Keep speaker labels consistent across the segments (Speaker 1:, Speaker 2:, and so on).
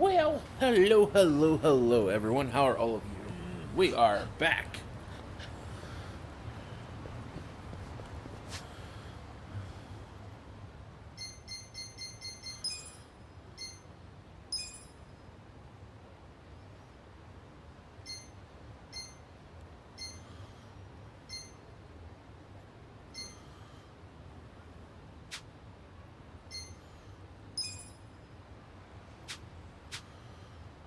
Speaker 1: Well, hello, hello, hello, everyone. How are all of you? We are back.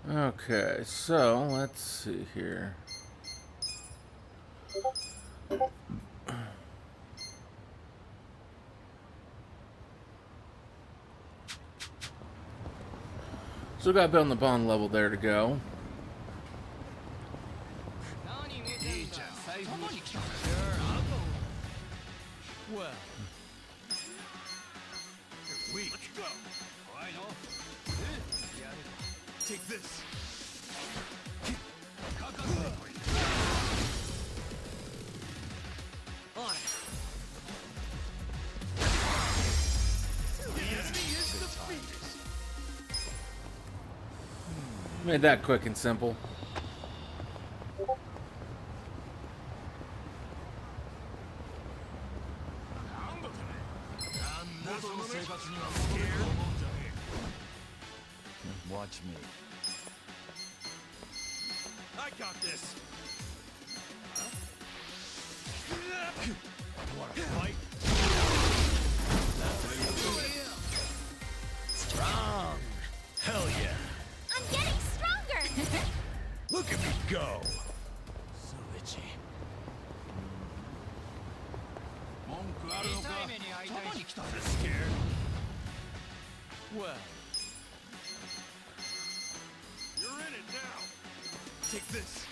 Speaker 1: Okay, so let's see here. So we got building the bond level there to go.
Speaker 2: Well, weak. Let's go. I know. Take this. On.
Speaker 1: Made that quick and simple.
Speaker 2: Watch me. I got this. Wanna fight? Strong. Hell yeah.
Speaker 3: I'm getting stronger!
Speaker 2: Look at me go. So itchy. This scared? Well. You're in it now. Take this.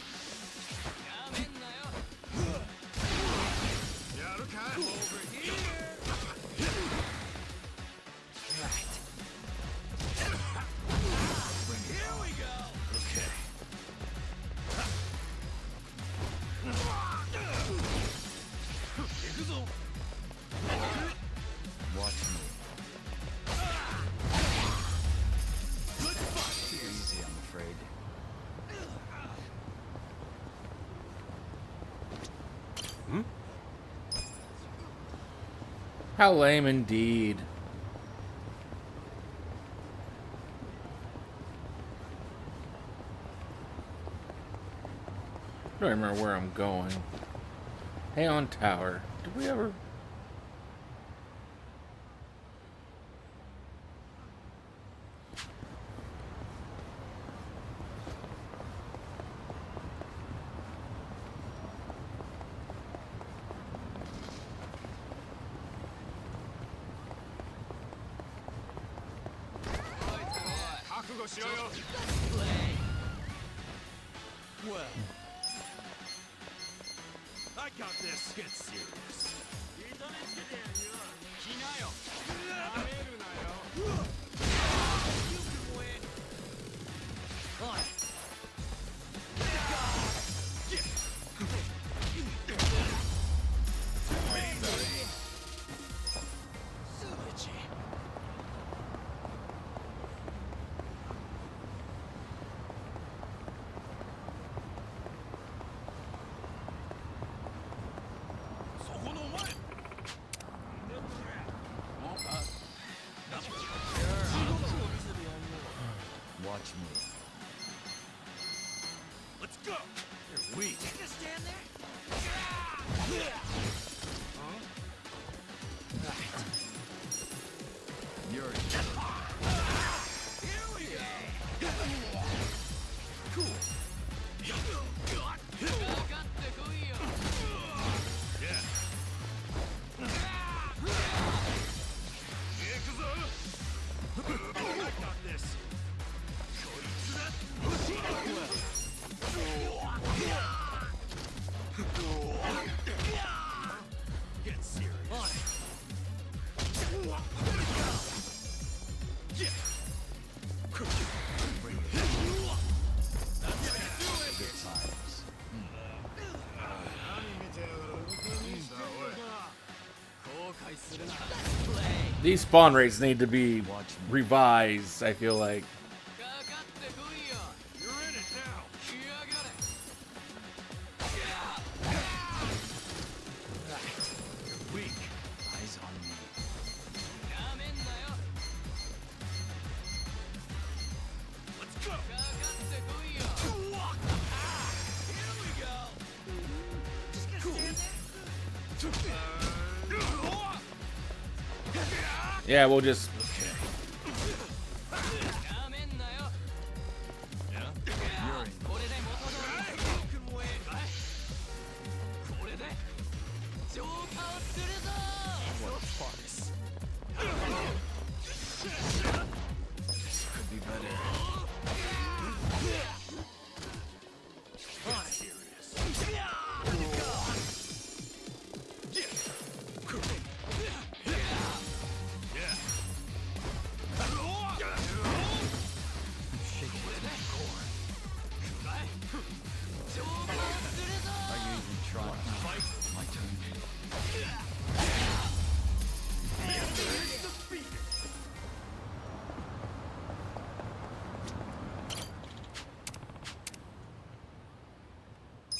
Speaker 2: Over here. Right. Here we go. Okay. Watch me. Good fight. Too easy, I'm afraid.
Speaker 1: How lame indeed. I don't remember where I'm going. Hey, on tower. Did we ever...
Speaker 2: Well, I got this. Get serious. You can win. On. Watch me. Let's go. You're weak. Just stand there. Huh? Right. You're. Here we go. Cool. Yeah. I got this. Get serious. On it. Yeah. Bring it. That's how you do it. Good times.
Speaker 1: These spawn rates need to be revised, I feel like. Yeah, we'll just.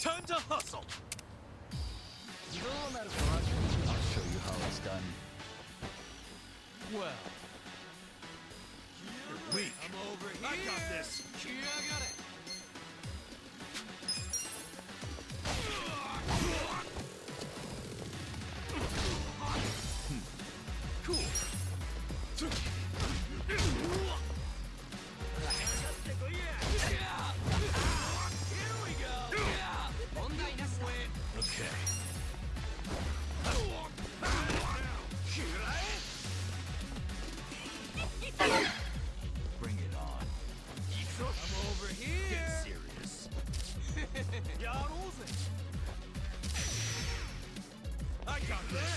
Speaker 2: Time to hustle.
Speaker 4: I'll show you how it's done.
Speaker 2: Well, you're weak. I'm over here. I got this. Cool. Here we go. Okay.
Speaker 4: Bring it on.
Speaker 2: I'm over here.
Speaker 4: Get serious.
Speaker 2: I got this.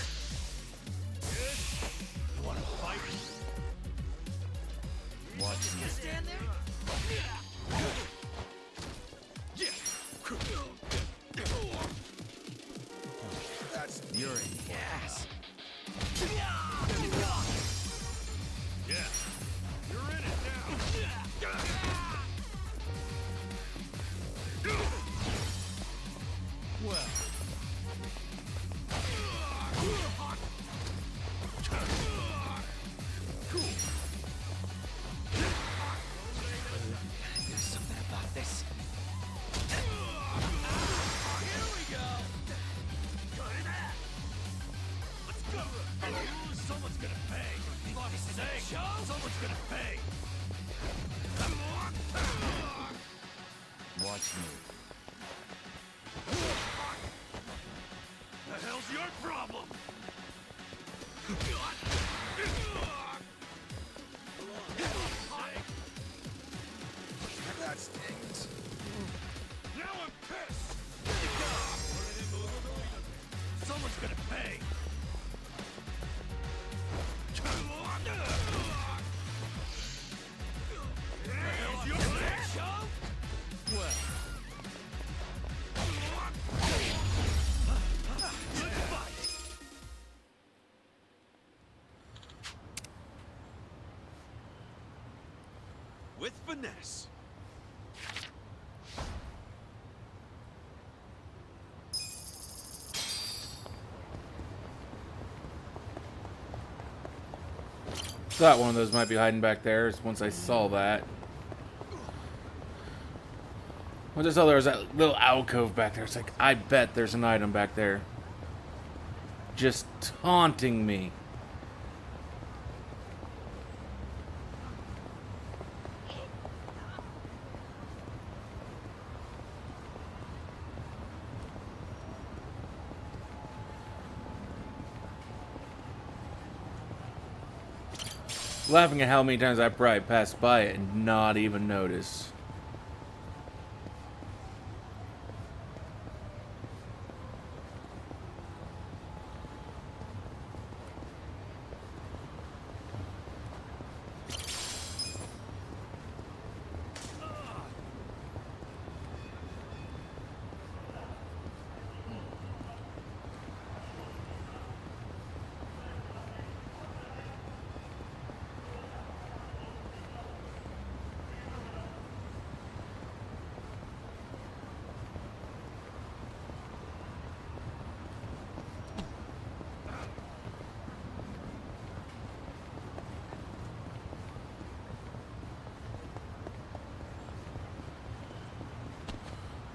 Speaker 2: You wanna fight?
Speaker 4: Watch me.
Speaker 2: Stand there.
Speaker 4: You're in gas.
Speaker 2: Yeah, you're in it now. Well. Cool.
Speaker 4: There's something about this.
Speaker 2: Here we go. Let's go. Someone's gonna pay. Fuck's sake. Someone's gonna pay.
Speaker 4: Watch me.
Speaker 2: The hell's your problem?
Speaker 4: That stings.
Speaker 2: Now I'm pissed. Someone's gonna pay. The hell's your problem? Well. Let's fight. With finesse.
Speaker 1: Thought one of those might be hiding back there once I saw that. Once I saw there was that little alcove back there, it's like, I bet there's an item back there. Just taunting me. Laughing at how many times I probably passed by it and not even noticed.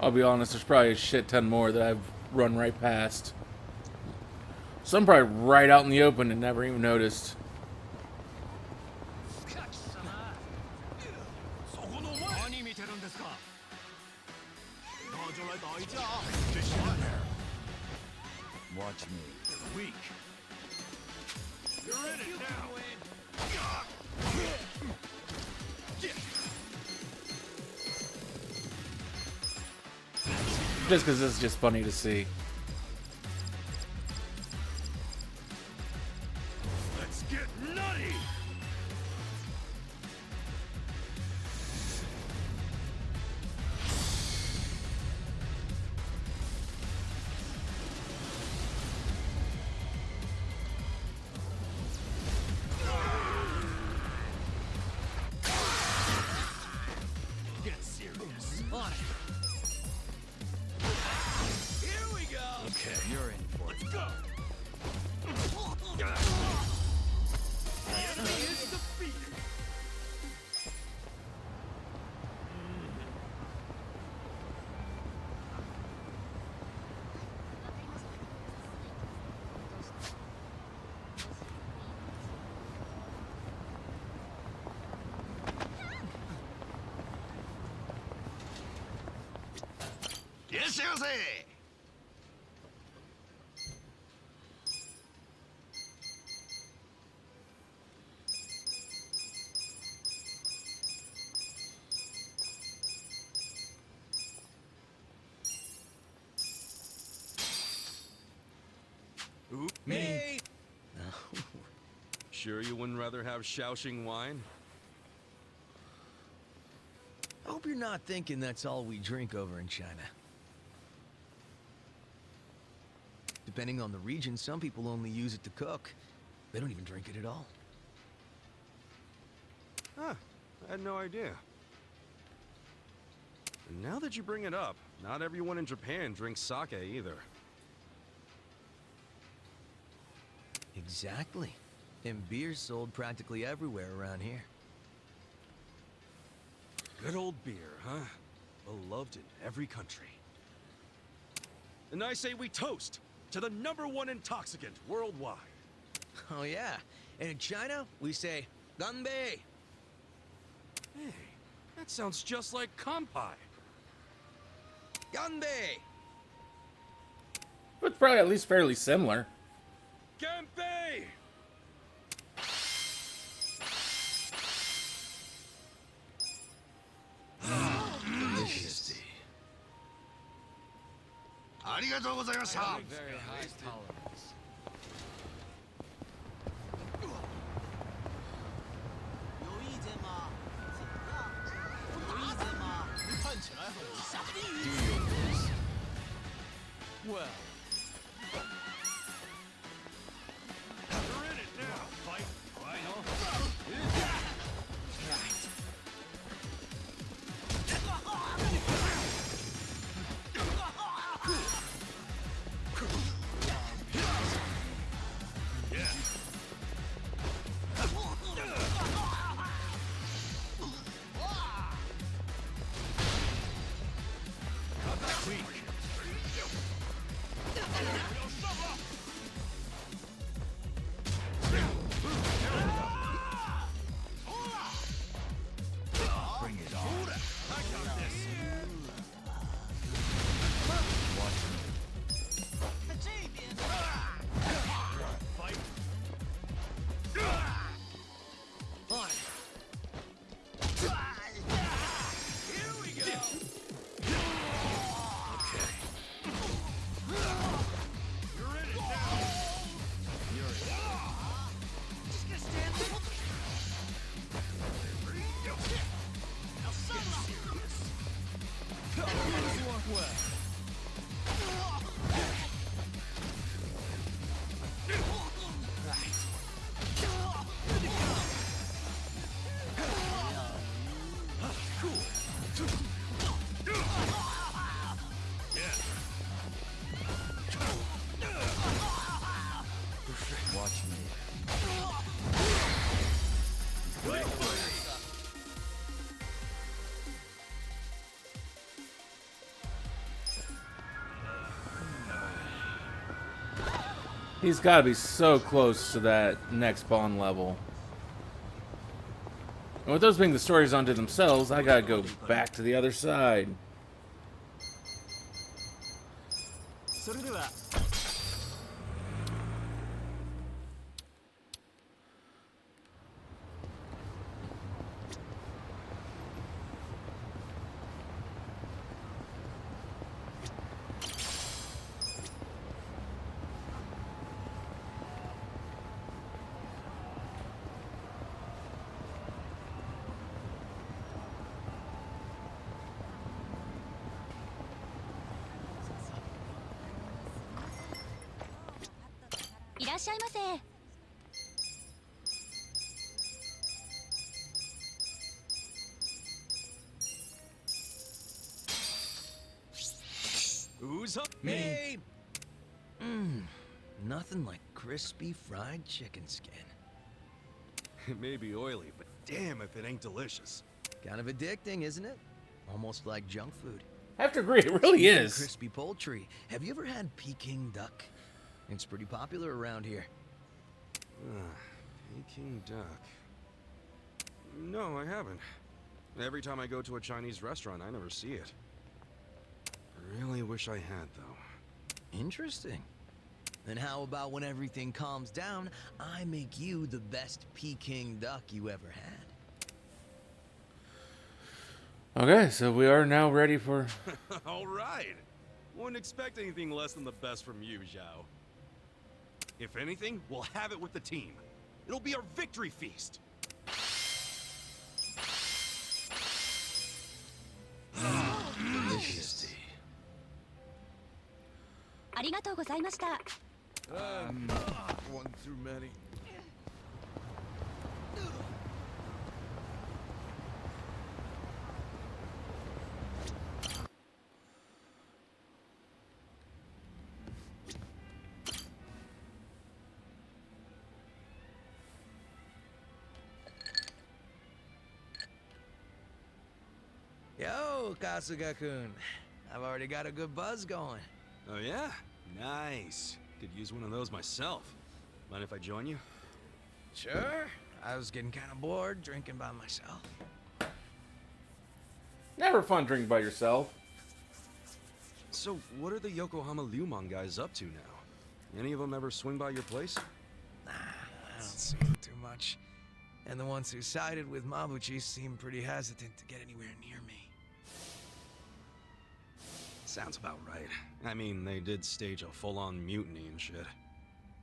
Speaker 1: I'll be honest, there's probably a shit ton more that I've run right past. Some probably right out in the open and never even noticed.
Speaker 2: Fish in there.
Speaker 4: Watch me.
Speaker 2: You're weak. You're in it now.
Speaker 1: Just because it's just funny to see.
Speaker 2: Let's get nutty. Get serious. On it. Here we go.
Speaker 4: Okay, you're in for it.
Speaker 2: Let's go. The enemy is defeated. Yes, yes,
Speaker 4: Me?
Speaker 5: Sure you wouldn't rather have Shaoxing wine?
Speaker 4: I hope you're not thinking that's all we drink over in China. Depending on the region, some people only use it to cook. They don't even drink it at all.
Speaker 5: Huh, I had no idea. And now that you bring it up, not everyone in Japan drinks sake either.
Speaker 4: Exactly. And beer's sold practically everywhere around here.
Speaker 5: Good old beer, huh? Beloved in every country. And I say we toast to the #1 intoxicant worldwide.
Speaker 4: Oh yeah. And in China, we say, Ganbei.
Speaker 5: Hey, that sounds just like Kanpai.
Speaker 4: Ganbei.
Speaker 1: It's probably at least fairly similar.
Speaker 5: Ganbei!
Speaker 4: Delicious.
Speaker 5: Very high tolerance.
Speaker 4: Well,
Speaker 2: You're in it now. Fight.
Speaker 4: bring it on.
Speaker 2: I got this.
Speaker 4: Watch me.
Speaker 2: Fight.
Speaker 4: On it.
Speaker 2: Here we go.
Speaker 4: Okay.
Speaker 2: You're in it now.
Speaker 4: You're in.
Speaker 2: Just gonna stand there. Now get serious.
Speaker 4: Well. Watch me.
Speaker 1: He's got to be so close to that next Bond level. And with those being the stories unto themselves, I gotta go back to the other side.
Speaker 2: それでは
Speaker 3: いらっしゃいませ。
Speaker 5: Who's up?
Speaker 4: Hey! Nothing like crispy fried chicken skin.
Speaker 5: It may be oily, but damn if it ain't delicious.
Speaker 4: Kind of addicting, isn't it? Almost like junk food.
Speaker 1: I have to agree, it really
Speaker 4: Speaking of
Speaker 1: is.
Speaker 4: crispy poultry. Have you ever had Peking duck? It's pretty popular around here.
Speaker 5: Peking duck. No, I haven't. Every time I go to a Chinese restaurant, I never see it. I really wish I had, though.
Speaker 4: Interesting. Then how about when everything calms down, I make you the best Peking duck you ever had?
Speaker 1: Okay, so we are now ready for...
Speaker 5: All right. Wouldn't expect anything less than the best from you, Zhao. If anything, we'll have it with the team. It'll be our victory feast.
Speaker 3: ありがとうございました。
Speaker 4: One too many. Yo, Kasuga-kun. I've already got a good buzz going.
Speaker 5: Oh, yeah? Nice. Could use one of those myself. Mind if I join you?
Speaker 4: Sure. I was getting kind of bored drinking by myself.
Speaker 1: Never fun drinking by yourself.
Speaker 5: So, what are the Yokohama Lumon guys up to now? Any of them ever swing by your place?
Speaker 4: Nah, I don't see them too much. And the ones who sided with Mabuchi seem pretty hesitant to get anywhere near me.
Speaker 5: Sounds about right. I mean, they did stage a full-on mutiny and shit.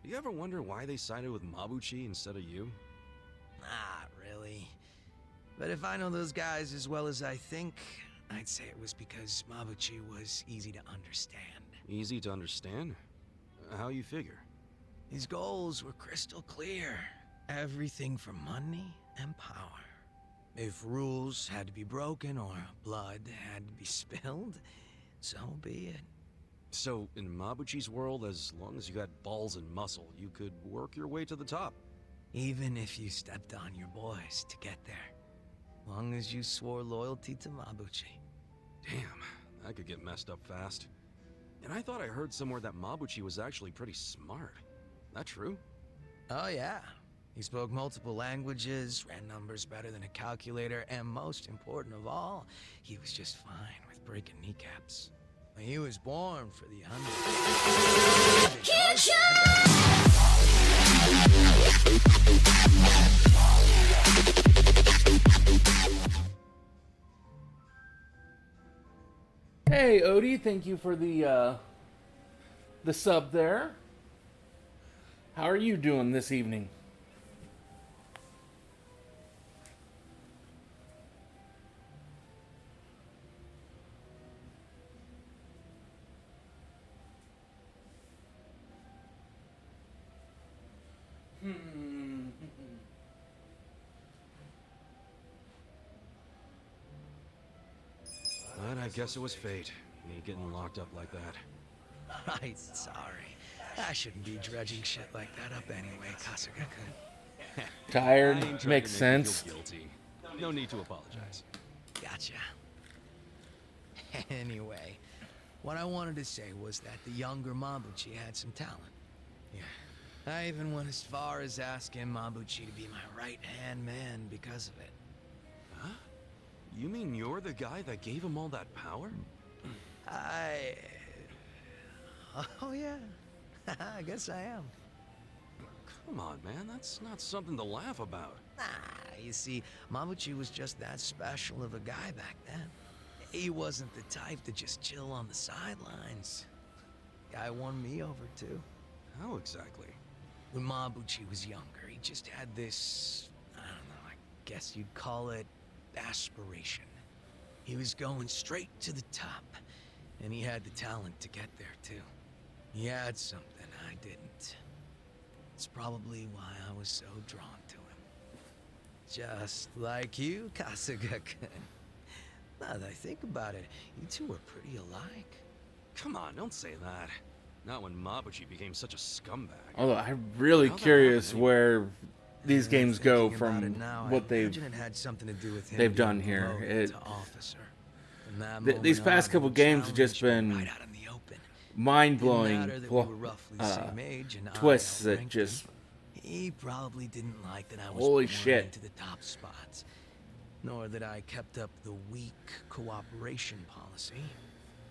Speaker 5: Do you ever wonder why they sided with Mabuchi instead of you?
Speaker 4: Not really. But if I know those guys as well as I think, I'd say it was because Mabuchi was easy to understand.
Speaker 5: Easy to understand? How you figure?
Speaker 4: His goals were crystal clear. Everything from money and power. If rules had to be broken or blood had to be spilled, so be it.
Speaker 5: So, in Mabuchi's world, as long as you had balls and muscle, you could work your way to the top.
Speaker 4: Even if you stepped on your boys to get there. Long as you swore loyalty to Mabuchi.
Speaker 5: Damn, that could get messed up fast. And I thought I heard somewhere that Mabuchi was actually pretty smart. That true?
Speaker 4: Oh yeah. He spoke multiple languages, ran numbers better than a calculator, and most important of all, he was just fine with breaking kneecaps. He was born for the
Speaker 1: Hey, Odie, thank you for the sub there. How are you doing this evening?
Speaker 5: But I guess it was fate, me getting locked up like that.
Speaker 4: I'm sorry. I shouldn't be dredging shit like that up anyway, Kasuga-kun.
Speaker 1: Tired?
Speaker 5: I ain't trying
Speaker 1: Makes
Speaker 5: to make you
Speaker 1: sense.
Speaker 5: feel guilty. No need to apologize.
Speaker 4: Gotcha. Anyway, what I wanted to say was that the younger Mabuchi had some talent. Yeah. I even went as far as asking Mabuchi to be my right-hand man because of it.
Speaker 5: Huh? You mean you're the guy that gave him all that power?
Speaker 4: Oh, yeah. I guess I am.
Speaker 5: Come on, man. That's not something to laugh about.
Speaker 4: Ah, you see, Mabuchi was just that special of a guy back then. He wasn't the type to just chill on the sidelines. Guy won me over, too.
Speaker 5: How exactly?
Speaker 4: When Mabuchi was younger, he just had this, I don't know, I guess you'd call it aspiration. He was going straight to the top, and he had the talent to get there, too. He had something I didn't. It's probably why I was so drawn to him. Just like you, Kasuga-kun. Now that I think about it, you two are pretty alike.
Speaker 5: Come on, don't say that. Not when Mabuchi became such a scumbag.
Speaker 1: Although I'm really
Speaker 5: How'd that
Speaker 1: curious
Speaker 5: happen?
Speaker 1: where these games go
Speaker 4: Thinking about
Speaker 1: from
Speaker 4: it now, I
Speaker 1: what they've
Speaker 4: imagine it had something to do with him
Speaker 1: they've
Speaker 4: being
Speaker 1: done here.
Speaker 4: promoted
Speaker 1: It-
Speaker 4: to officer. From that
Speaker 1: these
Speaker 4: moment
Speaker 1: past
Speaker 4: on,
Speaker 1: couple
Speaker 4: he
Speaker 1: games have just
Speaker 4: challenged me
Speaker 1: been
Speaker 4: right out in the open.
Speaker 1: mind-blowing
Speaker 4: Didn't matter that we were roughly the same age and I
Speaker 1: twists that
Speaker 4: outranked
Speaker 1: just
Speaker 4: him. He probably didn't like that I was
Speaker 1: Holy
Speaker 4: born
Speaker 1: shit.
Speaker 4: into the top spots, nor that I kept up the weak cooperation policy.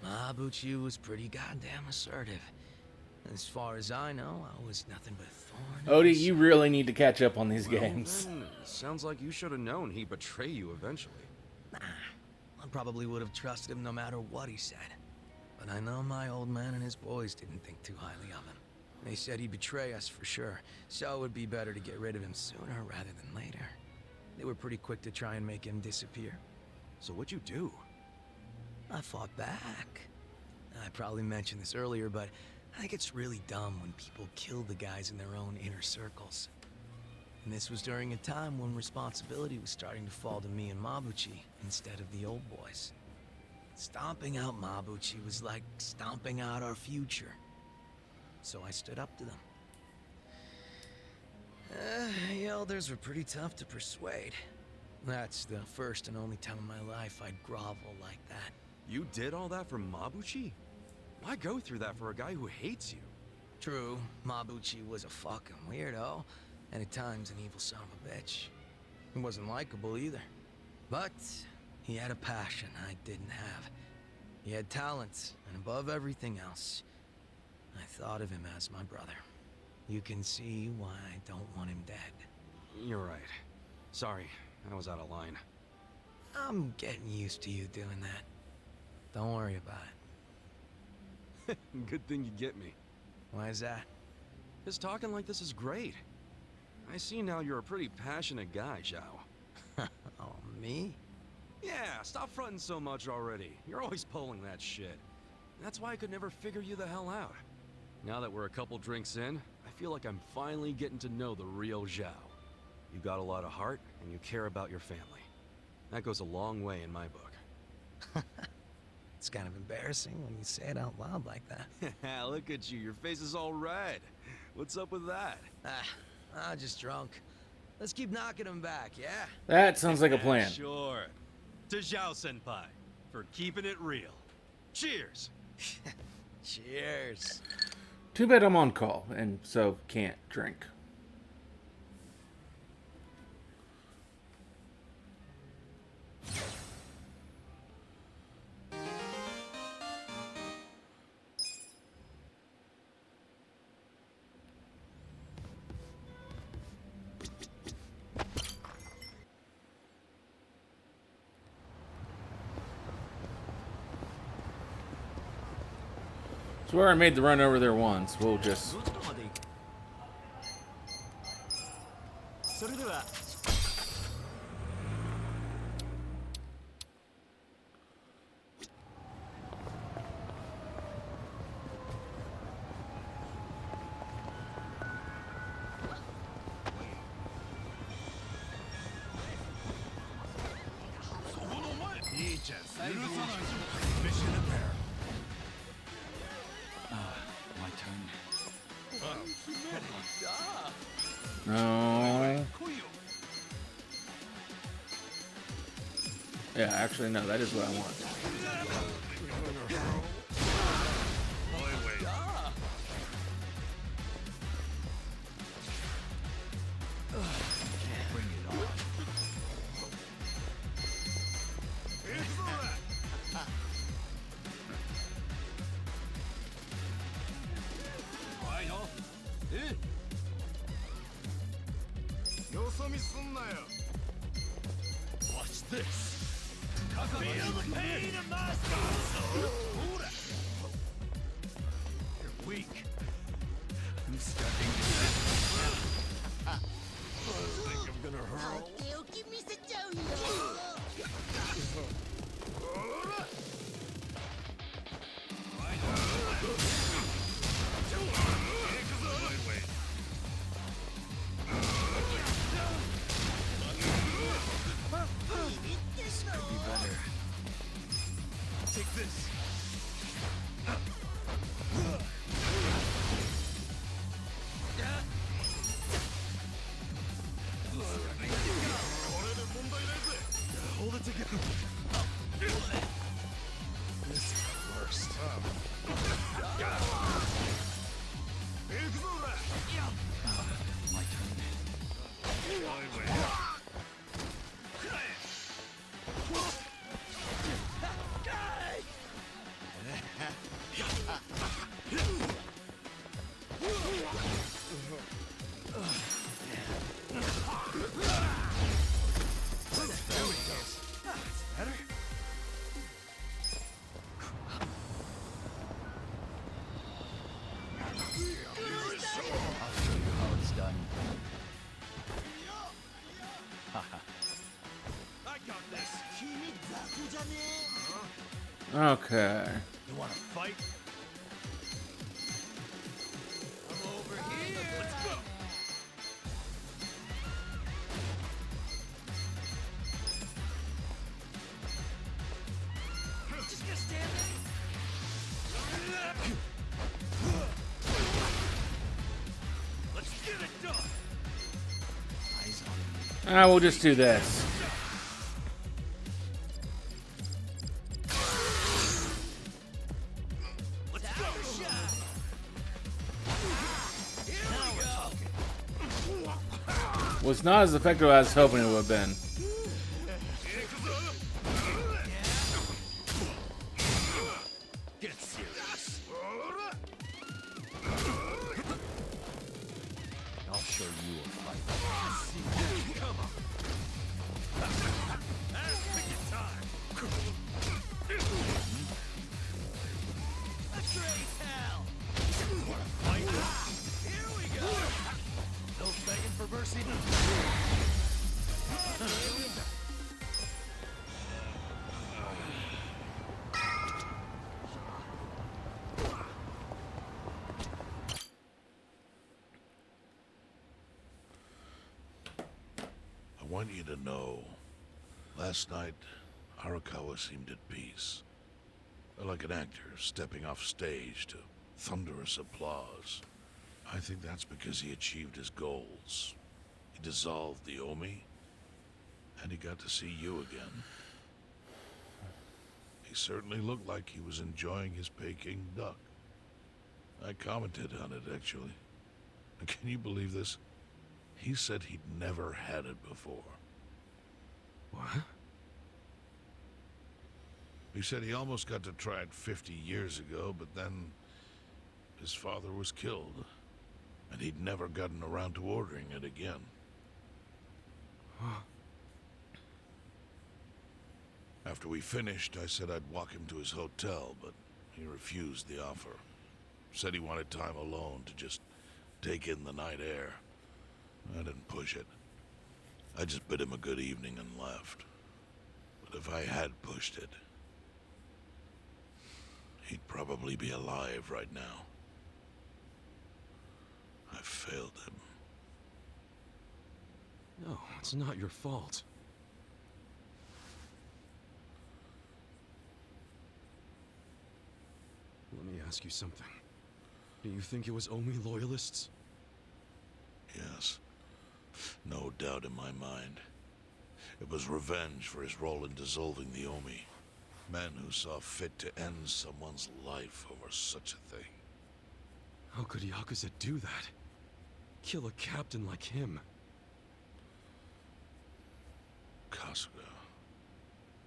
Speaker 4: Mabuchi was pretty goddamn assertive. As far as I know, I was nothing but a thorn in
Speaker 1: Odie,
Speaker 4: his
Speaker 1: you really need to catch up on these
Speaker 5: Well,
Speaker 1: games.
Speaker 5: then, sounds like you should have known he'd betray you eventually.
Speaker 4: Nah, I probably would have trusted him no matter what he said. But I know my old man and his boys didn't think too highly of him. They said he'd betray us for sure, so it would be better to get rid of him sooner rather than later. They were pretty quick to try and make him disappear.
Speaker 5: So what'd you do?
Speaker 4: I fought back. I probably mentioned this earlier, but I think it's really dumb when people kill the guys in their own inner circles. And this was during a time when responsibility was starting to fall to me and Mabuchi instead of the old boys. Stomping out Mabuchi was like stomping out our future. So I stood up to them. The elders were pretty tough to persuade. That's the first and only time in my life I'd grovel like that.
Speaker 5: You did all that for Mabuchi? Why go through that for a guy who hates you?
Speaker 4: True, Mabuchi was a fucking weirdo, and at times an evil son of a bitch. He wasn't likable either. But he had a passion I didn't have. He had talent, and above everything else, I thought of him as my brother. You can see why I don't want him dead.
Speaker 5: You're right. Sorry, I was out of line.
Speaker 4: I'm getting used to you doing that. Don't worry about it.
Speaker 5: Good thing you get me.
Speaker 4: Why is that?
Speaker 5: Because talking like this is great. I see now you're a pretty passionate guy, Zhao.
Speaker 4: Oh, me?
Speaker 5: Yeah, stop fronting so much already. You're always pulling that shit. That's why I could never figure you the hell out. Now that we're a couple drinks in, I feel like I'm finally getting to know the real Zhao. You got a lot of heart, and you care about your family. That goes a long way in my book.
Speaker 4: It's kind of embarrassing when you say it out loud like that.
Speaker 5: Look at you, your face is all red. What's up with that?
Speaker 4: I'm just drunk. Let's keep knocking him back, yeah?
Speaker 1: That sounds like a plan.
Speaker 2: Sure. To Zhao Senpai, for keeping it real. Cheers!
Speaker 4: Cheers.
Speaker 1: Too bad I'm on call, and so can't drink. Swear I made the run over there once. We'll just...
Speaker 2: どちらまで行くそれでは
Speaker 1: No. Yeah, actually, no. That is what I want.
Speaker 2: Watch this. Feel the pain of my soul. You're weak. I'm stepping. I think I'm gonna hurl. Take this. Hold it together. This is the worst. My turn.
Speaker 1: Okay.
Speaker 2: You wanna fight? I'm over here. Let's go. Just gonna stand there. Let's get it done. Eyes on me.
Speaker 1: We'll just do this. Was not as effective as I was hoping it would have been.
Speaker 2: Get serious. I'll show you a fight. Come on. Pick your time. Let's raise hell. Wanna fight? Here we go. No begging for mercy.
Speaker 6: I want you to know, last night, Arakawa seemed at peace. Like an actor stepping off stage to thunderous applause. I think that's because he achieved his goals. He dissolved the Omi, and he got to see you again. He certainly looked like he was enjoying his Peking duck. I commented on it, actually. Can you believe this? He said he'd never had it before.
Speaker 5: What?
Speaker 6: He said he almost got to try it 50 years ago, but then his father was killed, and he'd never gotten around to ordering it again. After we finished, I said I'd walk him to his hotel, but he refused the offer. Said he wanted time alone to just take in the night air. I didn't push it. I just bid him a good evening and left. But if I had pushed it, he'd probably be alive right now. I failed him.
Speaker 5: No, it's not your fault. Let me ask you something. Do you think it was Omi loyalists?
Speaker 6: Yes. No doubt in my mind. It was revenge for his role in dissolving the Omi. Men who saw fit to end someone's life over such a thing.
Speaker 5: How could Yakuza do that? Kill a captain like him?
Speaker 6: Kasuga.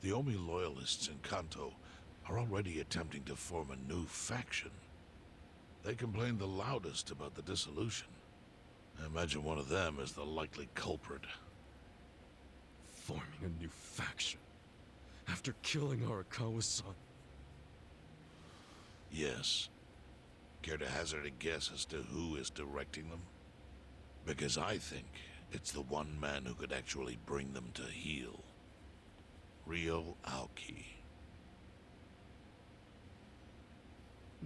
Speaker 6: The Omi loyalists in Kanto are already attempting to form a new faction. They complain the loudest about the dissolution. I imagine one of them is the likely culprit.
Speaker 5: Forming a new faction. After killing Arakawa-san.
Speaker 6: Yes. Care to hazard a guess as to who is directing them? Because I think it's the one man who could actually bring them to heel. Ryo Aoki.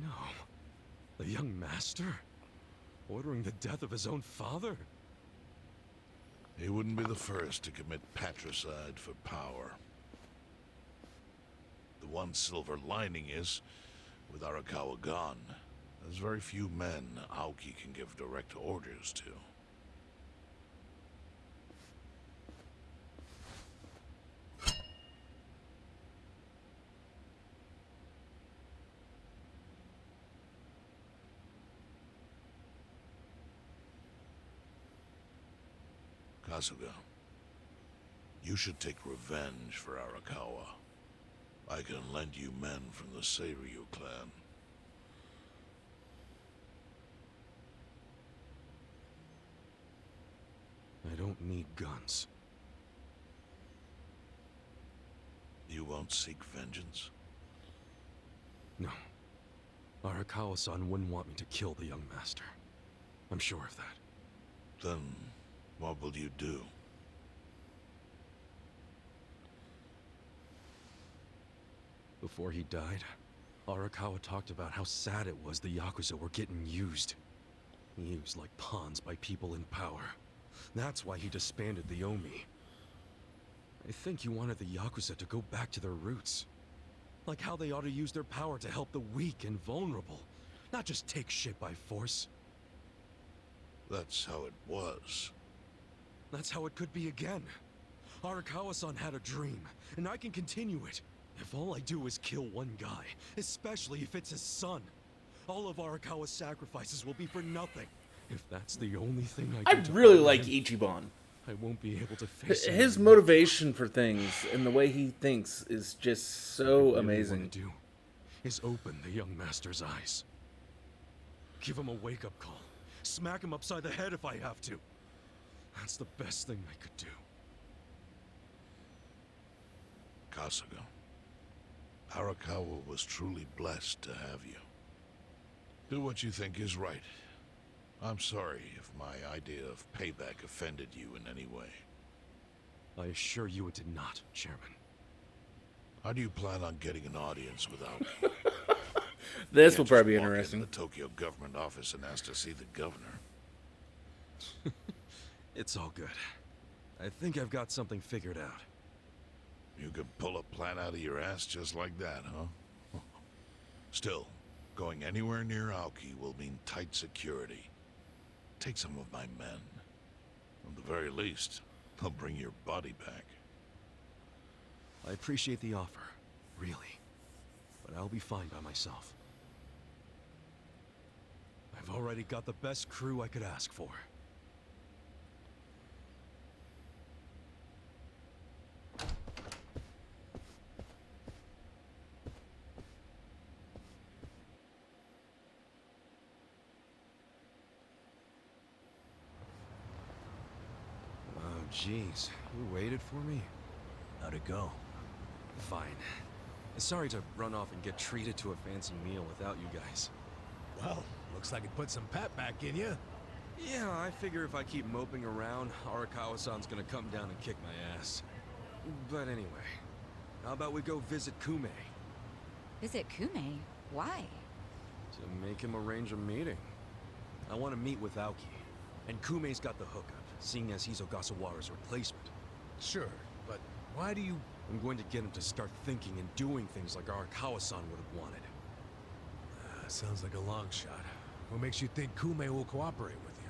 Speaker 5: No. The young master? Ordering the death of his own father?
Speaker 6: He wouldn't be the first to commit patricide for power. The one silver lining is, with Arakawa gone, there's very few men Aoki can give direct orders to. Kasuga, you should take revenge for Arakawa. I can lend you men from the Seiryu clan.
Speaker 5: I don't need guns.
Speaker 6: You won't seek vengeance?
Speaker 5: No. Arakawa-san wouldn't want me to kill the young master. I'm sure of that.
Speaker 6: Then, what will you do?
Speaker 5: Before he died, Arakawa talked about how sad it was the yakuza were getting used. Used like pawns by people in power. That's why he disbanded the Omi. I think he wanted the yakuza to go back to their roots. Like how they ought to use their power to help the weak and vulnerable, not just take shit by force.
Speaker 6: That's how it was.
Speaker 5: That's how it could be again. Arakawa-san had a dream, and I can continue it. If all I do is kill one guy, especially if it's his son, all of Arakawa's sacrifices will be for nothing. If that's the only thing I
Speaker 1: I
Speaker 5: do to
Speaker 1: really
Speaker 5: honor
Speaker 1: like
Speaker 5: him,
Speaker 1: Ichiban.
Speaker 5: I won't be able to face him
Speaker 1: His
Speaker 5: anymore.
Speaker 1: motivation for things and the way he thinks is just so
Speaker 5: What I really
Speaker 1: amazing.
Speaker 5: want to do is open the young master's eyes. Give him a wake-up call. Smack him upside the head if I have to. That's the best thing I could do.
Speaker 6: Kasuga, Arakawa was truly blessed to have you. Do what you think is right. I'm sorry if my idea of payback offended you in any way.
Speaker 5: I assure you it did not, Chairman.
Speaker 6: How do you plan on getting an audience without me?
Speaker 1: This
Speaker 6: Can't
Speaker 1: will probably be
Speaker 6: just walk
Speaker 1: interesting.
Speaker 6: into the Tokyo government office and ask to see the governor.
Speaker 5: It's all good. I think I've got something figured out.
Speaker 6: You can pull a plan out of your ass just like that, huh? Still, going anywhere near Aoki will mean tight security. Take some of my men. At the very least, they'll bring your body back.
Speaker 5: I appreciate the offer, really. But I'll be fine by myself. I've already got the best crew I could ask for. Oh, jeez. You waited for me?
Speaker 4: How'd it go?
Speaker 5: Fine. Sorry to run off and get treated to a fancy meal without you guys.
Speaker 4: Well, looks like it put some pep back in you.
Speaker 5: Yeah, I figure if I keep moping around, Arakawa-san's gonna come down and kick my ass. But anyway, how about we go visit Kume?
Speaker 3: Visit Kume? Why?
Speaker 5: To make him arrange a meeting. I want to meet with Aoki. And Kume's got the hookup, seeing as he's Ogasawara's replacement.
Speaker 4: Sure, but why do you...
Speaker 5: I'm going to get him to start thinking and doing things like Arakawa-san would have wanted.
Speaker 4: sounds like a long shot. What makes you think Kume will cooperate with you?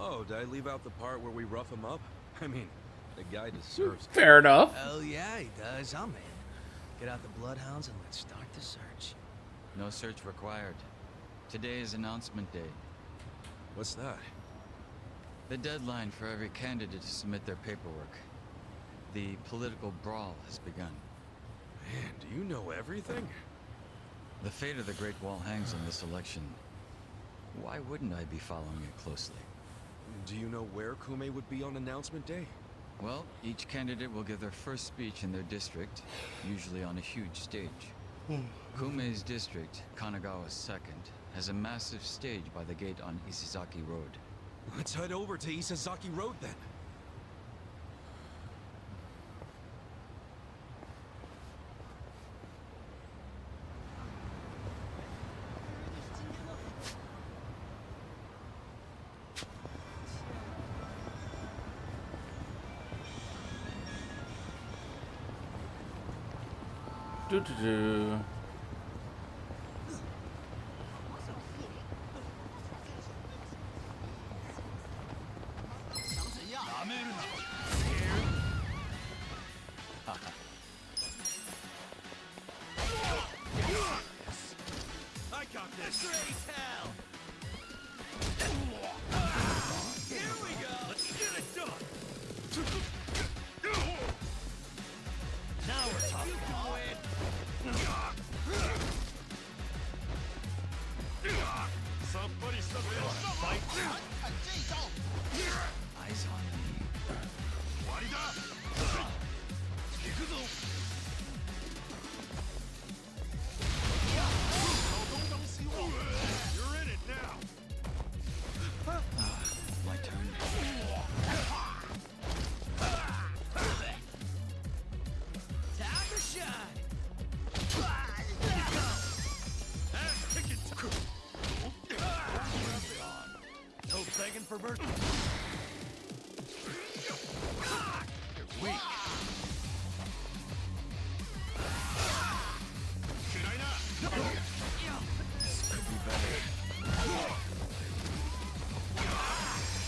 Speaker 5: Oh, did I leave out the part where we rough him up? I mean, the guy deserves it.
Speaker 1: Fair enough.
Speaker 4: Hell yeah, he does. I'm in. Get out the bloodhounds and let's start the search.
Speaker 7: No search required. Today is announcement day.
Speaker 5: What's that?
Speaker 7: The deadline for every candidate to submit their paperwork. The political brawl has begun.
Speaker 5: Man, do you know everything?
Speaker 7: The fate of the Great Wall hangs on this election. Why wouldn't I be following it closely?
Speaker 5: Do you know where Kume would be on announcement day?
Speaker 7: Well, each candidate will give their first speech in their district, usually on a huge stage. Kume's district, Kanagawa's second, has a massive stage by the gate on Isizaki Road.
Speaker 5: Let's head over to Isazaki Road then.
Speaker 1: Do do do.
Speaker 2: I got this. Mystery hell. Here we go. Let's get it done. Now we're talking. Somebody stop it. Fight.
Speaker 7: Eyes on me.
Speaker 2: You're in it now.
Speaker 7: My turn.
Speaker 2: Time to shine. Ass kicking. No begging for mercy. You're weak. Should I not?
Speaker 7: This could be better.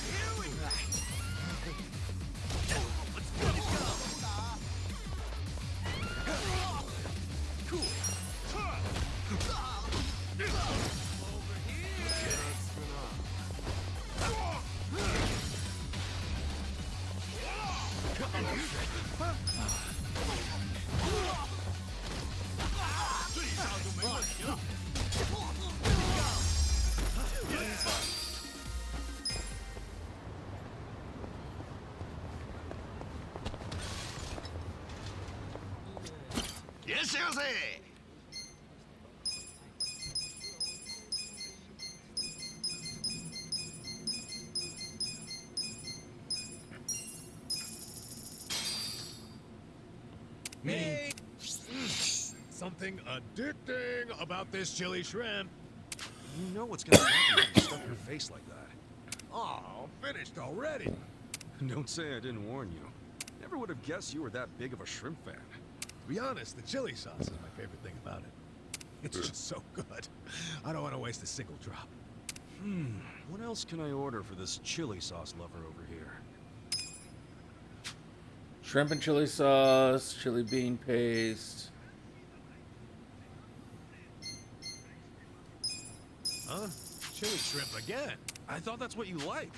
Speaker 2: Here we go. Let's get it go. Cool. Over here.
Speaker 4: Yes, yes,
Speaker 2: Hey! Something addicting about this chili shrimp.
Speaker 5: You know what's gonna happen when you stuff your face like that.
Speaker 2: Oh, finished already.
Speaker 5: Don't say I didn't warn you. Never would have guessed you were that big of a shrimp fan.
Speaker 2: To be honest, the chili sauce is my favorite thing about it. It's just so good. I don't want to waste a single drop.
Speaker 5: What else can I order for this chili sauce lover over here?
Speaker 1: Shrimp and chili sauce, chili bean paste.
Speaker 2: Huh? Chili shrimp again?
Speaker 5: I thought that's what you like.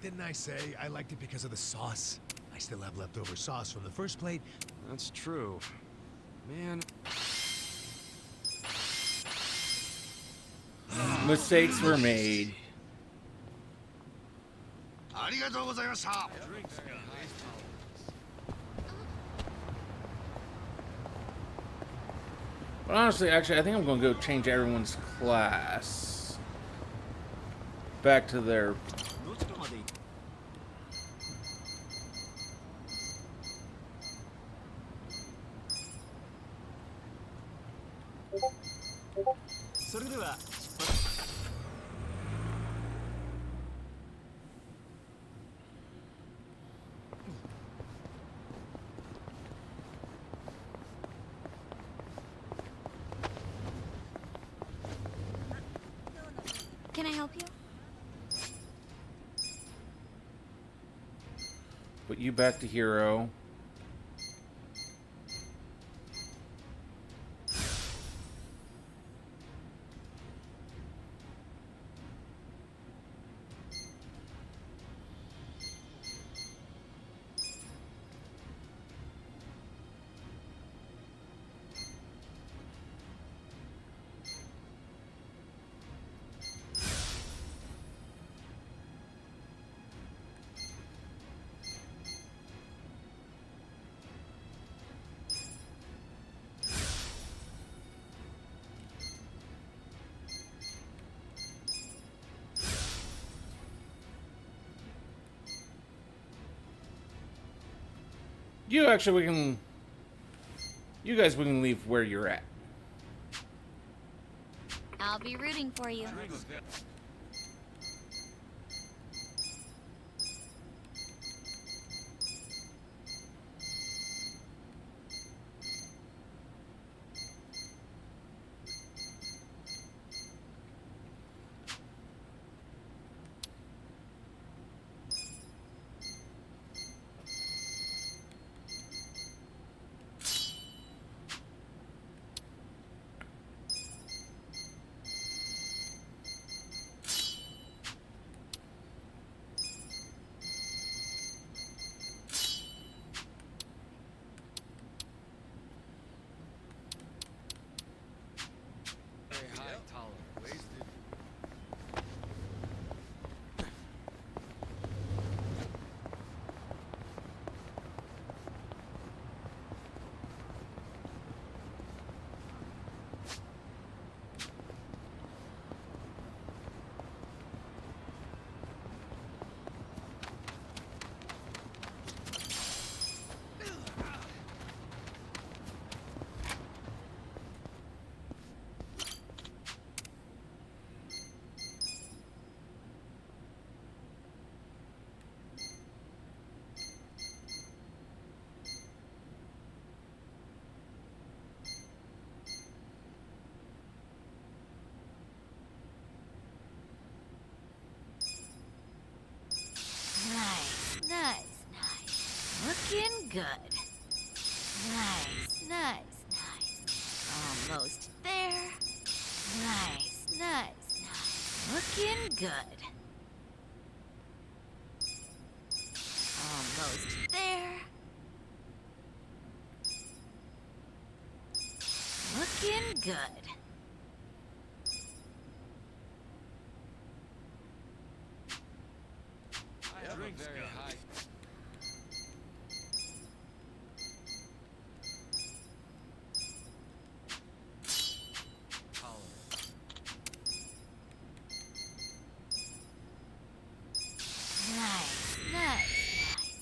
Speaker 2: Didn't I say I liked it because of the sauce? I still have leftover sauce from the first plate.
Speaker 5: That's true. Man,
Speaker 1: Mistakes were made. But honestly, actually, I think I'm going to go change everyone's class back to their...
Speaker 3: Can I help you?
Speaker 1: Put you back to hero. You actually, we can. You guys, we can leave where you're at.
Speaker 3: I'll be rooting for you.
Speaker 7: Very high tolerance.
Speaker 3: Nice, nice, nice. Looking good. Nice, nice, nice. Almost there. Nice, nice, nice. Looking good. Almost there. Looking good.
Speaker 7: I have a very high tolerance.
Speaker 3: Nice, nice, nice.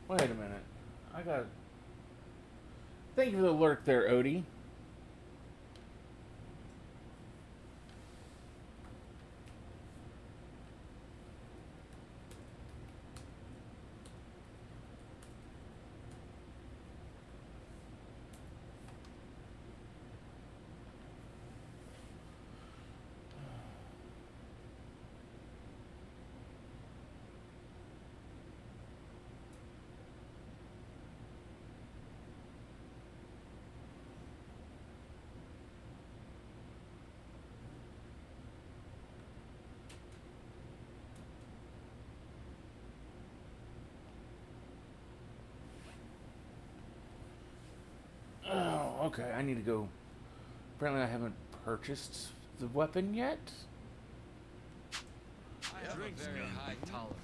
Speaker 1: Wait a minute. I got. Thank you for the lurk there, Odie. Oh, okay. I need to go. Apparently, I haven't purchased the weapon yet.
Speaker 7: I have a very high tolerance.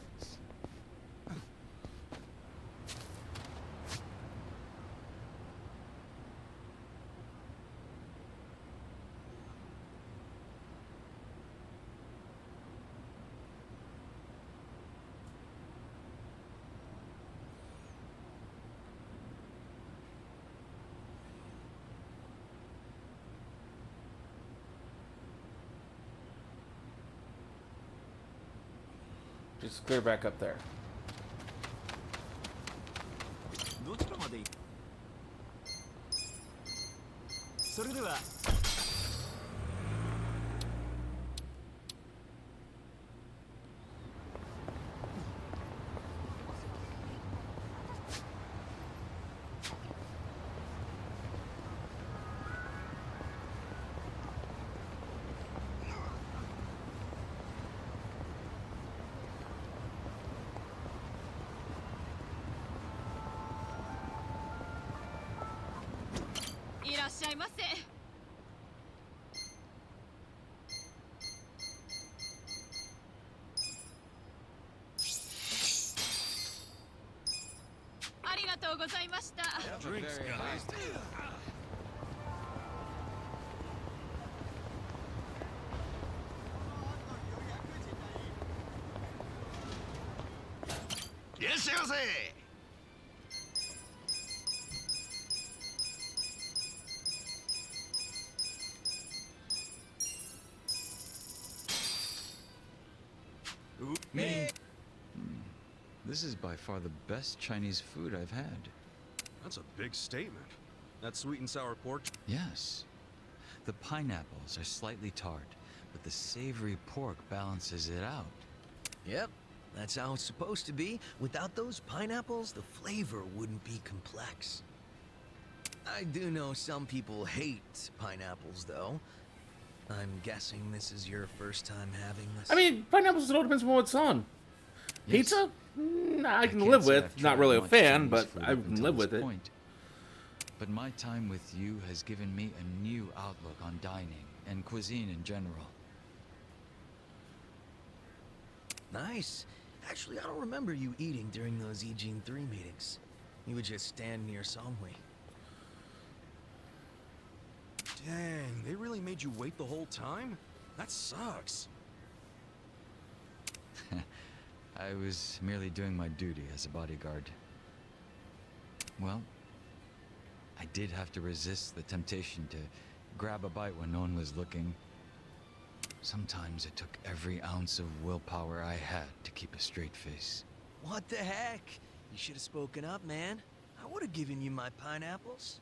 Speaker 1: Just clear back up there.
Speaker 2: どちらまで行くそれでは
Speaker 3: Nice, しゃいませ。ありがとうございました。
Speaker 5: Drinks, guys.
Speaker 2: Yes, yes.
Speaker 7: This is by far the best Chinese food I've had.
Speaker 5: That's a big statement. That sweet and sour pork.
Speaker 7: Yes. The pineapples are slightly tart, but the savory pork balances it out.
Speaker 4: Yep, that's how it's supposed to be. Without those pineapples, the flavor wouldn't be complex. I do know some people hate pineapples, though. I'm guessing this is your first time having this.
Speaker 1: I mean, pineapples, it all depends on what's on.
Speaker 7: Yes.
Speaker 1: Pizza? I can
Speaker 7: can't
Speaker 1: live
Speaker 7: say
Speaker 1: with.
Speaker 7: I've
Speaker 1: Not
Speaker 7: tried
Speaker 1: really a
Speaker 7: much
Speaker 1: fan,
Speaker 7: Chinese
Speaker 1: but
Speaker 7: food
Speaker 1: I
Speaker 7: up
Speaker 1: can
Speaker 7: until
Speaker 1: live with
Speaker 7: this
Speaker 1: it.
Speaker 7: point. But my time with you has given me a new outlook on dining and cuisine in general.
Speaker 4: Nice. Actually, I don't remember you eating during those Eugene 3 meetings. You would just stand near Songhui.
Speaker 5: Dang, they really made you wait the whole time? That sucks.
Speaker 7: I was merely doing my duty as a bodyguard. Well, I did have to resist the temptation to grab a bite when no one was looking. Sometimes it took every ounce of willpower I had to keep a straight face.
Speaker 4: What the heck? You should have spoken up, man. I would have given you my pineapples.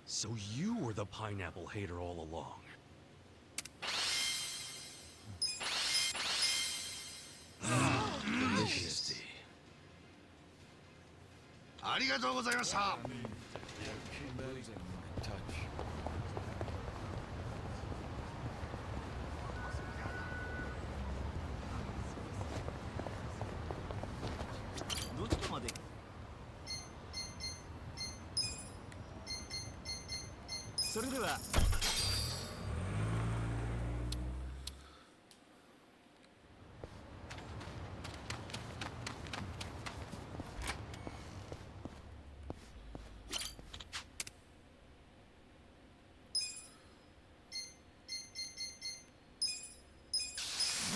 Speaker 5: So you were the pineapple hater all along.
Speaker 7: Delicious.
Speaker 2: ありがとうございました。
Speaker 7: Losing my touch.
Speaker 2: どっちまで。それでは。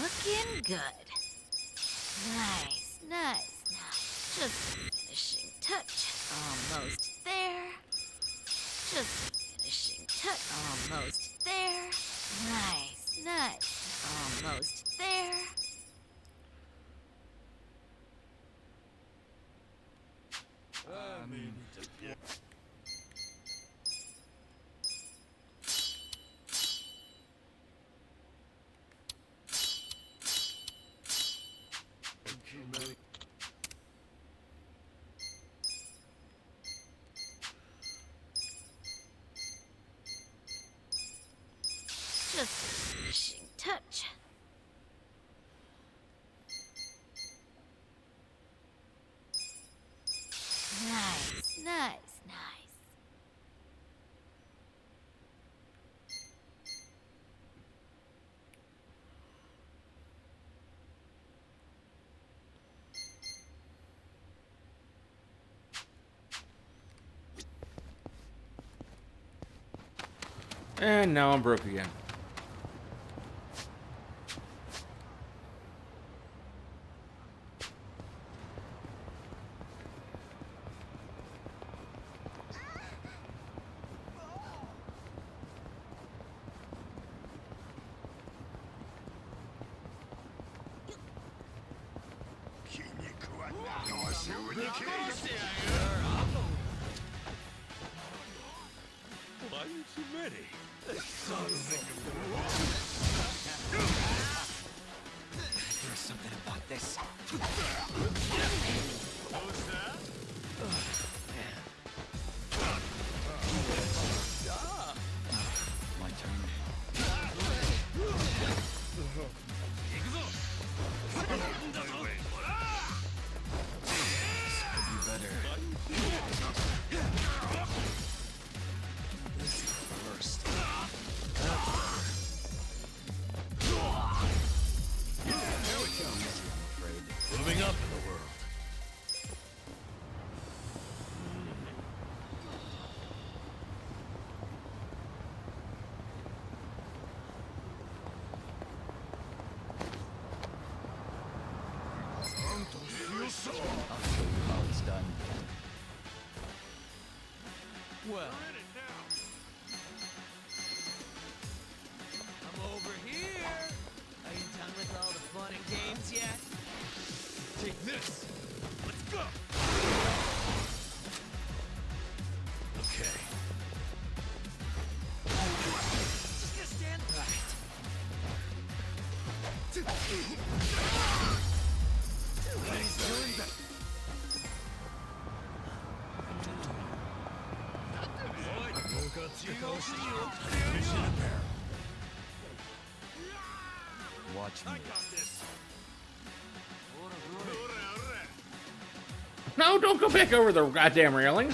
Speaker 3: Looking good. Nice, nice, nice. Just finishing touch. Almost there. Just finishing touch. Almost there. Nice, nice. Almost there. Just finishing touch. Nice, nice, nice.
Speaker 1: And now I'm broke again.
Speaker 2: Why are you too many?
Speaker 4: There's something about this.
Speaker 7: My turn. This could be
Speaker 4: better. This is the worst. There we go. Easy, I'm afraid.
Speaker 6: Moving up in the world.
Speaker 7: I'll show you how it's done. Well,
Speaker 2: I'm over here. Are you done with all the fun and games yet?
Speaker 6: Take this. Let's go. Okay.
Speaker 2: Just gonna stand right.
Speaker 6: He's doing that. Mission apparent.
Speaker 7: watch me.
Speaker 1: No, don't go back over the goddamn railing.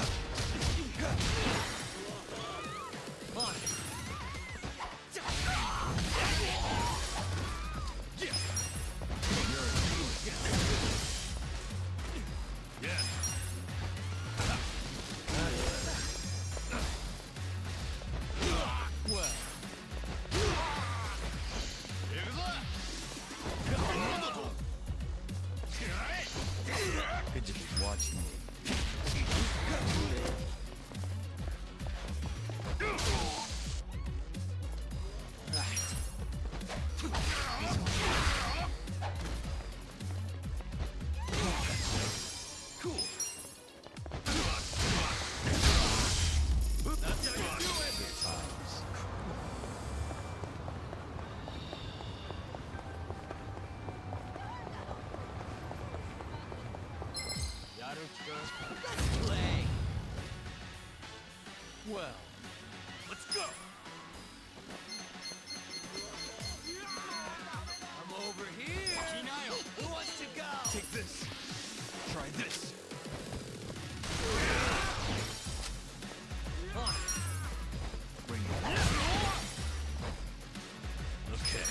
Speaker 7: Watch me.
Speaker 2: Let's play.
Speaker 7: Well,
Speaker 6: Let's go.
Speaker 2: I'm over here. Who wants to go?
Speaker 6: Take this. Try this.
Speaker 7: bring it.
Speaker 6: Okay.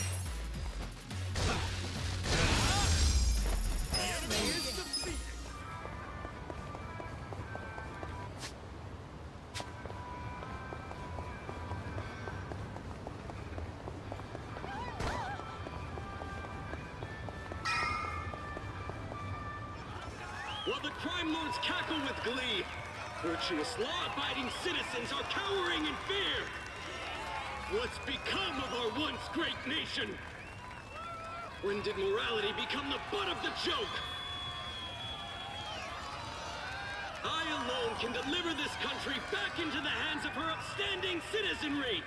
Speaker 8: While the crime lords cackle with glee, virtuous law-abiding citizens are cowering in fear. What's become of our once great nation? When did morality become the butt of the joke? I alone can deliver this country back into the hands of her upstanding citizenry.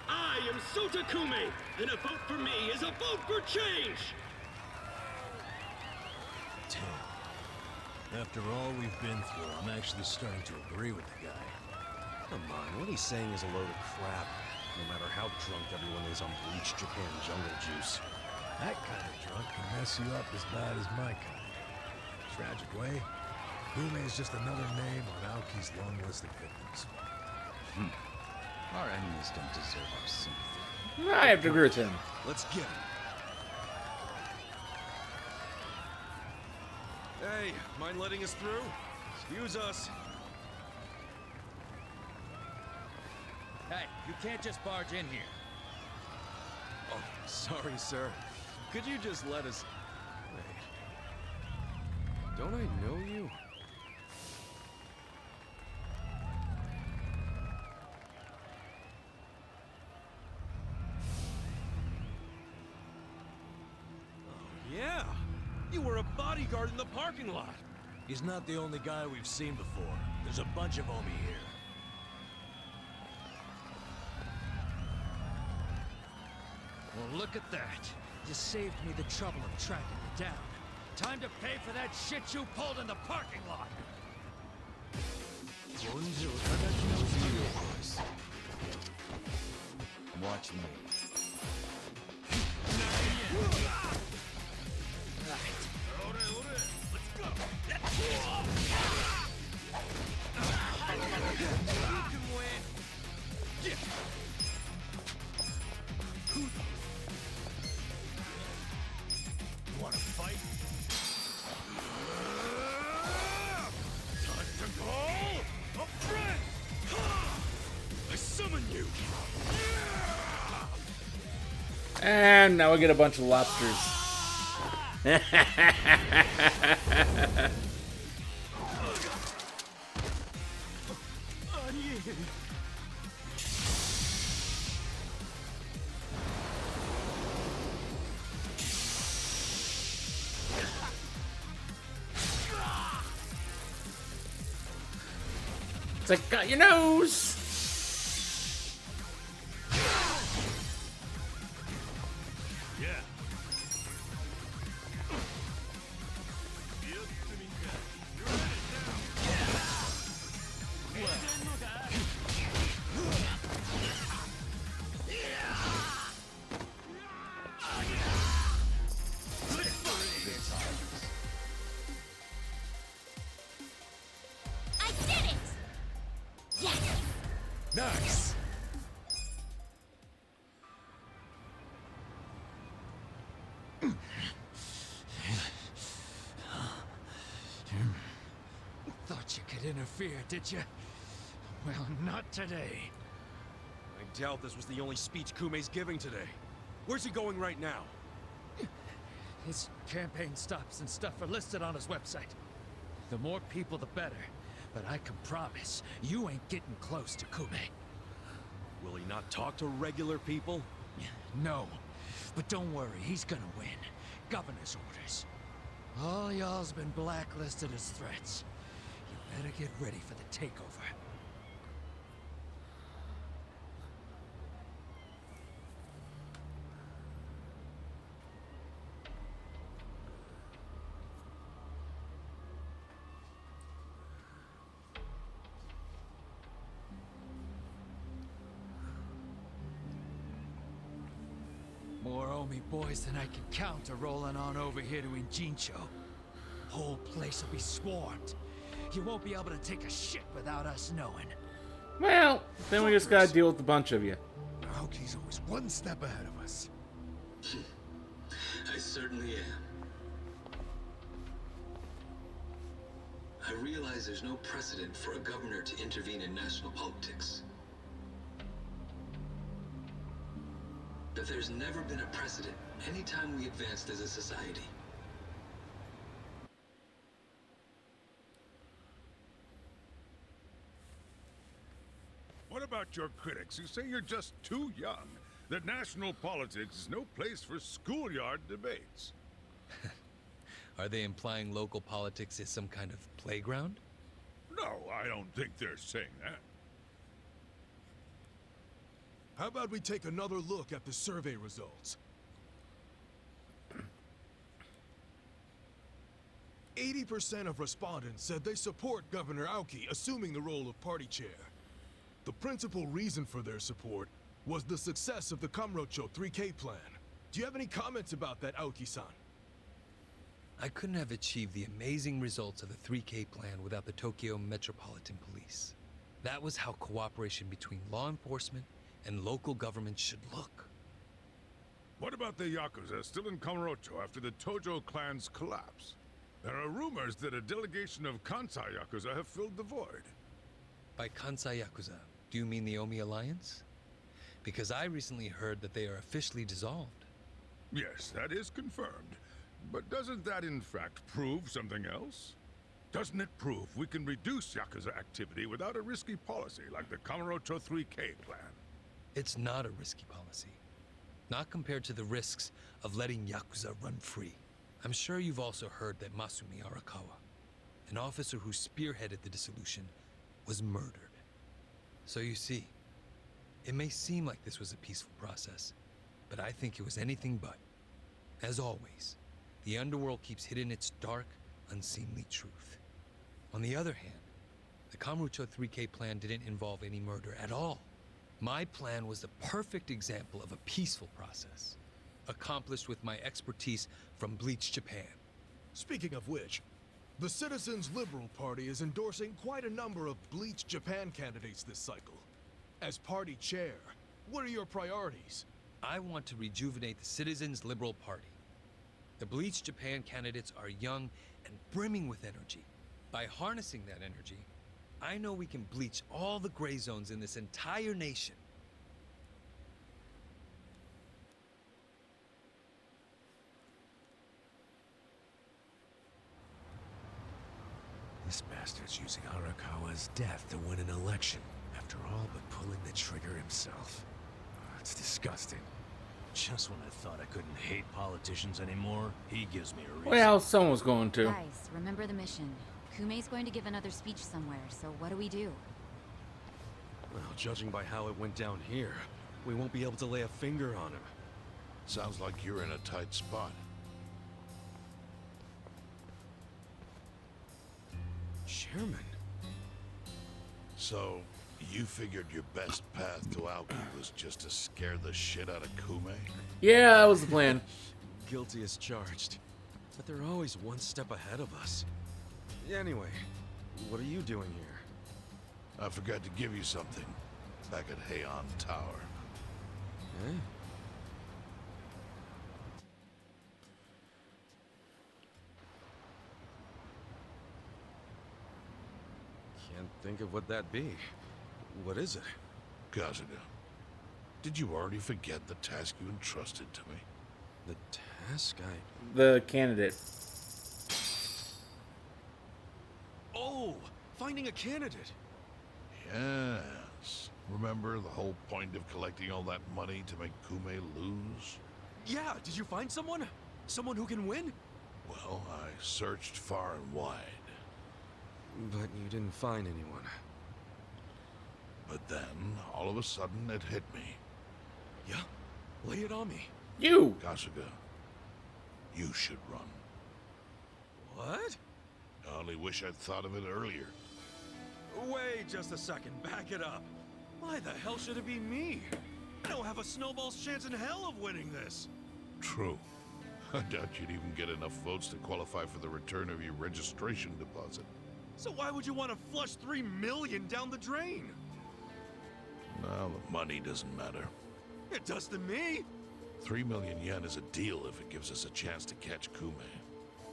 Speaker 8: I am Sota Kume, and a vote for me is a vote for change.
Speaker 9: After all we've been through, I'm actually starting to agree with the guy.
Speaker 10: Come on, what he's saying is a load of crap. No matter how drunk everyone is on bleach Japan jungle juice.
Speaker 9: That kind of drunk can mess you up as bad as my kind. Tragic way, Kume is just another name on Aoki's long list of victims.
Speaker 7: Our enemies don't deserve our sympathy.
Speaker 1: I have to agree with him.
Speaker 10: Let's get him.
Speaker 5: Hey, mind letting us through? Excuse us.
Speaker 2: Hey, you can't just barge in here.
Speaker 5: Oh, sorry, sir. Could you just let us... Wait. Don't I know you? Oh, yeah. You were a bodyguard in the parking lot.
Speaker 9: He's not the only guy we've seen before. There's a bunch of Omi here.
Speaker 2: Well, look at that. You saved me the trouble of tracking you down. Time to pay for that shit you pulled in the parking lot.
Speaker 7: Watch me.
Speaker 1: And now I get a bunch of lobsters. It's like, got your nose!
Speaker 3: I did it! Yes!
Speaker 9: Nice!
Speaker 2: Thought you could interfere, did you? Well, not today.
Speaker 10: I doubt this was the only speech Kume's giving today. Where's he going right now?
Speaker 2: His campaign stops and stuff are listed on his website. The more people, the better. But I can promise, you ain't getting close to Kume.
Speaker 10: Will he not talk to regular people?
Speaker 2: No. But don't worry, he's gonna win. Governor's orders. All y'all's been blacklisted as threats. You better get ready for the takeover. More Omi boys than I can count are rolling on over here to Injincho. Whole place will be swarmed. You won't be able to take a shit without us knowing.
Speaker 1: Well, then we just gotta deal with a bunch of you.
Speaker 9: Aoki's always one step ahead of us.
Speaker 11: I certainly am. I realize there's no precedent for a governor to intervene in national politics. But there's never been a precedent anytime we advanced as a society.
Speaker 6: What about your critics who say you're just too young? That national politics is no place for schoolyard debates?
Speaker 12: Are they implying local politics is some kind of playground?
Speaker 6: No, I don't think they're saying that.
Speaker 9: How about we take another look at the survey results? 80% of respondents said they support Governor Aoki assuming the role of party chair. The principal reason for their support was the success of the Kamurocho 3K plan. Do you have any comments about that, Aoki-san?
Speaker 12: I couldn't have achieved the amazing results of the 3K plan without the Tokyo Metropolitan Police. That was how cooperation between law enforcement and local government should look.
Speaker 6: What about the yakuza still in Kamurocho after the Tojo clan's collapse? There are rumors that a delegation of Kansai yakuza have filled the void.
Speaker 12: By Kansai Yakuza, do you mean the Omi Alliance? Because I recently heard that they are officially dissolved.
Speaker 6: Yes, that is confirmed. But doesn't that in fact prove something else? Doesn't it prove we can reduce yakuza activity without a risky policy like the Kamurocho 3K plan?
Speaker 12: It's not a risky policy. Not compared to the risks of letting yakuza run free. I'm sure you've also heard that Masumi Arakawa, an officer who spearheaded the dissolution, was murdered. So you see, it may seem like this was a peaceful process, but I think it was anything but. As always, the underworld keeps hidden its dark, unseemly truth. On the other hand, the Kamurocho 3K plan didn't involve any murder at all. My plan was the perfect example of a peaceful process, accomplished with my expertise from Bleach Japan.
Speaker 9: Speaking of which, the Citizens Liberal Party is endorsing quite a number of Bleach Japan candidates this cycle. As party chair, what are your priorities?
Speaker 12: I want to rejuvenate the Citizens Liberal Party. The Bleach Japan candidates are young and brimming with energy. By harnessing that energy, I know we can bleach all the gray zones in this entire nation.
Speaker 10: This bastard's using Arakawa's death to win an election, after all but pulling the trigger himself. It's disgusting. Just when I thought I couldn't hate politicians anymore, he gives me a reason.
Speaker 1: Well, someone was going to.
Speaker 13: Guys, remember the mission. Kumei's going to give another speech somewhere, so what do?
Speaker 5: Well, judging by how it went down here, we won't be able to lay a finger on him.
Speaker 6: Sounds like you're in a tight spot.
Speaker 5: Chairman.
Speaker 6: So, you figured your best path to Aoki was just to scare the shit out of Kume?
Speaker 1: Yeah, that was the plan.
Speaker 5: Guilty as charged. But they're always one step ahead of us. Anyway, what are you doing here?
Speaker 6: I forgot to give you something back at Heian Tower.
Speaker 5: Eh? Can't think of what that'd be. What is it?
Speaker 6: Kasuga, did you already forget the task you entrusted to me?
Speaker 5: The task
Speaker 1: The candidate.
Speaker 5: Oh! Finding a candidate!
Speaker 6: Yes. Remember the whole point of collecting all that money to make Kume lose?
Speaker 5: Yeah, did you find someone? Someone who can win?
Speaker 6: Well, I searched far and wide.
Speaker 5: But you didn't find anyone.
Speaker 6: But then, all of a sudden, it hit me.
Speaker 5: Yeah? Lay it on me.
Speaker 1: You!
Speaker 6: Kasuga, you should run.
Speaker 5: What?
Speaker 6: I only wish I'd thought of it earlier.
Speaker 5: Wait just a second, back it up. Why the hell should it be me? I don't have a snowball's chance in hell of winning this.
Speaker 6: True. I doubt you'd even get enough votes to qualify for the return of your registration deposit.
Speaker 5: So why would you want to flush 3 million down the drain?
Speaker 6: Well, the money doesn't matter.
Speaker 5: It does to me.
Speaker 6: 3 million yen is a deal if it gives us a chance to catch Kume.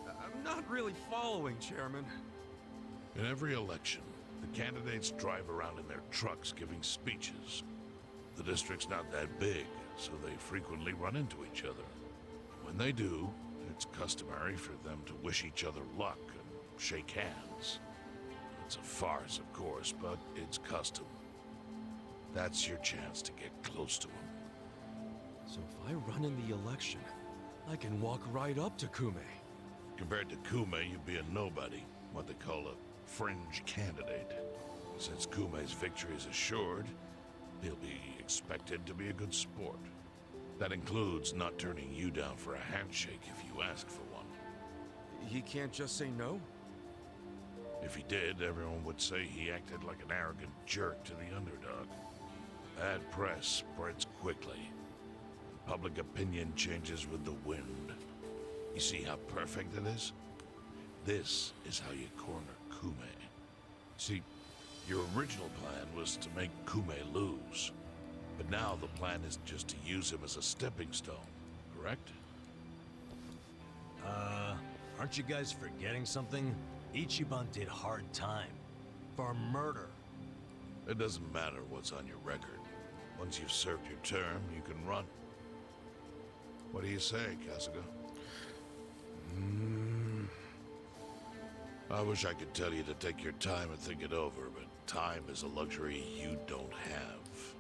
Speaker 5: I'm not really following, Chairman.
Speaker 6: In every election, the candidates drive around in their trucks giving speeches. The district's not that big, so they frequently run into each other. When they do, it's customary for them to wish each other luck and shake hands. It's a farce, of course, but it's custom. That's your chance to get close to him.
Speaker 5: So if I run in the election, I can walk right up to Kume.
Speaker 6: Compared to Kume, you'd be a nobody, what they call a fringe candidate. Since Kume's victory is assured, he'll be expected to be a good sport. That includes not turning you down for a handshake if you ask for one.
Speaker 5: He can't just say no?
Speaker 6: If he did, everyone would say he acted like an arrogant jerk to the underdog. Bad press spreads quickly. Public opinion changes with the wind. You see how perfect it is? This is how you corner Kume. See, your original plan was to make Kume lose. But now the plan is just to use him as a stepping stone, correct?
Speaker 10: Aren't you guys forgetting something? Ichiban did hard time. For murder.
Speaker 6: It doesn't matter what's on your record. Once you've served your term, you can run. What do you say, Kasuga? I wish I could tell you to take your time and think it over, but time is a luxury you don't have.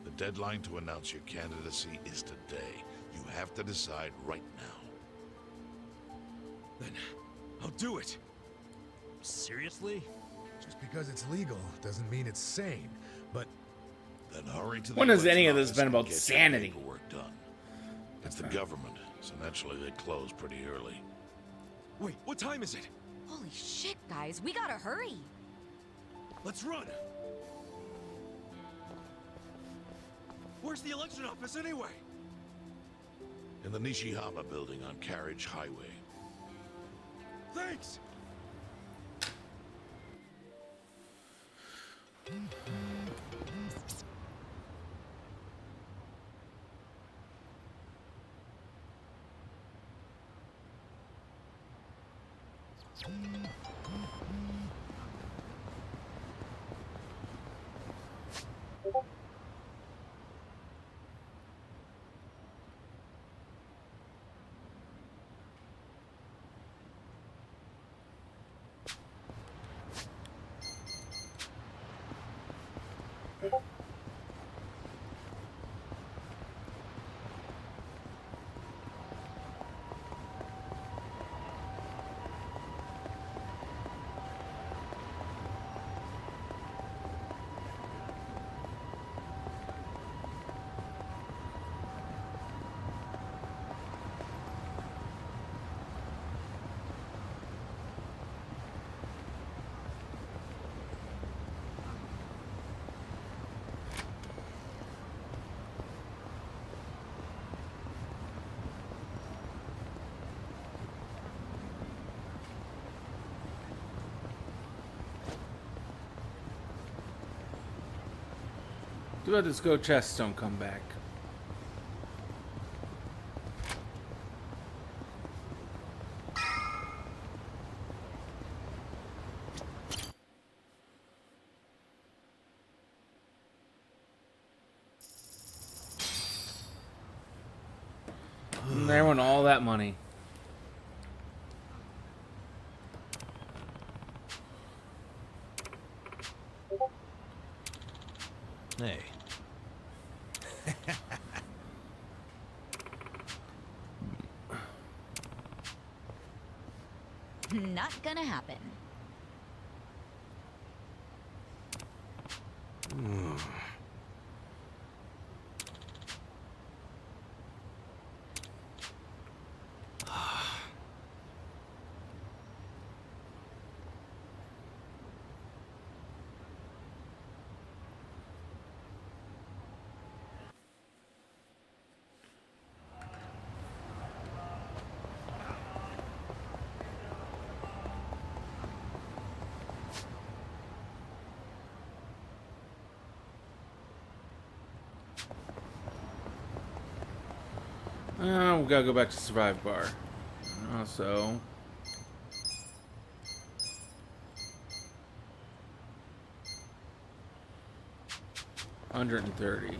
Speaker 6: The deadline to announce your candidacy is today. You have to decide right now.
Speaker 5: Then I'll do it.
Speaker 10: Seriously?
Speaker 9: Just because it's legal doesn't mean it's sane, but...
Speaker 6: Then hurry to the
Speaker 1: When has any of
Speaker 6: election
Speaker 1: this been
Speaker 6: office and
Speaker 1: about
Speaker 6: get your
Speaker 1: sanity?
Speaker 6: paperwork done. It's the government, so naturally they close pretty early.
Speaker 5: Wait, what time is it?
Speaker 13: Holy shit, guys, we gotta hurry.
Speaker 5: Let's run! Where's the election office anyway?
Speaker 6: In the Nishihama building on Carriage Highway.
Speaker 5: Thanks!
Speaker 1: Too bad those go chests don't come back. And there went all that money.
Speaker 10: Hey.
Speaker 13: Not gonna happen.
Speaker 1: We gotta go back to Survive Bar. Also, $130.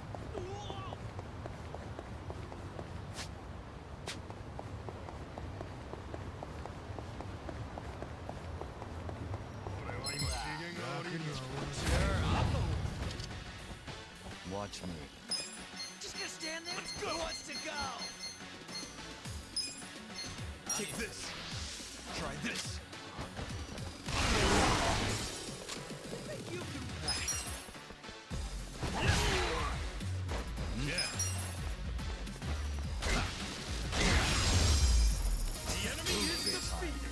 Speaker 7: Watch me.
Speaker 4: Just gonna stand there? Who wants to go?
Speaker 10: Take this. Try this.
Speaker 4: You can pass.
Speaker 10: Yeah. The enemy is defeated.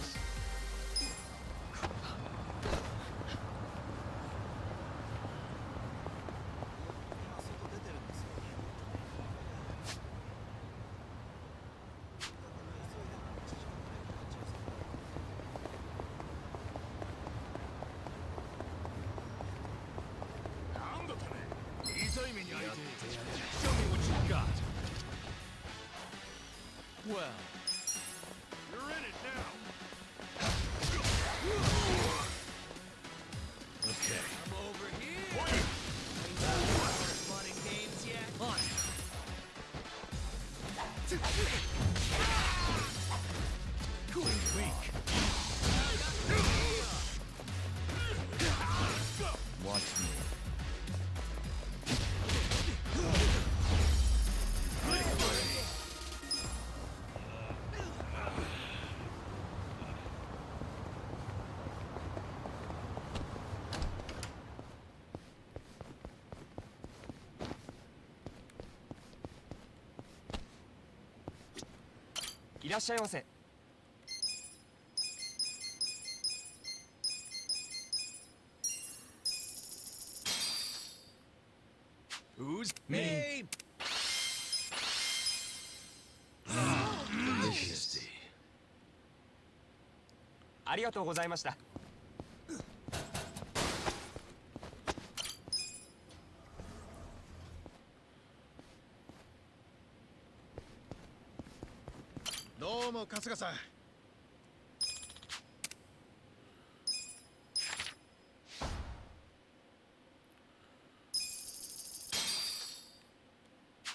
Speaker 10: Show me what you got.
Speaker 2: Well,
Speaker 10: You're in it now. Okay.
Speaker 4: I'm over here. Fun and games yet?
Speaker 10: Cool. Weak.
Speaker 7: Watch me.
Speaker 10: Who's me?
Speaker 7: Delicious.
Speaker 14: ありがとうございました。
Speaker 10: どうも春日さん。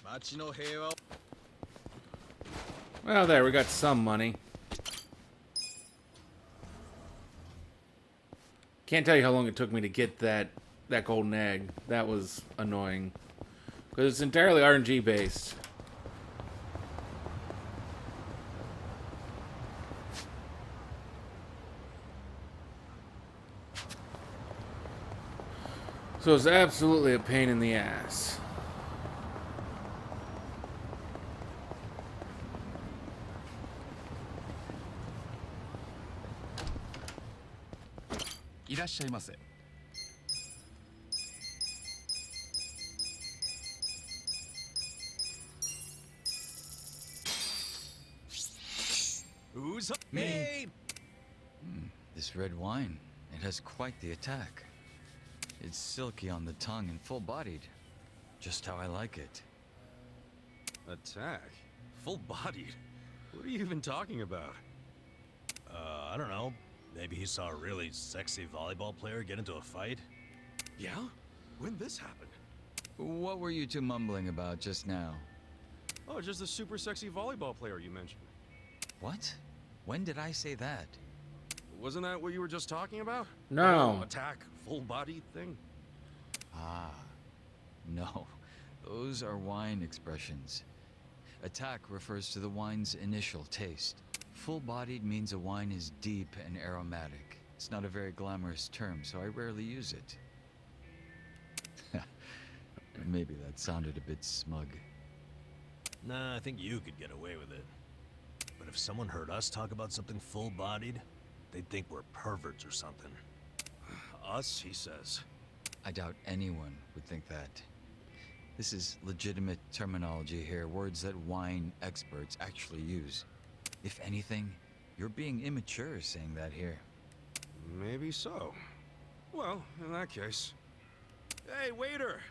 Speaker 10: 町の平和を。
Speaker 1: Well, there, we got some money. Can't tell you how long it took me to get that that golden egg. That was annoying. Because it's entirely RNG based. So it's absolutely a pain in the ass.
Speaker 10: Who's up? Me!
Speaker 7: This red wine, it has quite the attack. It's silky on the tongue and full-bodied. Just how I like it.
Speaker 5: Attack? Full-bodied? What are you even talking about?
Speaker 10: I don't know. Maybe he saw a really sexy volleyball player get into a fight?
Speaker 5: Yeah? When'd this happen?
Speaker 7: What were you two mumbling about just now?
Speaker 5: Oh, just the super sexy volleyball player you mentioned.
Speaker 7: What? When did I say that?
Speaker 5: Wasn't that what you were just talking about?
Speaker 1: No.
Speaker 5: Oh, attack, full-bodied thing?
Speaker 7: Ah, no. Those are wine expressions. Attack refers to the wine's initial taste. Full-bodied means a wine is deep and aromatic. It's not a very glamorous term, so I rarely use it. Maybe that sounded a bit smug.
Speaker 10: Nah, I think you could get away with it. But if someone heard us talk about something full-bodied, they'd think we're perverts or something.
Speaker 5: Us, he says.
Speaker 7: I doubt anyone would think that. This is legitimate terminology here, words that wine experts actually use. If anything, you're being immature saying that here.
Speaker 5: Maybe so. Well, in that case... Hey, waiter!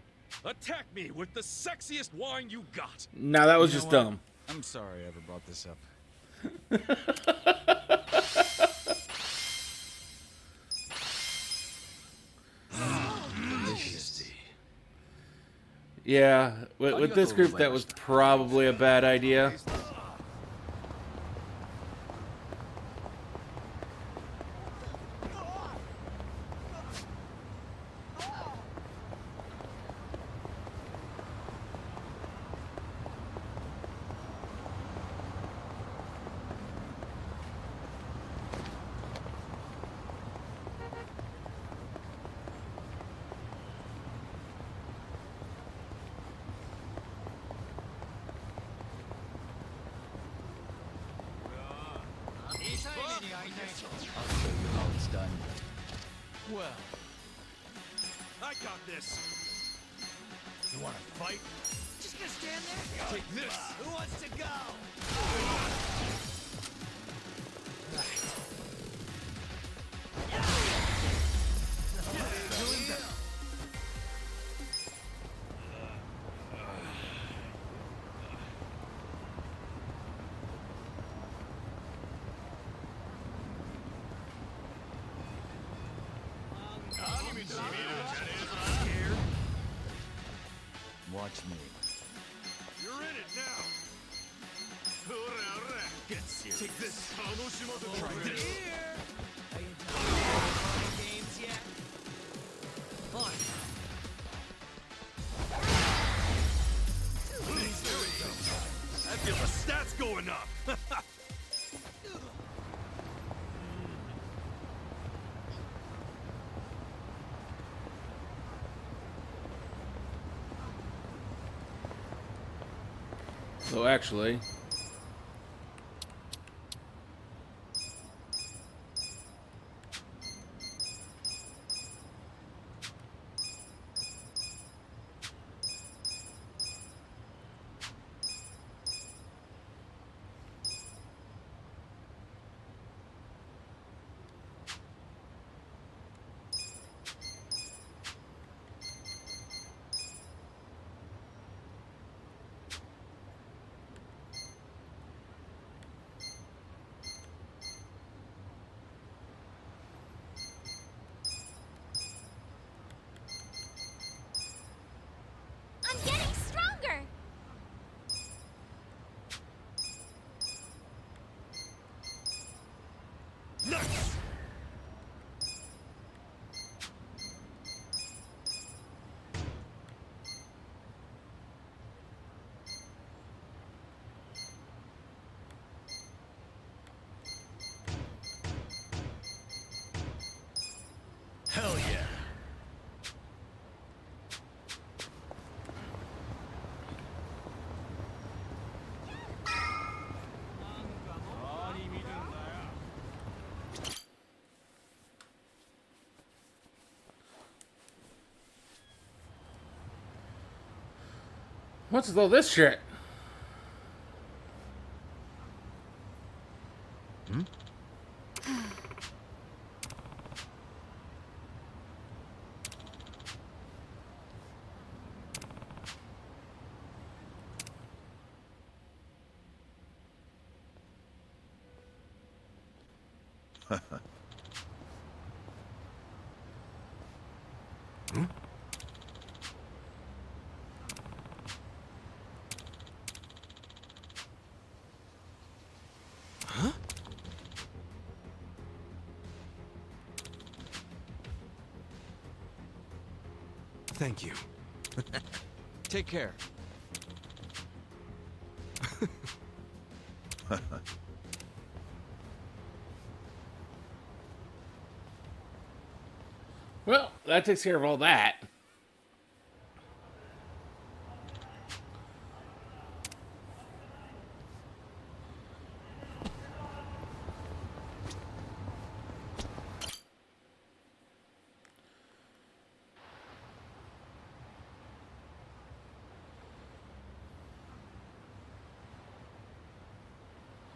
Speaker 5: Attack me with the sexiest wine you got!
Speaker 1: Now that was
Speaker 7: You know
Speaker 1: just
Speaker 7: what?
Speaker 1: dumb.
Speaker 7: I'm sorry I ever brought this up.
Speaker 10: Delicious.
Speaker 1: Yeah, with this group, that was probably a bad idea.
Speaker 7: I'll show you how it's done.
Speaker 5: Well... I got this!
Speaker 10: You wanna fight?
Speaker 4: Just gonna stand there?
Speaker 5: Take this!
Speaker 4: Who wants to go?
Speaker 7: Watch me.
Speaker 5: You're in it now! Get serious. Take this! Try this!
Speaker 4: Here! Are you done games yet? On.
Speaker 5: I feel the stats going up!
Speaker 1: So actually,
Speaker 10: Hell yeah.
Speaker 1: What's with all this shit?
Speaker 10: Hmm? Hmm? Huh? Thank you.
Speaker 7: Take care.
Speaker 1: Well, that takes care of all that.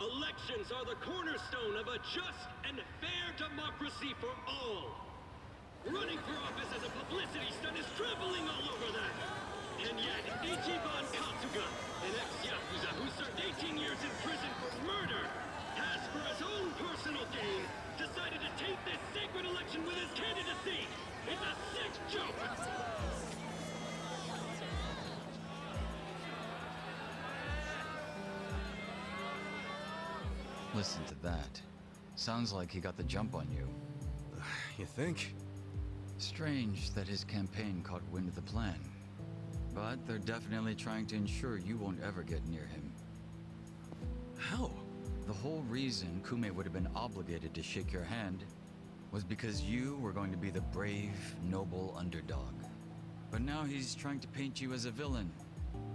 Speaker 8: Elections are the cornerstone of a just and fair democracy for all. Running for office as a publicity stunt is traveling all over that. And yet, Ichiban Katsuga, an ex-yakuza who served 18 years in prison for murder, has, for his own personal gain, decided to taint this sacred election with his candidacy. It's a sick joke.
Speaker 7: Listen to that. Sounds like he got the jump on you.
Speaker 10: You think?
Speaker 7: Strange that his campaign caught wind of the plan. But they're definitely trying to ensure you won't ever get near him.
Speaker 10: How?
Speaker 7: The whole reason Kume would have been obligated to shake your hand was because you were going to be the brave, noble underdog. But now he's trying to paint you as a villain,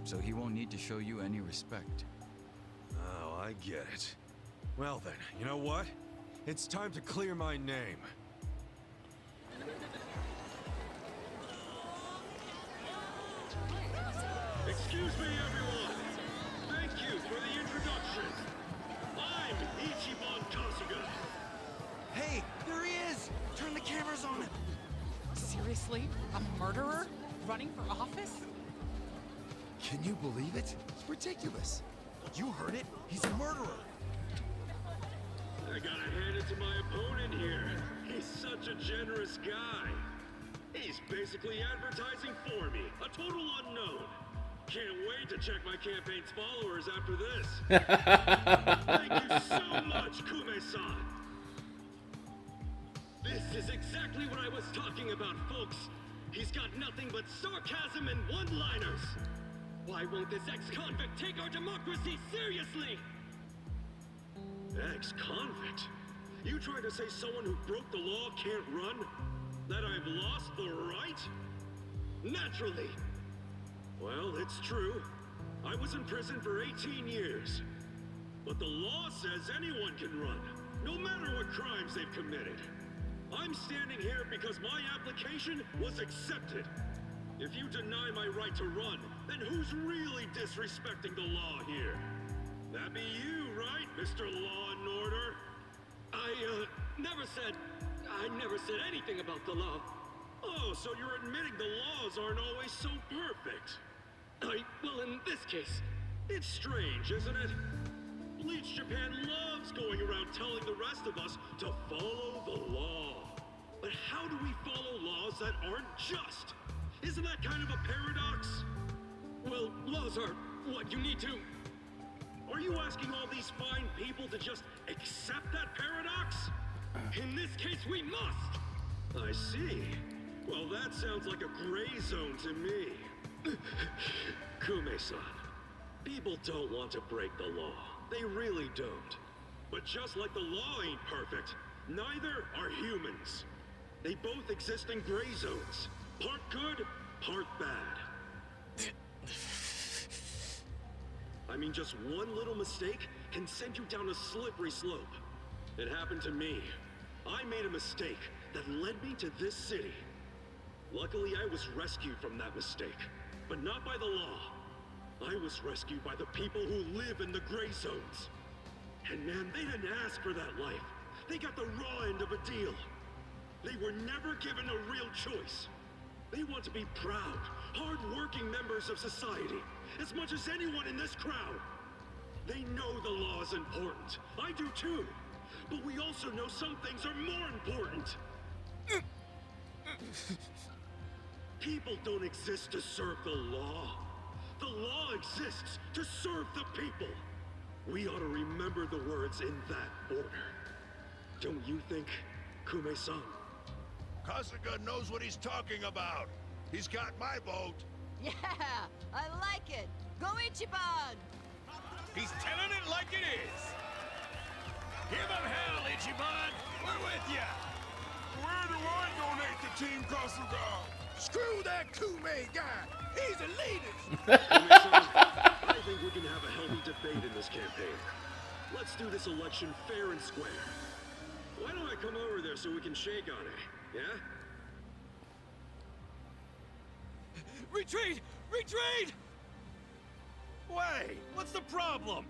Speaker 7: so he won't need to show you any respect.
Speaker 10: Oh, I get it. Well then, you know what? It's time to clear my name.
Speaker 8: Excuse me, everyone. Thank you for the introduction. I'm Ichiban Kasuga.
Speaker 4: Hey, there he is! Turn the cameras on him!
Speaker 15: Seriously? A murderer? Running for office?
Speaker 4: Can you believe it? It's ridiculous. You heard it. He's a murderer.
Speaker 8: I gotta hand it to my opponent here. He's such a generous guy. He's basically advertising for me, a total unknown. Can't wait to check my campaign's followers after this. Thank you so much, Kume-san. This is exactly what I was talking about, folks. He's got nothing but sarcasm and one-liners. Why won't this ex-convict take our democracy seriously? Ex-convict? You trying to say someone who broke the law can't run? That I've lost the right? Naturally. Well, it's true. I was in prison for 18 years. But the law says anyone can run, no matter what crimes they've committed. I'm standing here because my application was accepted. If you deny my right to run, then who's really disrespecting the law here? That be you, right, Mr. Law and Order? I never said anything about the law. Oh, so you're admitting the laws aren't always so perfect. Well, in this case, it's strange, isn't it? Bleach Japan loves going around telling the rest of us to follow the law. But how do we follow laws that aren't just? Isn't that kind of a paradox? Well, laws are what you need to... Are you asking all these fine people to just accept that paradox? In this case, we must! I see. Well, that sounds like a gray zone to me. Kume-san, people don't want to break the law. They really don't. But just like the law ain't perfect, neither are humans. They both exist in gray zones. Part good, part bad. I mean, just one little mistake can send you down a slippery slope. It happened to me. I made a mistake that led me to this city. Luckily, I was rescued from that mistake, but not by the law. I was rescued by the people who live in the gray zones. And man, they didn't ask for that life. They got the raw end of a deal. They were never given a real choice. They want to be proud, hard-working members of society, as much as anyone in this crowd. They know the law is important. I do too. But we also know some things are more important. People don't exist to serve the law. The law exists to serve the people. We ought to remember the words in that order. Don't you think, Kume-san?
Speaker 6: Kasuga knows what he's talking about. He's got my vote.
Speaker 16: Yeah, I like it. Go Ichiban!
Speaker 10: He's telling it like it is. Give him hell, Ichiban. We're with ya.
Speaker 9: Where do I donate to Team Kasuga?
Speaker 10: Screw that Kume guy. He's a leader.
Speaker 8: Kume-san, I think we can have a healthy debate in this campaign. Let's do this election fair and square. Why don't I come over there so we can shake on it, yeah?
Speaker 10: Retreat! Retreat! Wait, what's the problem?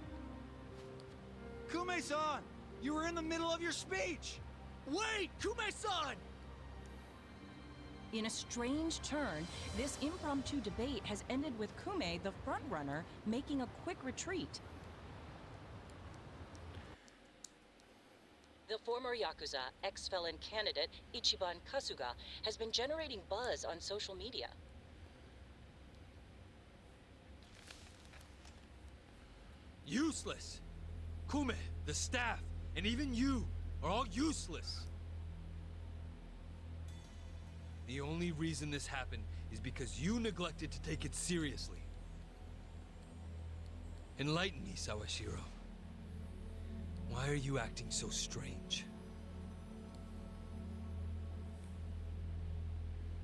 Speaker 2: Kume-san, you were in the middle of your speech.
Speaker 10: Wait, Kume-san!
Speaker 15: In a strange turn, this impromptu debate has ended with Kume, the frontrunner, making a quick retreat.
Speaker 17: The former yakuza, ex-felon candidate Ichiban Kasuga has been generating buzz on social media.
Speaker 12: Useless! Kume, the staff, and even you are all useless. The only reason this happened is because you neglected to take it seriously. Enlighten me, Sawashiro. Why are you acting so strange?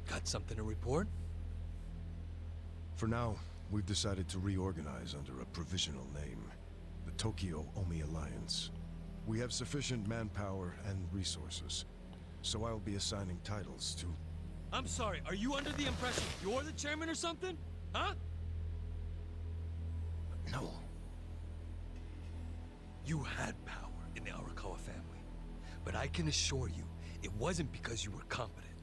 Speaker 12: Got something to report?
Speaker 9: For now, we've decided to reorganize under a provisional name, the Tokyo Omi Alliance. We have sufficient manpower and resources, so I'll be assigning titles to...
Speaker 12: I'm sorry, are you under the impression you're the chairman or something? Huh?
Speaker 9: No.
Speaker 12: You had power in the Arakawa family, but I can assure you, it wasn't because you were competent.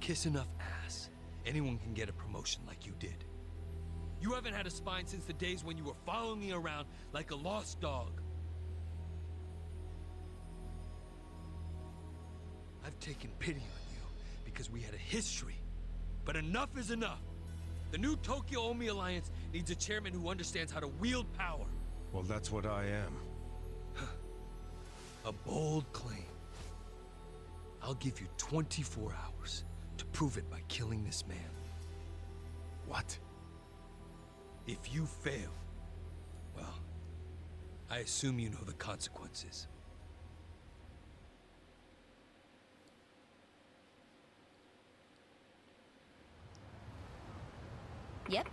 Speaker 12: Kiss enough ass, anyone can get a promotion like you did. You haven't had a spine since the days when you were following me around like a lost dog. I've taken pity on you because we had a history, but enough is enough. The new Tokyo Omi Alliance needs a chairman who understands how to wield power.
Speaker 9: Well, that's what I am.
Speaker 12: A bold claim. I'll give you 24 hours to prove it by killing this man.
Speaker 9: What?
Speaker 12: If you fail, well, I assume you know the consequences.
Speaker 13: Yep.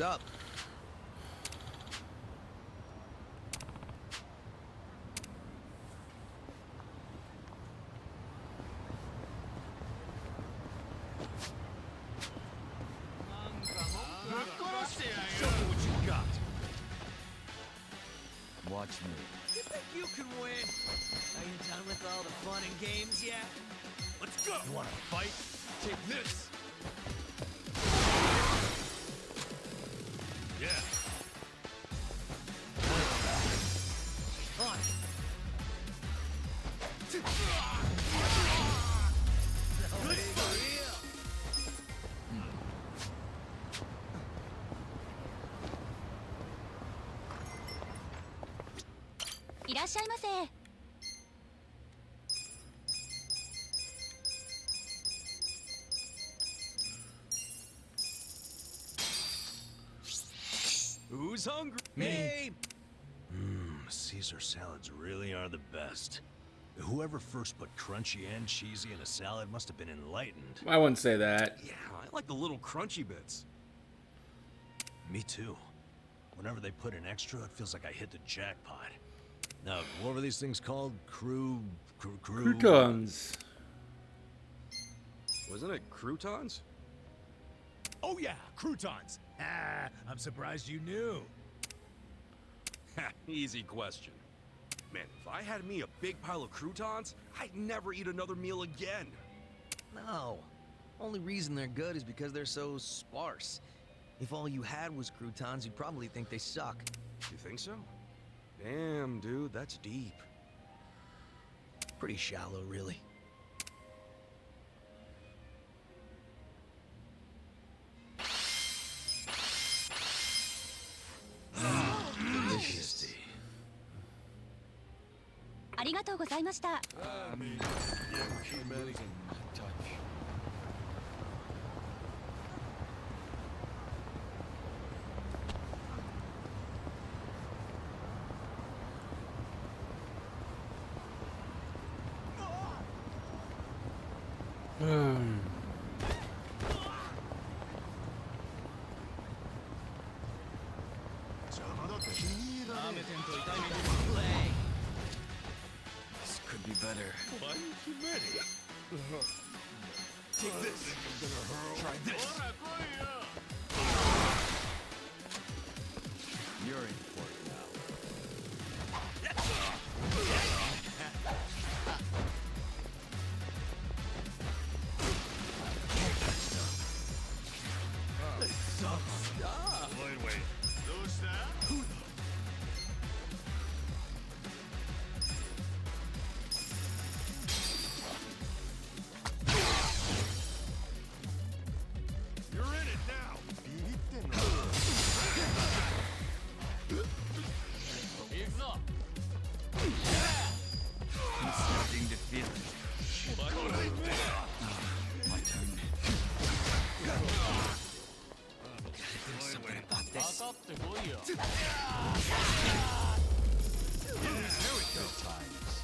Speaker 4: What's up?
Speaker 12: Show me what you got.
Speaker 7: Watch me.
Speaker 4: You think you can win? Are you done with all the fun and games yet?
Speaker 12: Let's go. You want to fight? Take this. Yeah.
Speaker 4: On.
Speaker 12: Good fight.
Speaker 3: いらっしゃいませ。
Speaker 4: Who's
Speaker 5: was hungry.
Speaker 10: Hey! Caesar salads really are the best. Whoever first put crunchy and cheesy in a salad must have been enlightened.
Speaker 1: I wouldn't say that.
Speaker 5: Yeah, I like the little crunchy bits.
Speaker 10: Me too. Whenever they put in extra, it feels like I hit the jackpot. Now, what were these things called?
Speaker 1: Croutons.
Speaker 5: Wasn't it croutons?
Speaker 10: Oh yeah, croutons. Ah, I'm surprised you knew.
Speaker 5: Easy question. Man, if I had me a big pile of croutons, I'd never eat another meal again.
Speaker 4: No. Only reason they're good is because they're so sparse. If all you had was croutons, you'd probably think they suck.
Speaker 5: You think so? Damn, dude, that's deep.
Speaker 4: Pretty shallow, really.
Speaker 10: Delicious.
Speaker 3: ありがとうございました
Speaker 10: This could be better.
Speaker 9: What? You ready?
Speaker 10: Take this. I'm gonna hurl. Try this. You're in for it Wait.
Speaker 9: You're in it now.
Speaker 7: I'm starting to feel it. My turn. There's something about this. Here we go. Times.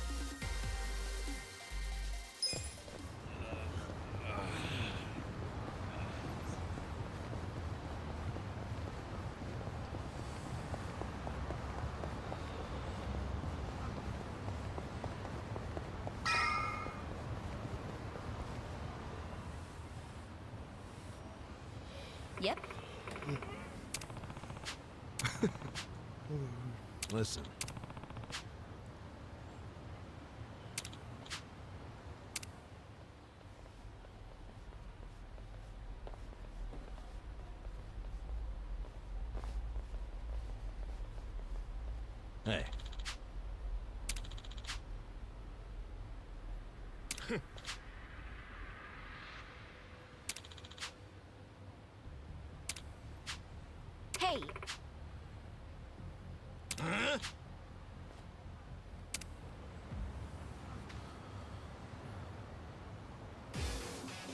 Speaker 3: Yep.
Speaker 10: Listen. Hey.
Speaker 3: Hey.
Speaker 10: Huh?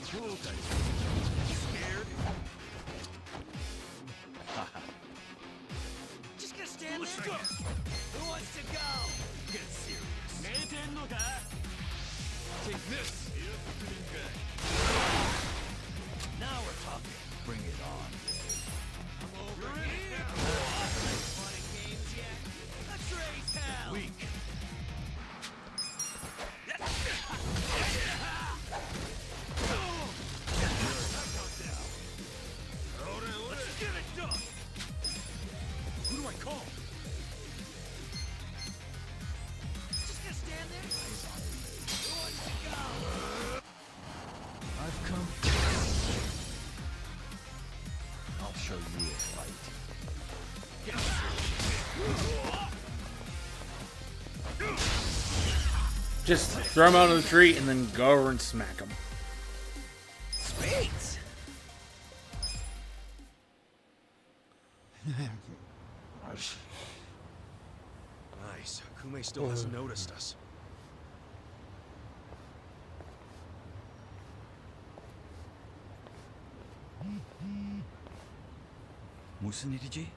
Speaker 4: Scared? Just gonna stand there? Who wants to go?
Speaker 10: Get serious.
Speaker 9: Take this.
Speaker 4: Now we're talking.
Speaker 7: Bring it on.
Speaker 4: Over here. Fun and games yet? Let's raise hell.
Speaker 10: Weak.
Speaker 4: Let's get it done.
Speaker 10: Who do I call?
Speaker 4: Just gonna stand there? Who wants to go?
Speaker 7: I've come. I'll show you a fight.
Speaker 1: Just throw him out of the tree and then go over and smack him.
Speaker 4: Spades.
Speaker 5: Nice. Kume still hasn't noticed us.
Speaker 7: 무슨 일이지?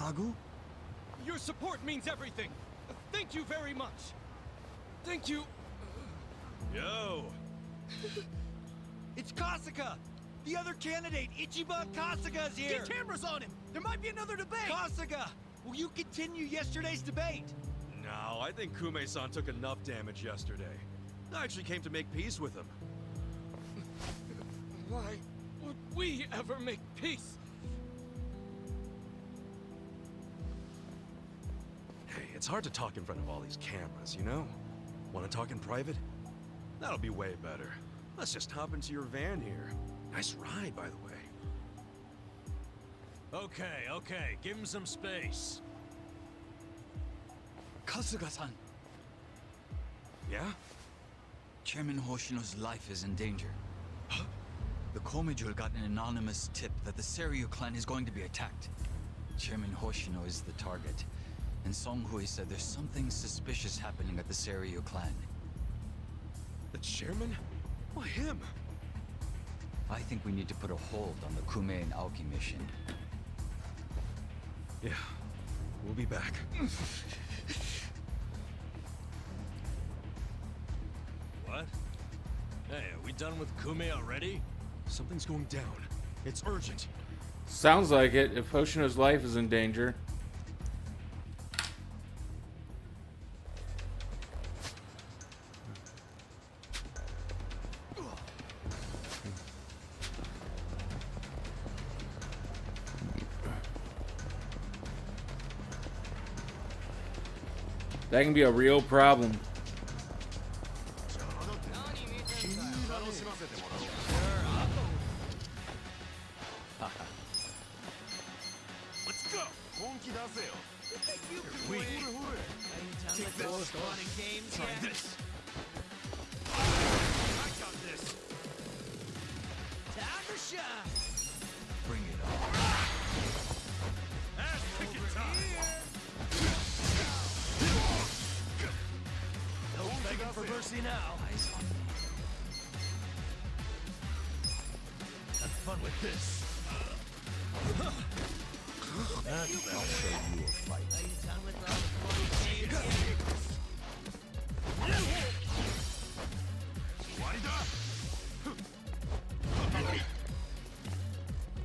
Speaker 2: Kagu? Your support means everything. Thank you very much. Thank you.
Speaker 5: Yo!
Speaker 2: It's Kasuga! The other candidate, Ichiban Kasuga's here! Get cameras on him! There might be another debate! Kasuga! Will you continue yesterday's debate?
Speaker 5: No, I think Kume-san took enough damage yesterday. I actually came to make peace with him.
Speaker 2: Why would we ever make peace?
Speaker 5: Hey, it's hard to talk in front of all these cameras, you know? Want to talk in private? That'll be way better. Let's just hop into your van here. Nice ride, by the way.
Speaker 10: Okay, give him some space.
Speaker 7: Kasuga-san,
Speaker 5: Yeah?
Speaker 7: Chairman Hoshino's life is in danger. The Komijul got an anonymous tip that the Seiryu clan is going to be attacked. Chairman Hoshino is the target, and Song Hui said there's something suspicious happening at the Seiryu clan.
Speaker 5: The chairman? Why him?
Speaker 7: I think we need to put a hold on the Kume and Aoki mission.
Speaker 5: Yeah, we'll be back.
Speaker 10: What? Hey, are we done with Kume already?
Speaker 5: Something's going down. It's urgent.
Speaker 1: Sounds like it. If Hoshino's life is in danger. That can be a real problem.
Speaker 10: Let's go! We take this.
Speaker 2: Fun and games,
Speaker 10: Try
Speaker 2: yeah?
Speaker 10: this. I got this.
Speaker 2: Time to shine!
Speaker 7: Bring it on.
Speaker 10: Ass kicking time.
Speaker 2: No begging for mercy now.
Speaker 7: Eyes on me.
Speaker 10: Have fun with this.
Speaker 7: I'll show you a fight.
Speaker 2: Are you done with all the fun and games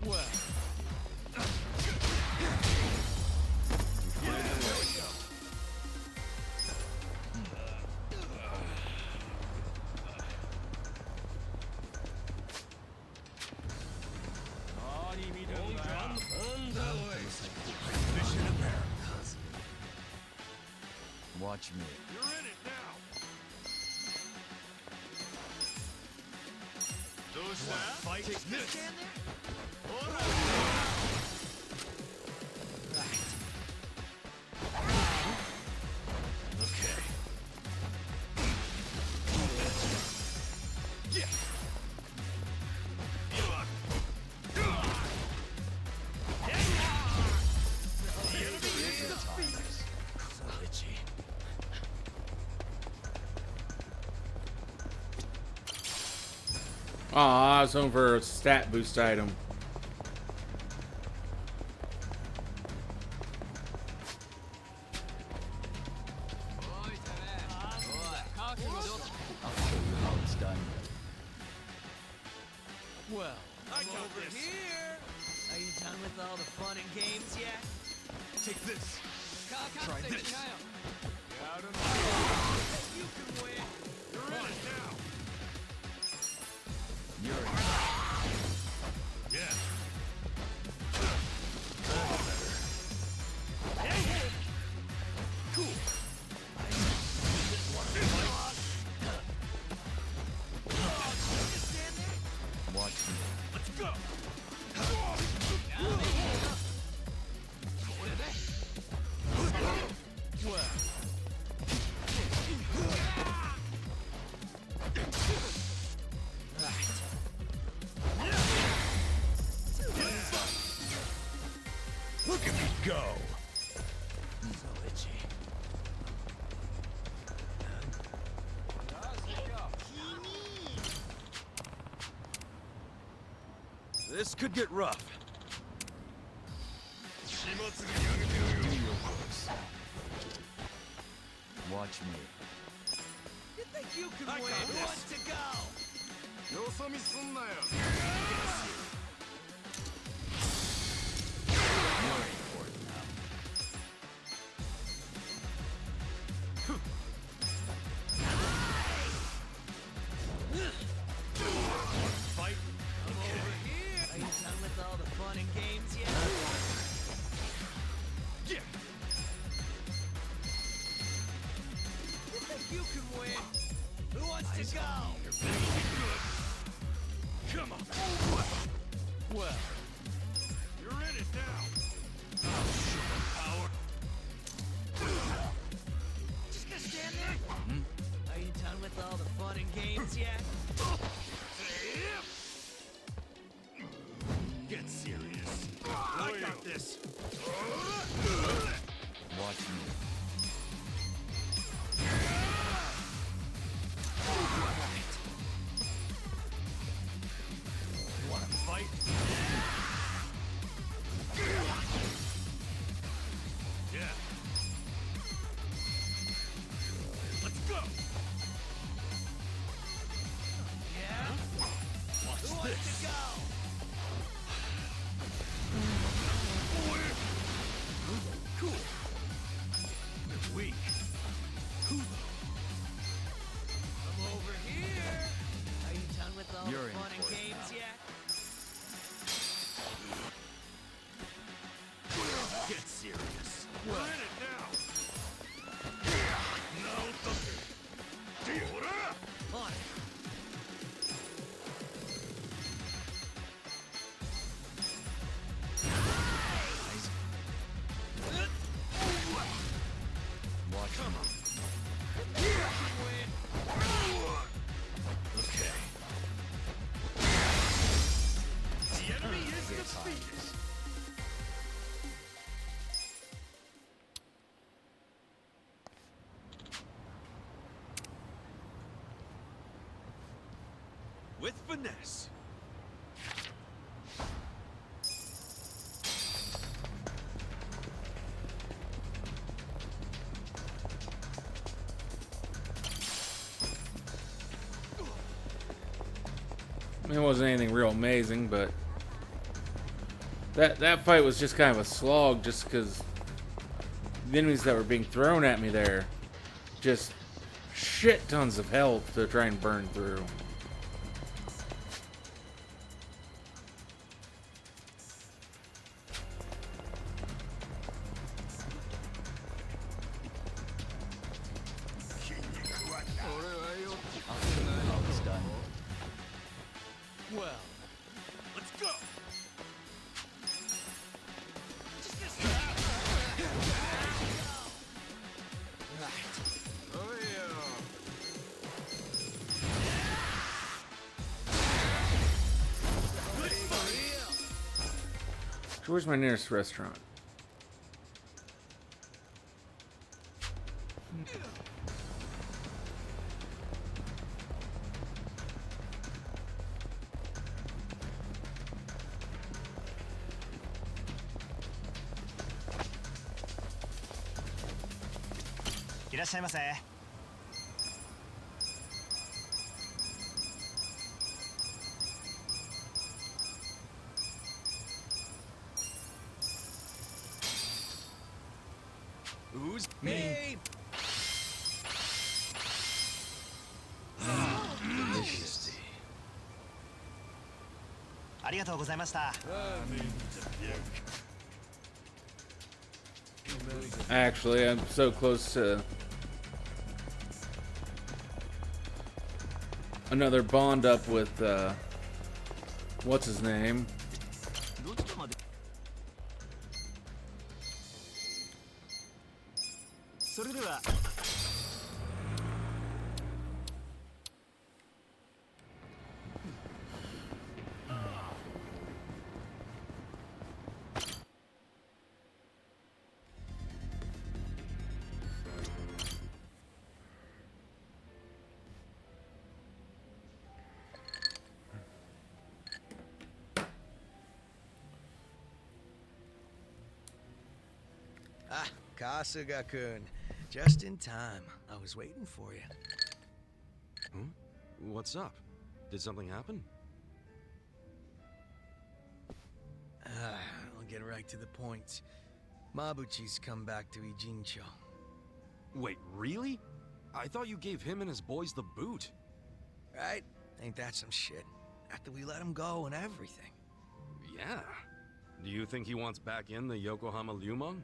Speaker 10: Well.
Speaker 7: Watch me.
Speaker 10: You're in it now. Fight this. Okay. Yeah.
Speaker 1: Aw, I was hoping for a stat boost item.
Speaker 7: I'll show you how it's done.
Speaker 2: Well, I'm over here. Are you done with all the fun and games yet?
Speaker 10: Take this.
Speaker 2: Try
Speaker 10: this.
Speaker 2: You can win.
Speaker 10: You're in it now.
Speaker 7: You're in.
Speaker 10: Yeah.
Speaker 2: Cool.
Speaker 7: Watch me.
Speaker 10: Let's go. Look at me go.
Speaker 2: So itchy.
Speaker 5: This could get rough.
Speaker 10: 始末にあげて
Speaker 7: Watch me.
Speaker 4: You think you can win? Who wants to go?
Speaker 9: Yo somi sunna yo.
Speaker 7: You're in for it now.
Speaker 4: Fight. I'm over here. Are you done with all the fun and games yet? Yeah. You think you can win? Who wants to go?
Speaker 9: Come on.
Speaker 4: Well,
Speaker 9: You're in it now.
Speaker 4: power. Just gonna stand there? Are you done with all the fun and games yet?
Speaker 9: Get serious. I got this.
Speaker 7: Watch me.
Speaker 4: Wanna fight?
Speaker 9: Yeah. Let's go.
Speaker 4: Yeah?
Speaker 9: Watch
Speaker 4: Who wants
Speaker 9: this.
Speaker 4: to go?
Speaker 9: Cool. You're weak. Cool.
Speaker 4: I'm over here. Are you done with all
Speaker 7: You're
Speaker 4: the
Speaker 7: in
Speaker 4: fun and
Speaker 7: for it
Speaker 4: games
Speaker 7: now.
Speaker 4: yet?
Speaker 9: Get serious. We're in it now. No thunder.
Speaker 4: On it.
Speaker 7: Watch me.
Speaker 9: Okay. The enemy is
Speaker 7: Good
Speaker 9: defeated.
Speaker 7: times.
Speaker 9: With finesse.
Speaker 1: I mean, it wasn't anything real amazing, but that fight was just kind of a slog, just because the enemies that were being thrown at me there, just shit tons of health to try and burn through.
Speaker 7: Almost done.
Speaker 4: Well,
Speaker 9: Let's go. Oh yeah.
Speaker 1: So where's my nearest restaurant?
Speaker 4: who's me?
Speaker 7: Delicious.
Speaker 14: ありがとうございました。
Speaker 1: Actually, I'm so close to another bond up with what's his name?
Speaker 14: どっちまで。それでは。
Speaker 4: Ah, Kasuga-kun. Just in time. I was waiting for you.
Speaker 5: Huh? What's up? Did something happen?
Speaker 4: I'll get right to the point. Mabuchi's come back to Ijincho.
Speaker 5: Wait, really? I thought you gave him and his boys the boot.
Speaker 4: Right? Ain't that some shit? After we let him go and everything.
Speaker 5: Yeah. Do you think he wants back in the Yokohama Lumon?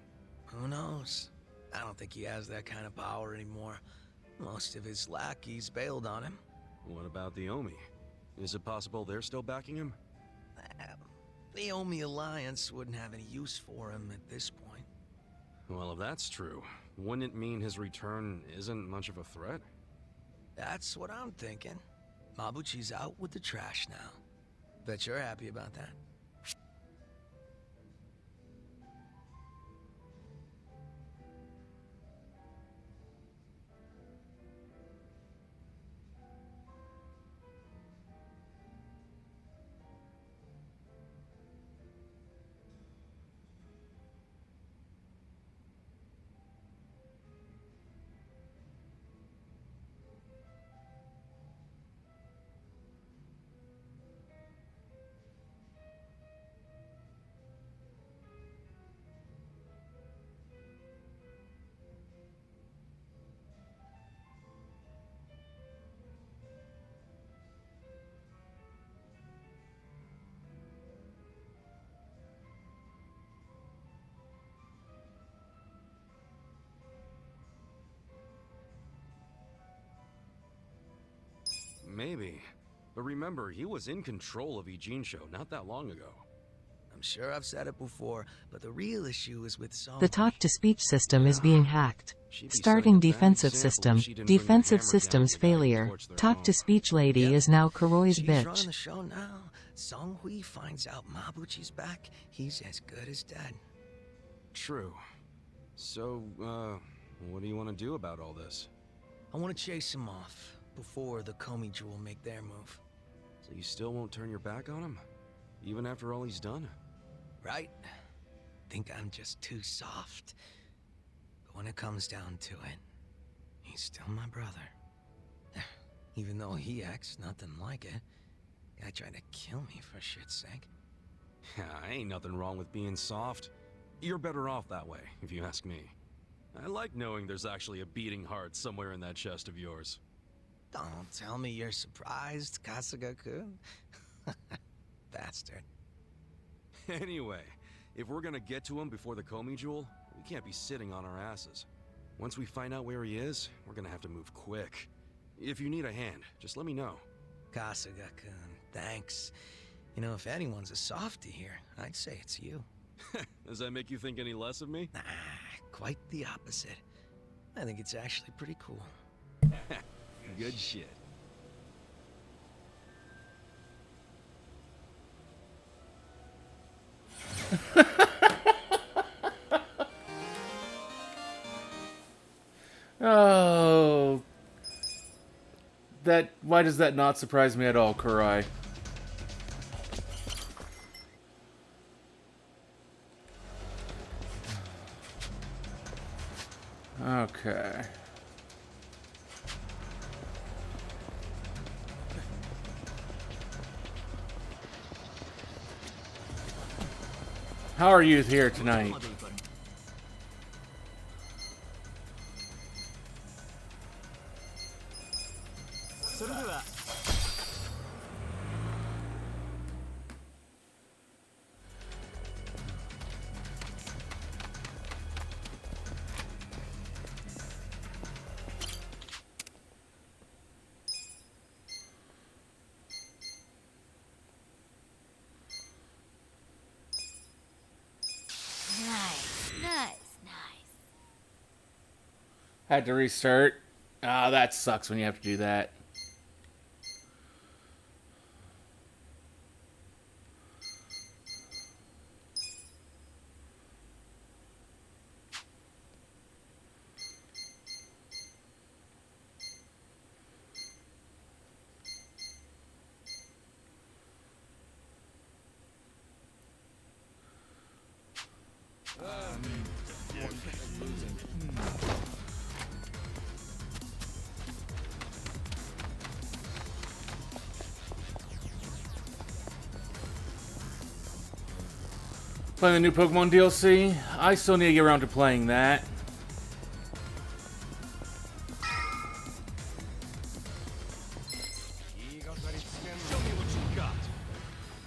Speaker 4: Who knows? I don't think he has that kind of power anymore. Most of his lackeys bailed on him.
Speaker 5: What about the Omi? Is it possible they're still backing him?
Speaker 4: The Omi Alliance wouldn't have any use for him at this point.
Speaker 5: Well, if that's true, wouldn't it mean his return isn't much of a threat?
Speaker 4: That's what I'm thinking. Mabuchi's out with the trash now. Bet you're happy about that.
Speaker 5: Maybe. But remember, he was in control of Ijincho not that long ago.
Speaker 4: I'm sure I've said it before, but the real issue is with Song.
Speaker 18: The talk-to-speech system is being hacked. Starting defensive system. Defensive systems failure. Talk-to-speech lady is now Kuroi's
Speaker 4: She's running
Speaker 18: bitch.
Speaker 4: the show now. Song Hui finds out Mabuchi's back. He's as good as dead.
Speaker 5: True. So, what do you want to do about all this?
Speaker 4: I want to chase him off before the Komi Jewel make their move.
Speaker 5: So you still won't turn your back on him? Even after all he's done?
Speaker 4: Right? Think I'm just too soft. But when it comes down to it, he's still my brother. Even though he acts nothing like it. Guy tried to kill me for shit's sake.
Speaker 5: Ain't nothing wrong with being soft. You're better off that way, if you ask me. I like knowing there's actually a beating heart somewhere in that chest of yours.
Speaker 4: Don't tell me you're surprised, Kasuga-kun. Bastard.
Speaker 5: Anyway, if we're gonna get to him before the Komi Jewel, we can't be sitting on our asses. Once we find out where he is, we're gonna have to move quick. If you need a hand, just let me know.
Speaker 4: Kasuga-kun, thanks. You know, if anyone's a softie here, I'd say it's you.
Speaker 5: Does that make you think any less of me?
Speaker 4: Nah, quite the opposite. I think it's actually pretty cool.
Speaker 5: Good shit.
Speaker 1: Oh. Why does that not surprise me at all, Kurai? Okay. How are you here tonight? Had to restart. Ah, that sucks when you have to do that. Playing the new Pokemon DLC. I still need to get around to playing that.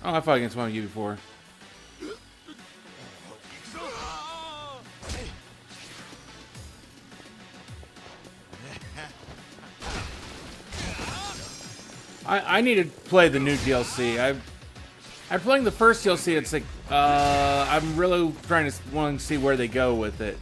Speaker 1: Oh, I fought against one of you before. I need to play the new DLC. I'm playing the first DLC. It's like I'm really trying to want to see where they go with it.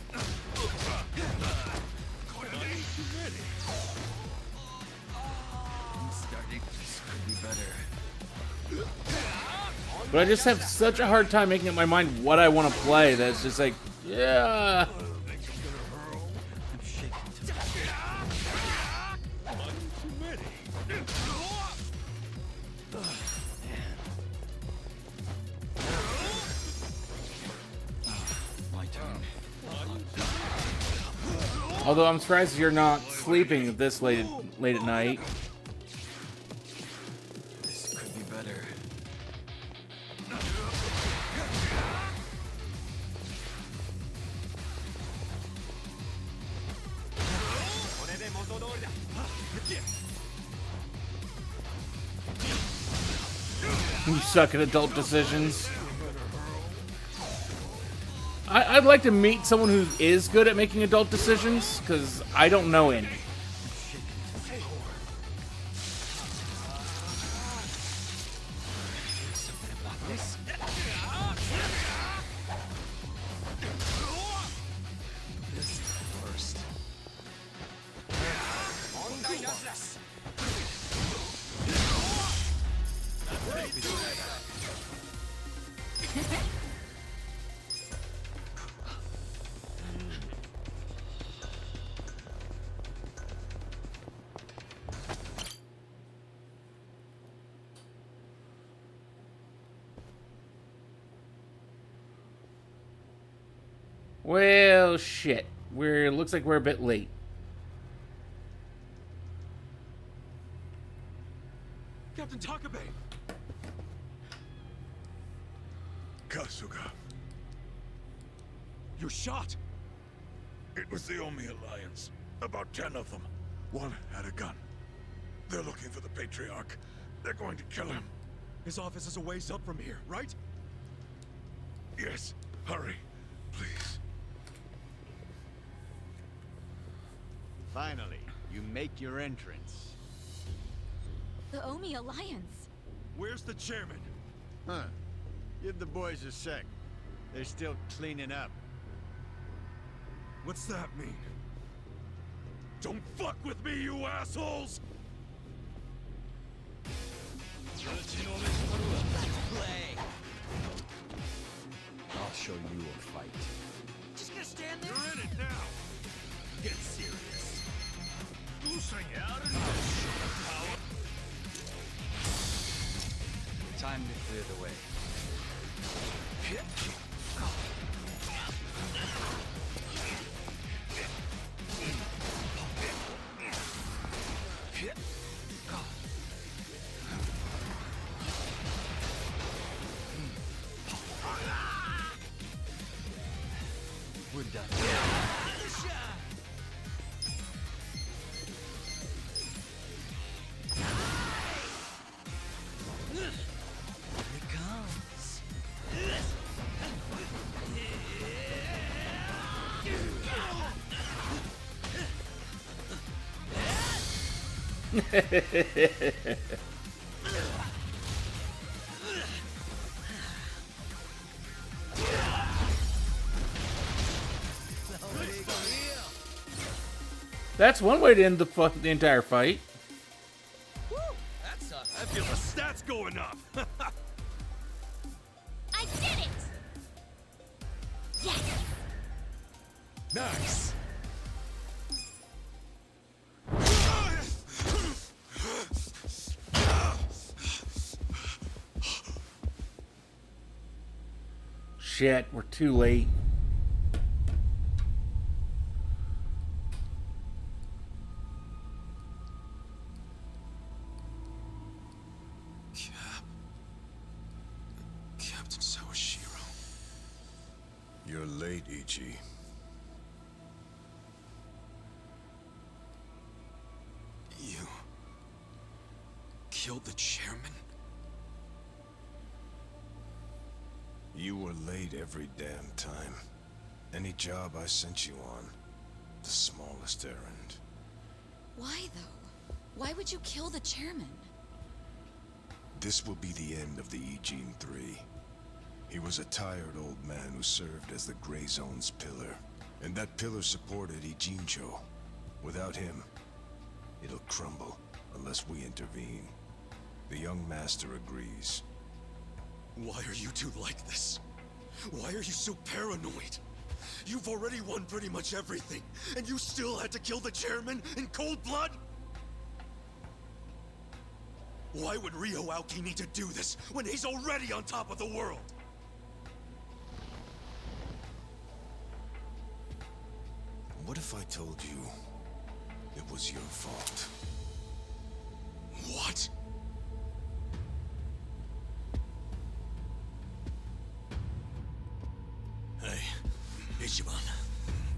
Speaker 1: But I just have such a hard time making up my mind what I want to play that it's just like, yeah. Although I'm surprised you're not sleeping this late at night.
Speaker 7: This could be better.
Speaker 1: You suck at adult decisions. I'd like to meet someone who is good at making adult decisions, because I don't know any. Well, shit. Looks like we're a bit late.
Speaker 9: Captain Takabe! Kasuga.
Speaker 6: You're shot! It was the Omi Alliance. About 10 of them. One had a gun. They're looking for the Patriarch. They're going to kill him.
Speaker 9: His office is a ways up from here, right?
Speaker 6: Yes. Hurry, please.
Speaker 19: Finally, you make your entrance.
Speaker 13: The Omi Alliance.
Speaker 9: Where's the chairman?
Speaker 19: Huh. Give the boys a sec. They're still cleaning up.
Speaker 9: What's that mean? Don't fuck with me, you assholes!
Speaker 7: I'll show you a fight.
Speaker 16: Just gonna stand there?
Speaker 9: You're in it now! Get serious.
Speaker 7: Time to clear the way. We're done.
Speaker 1: That's one way to end the entire fight.
Speaker 9: Woo! That sucks. I feel the stats going up.
Speaker 3: I did it! Yes!
Speaker 9: Nice.
Speaker 1: Shit, we're too late.
Speaker 9: Captain Sawashiro.
Speaker 10: You're late, Ichi.
Speaker 5: You... killed the chairman?
Speaker 10: You were late every damn time. Any job I sent you on, the smallest errand.
Speaker 13: Why, though? Why would you kill the chairman?
Speaker 10: This will be the end of the Eugene 3. He was a tired old man who served as the Gray Zone's pillar. And that pillar supported Ijincho. Without him, it'll crumble unless we intervene. The young master agrees.
Speaker 5: Why are you two like this? Why are you so paranoid? You've already won pretty much everything, and you still had to kill the chairman in cold blood? Why would Ryo Aoki need to do this when he's already on top of the world?
Speaker 10: What if I told you it was your fault?
Speaker 5: What? Hey, Ichiban.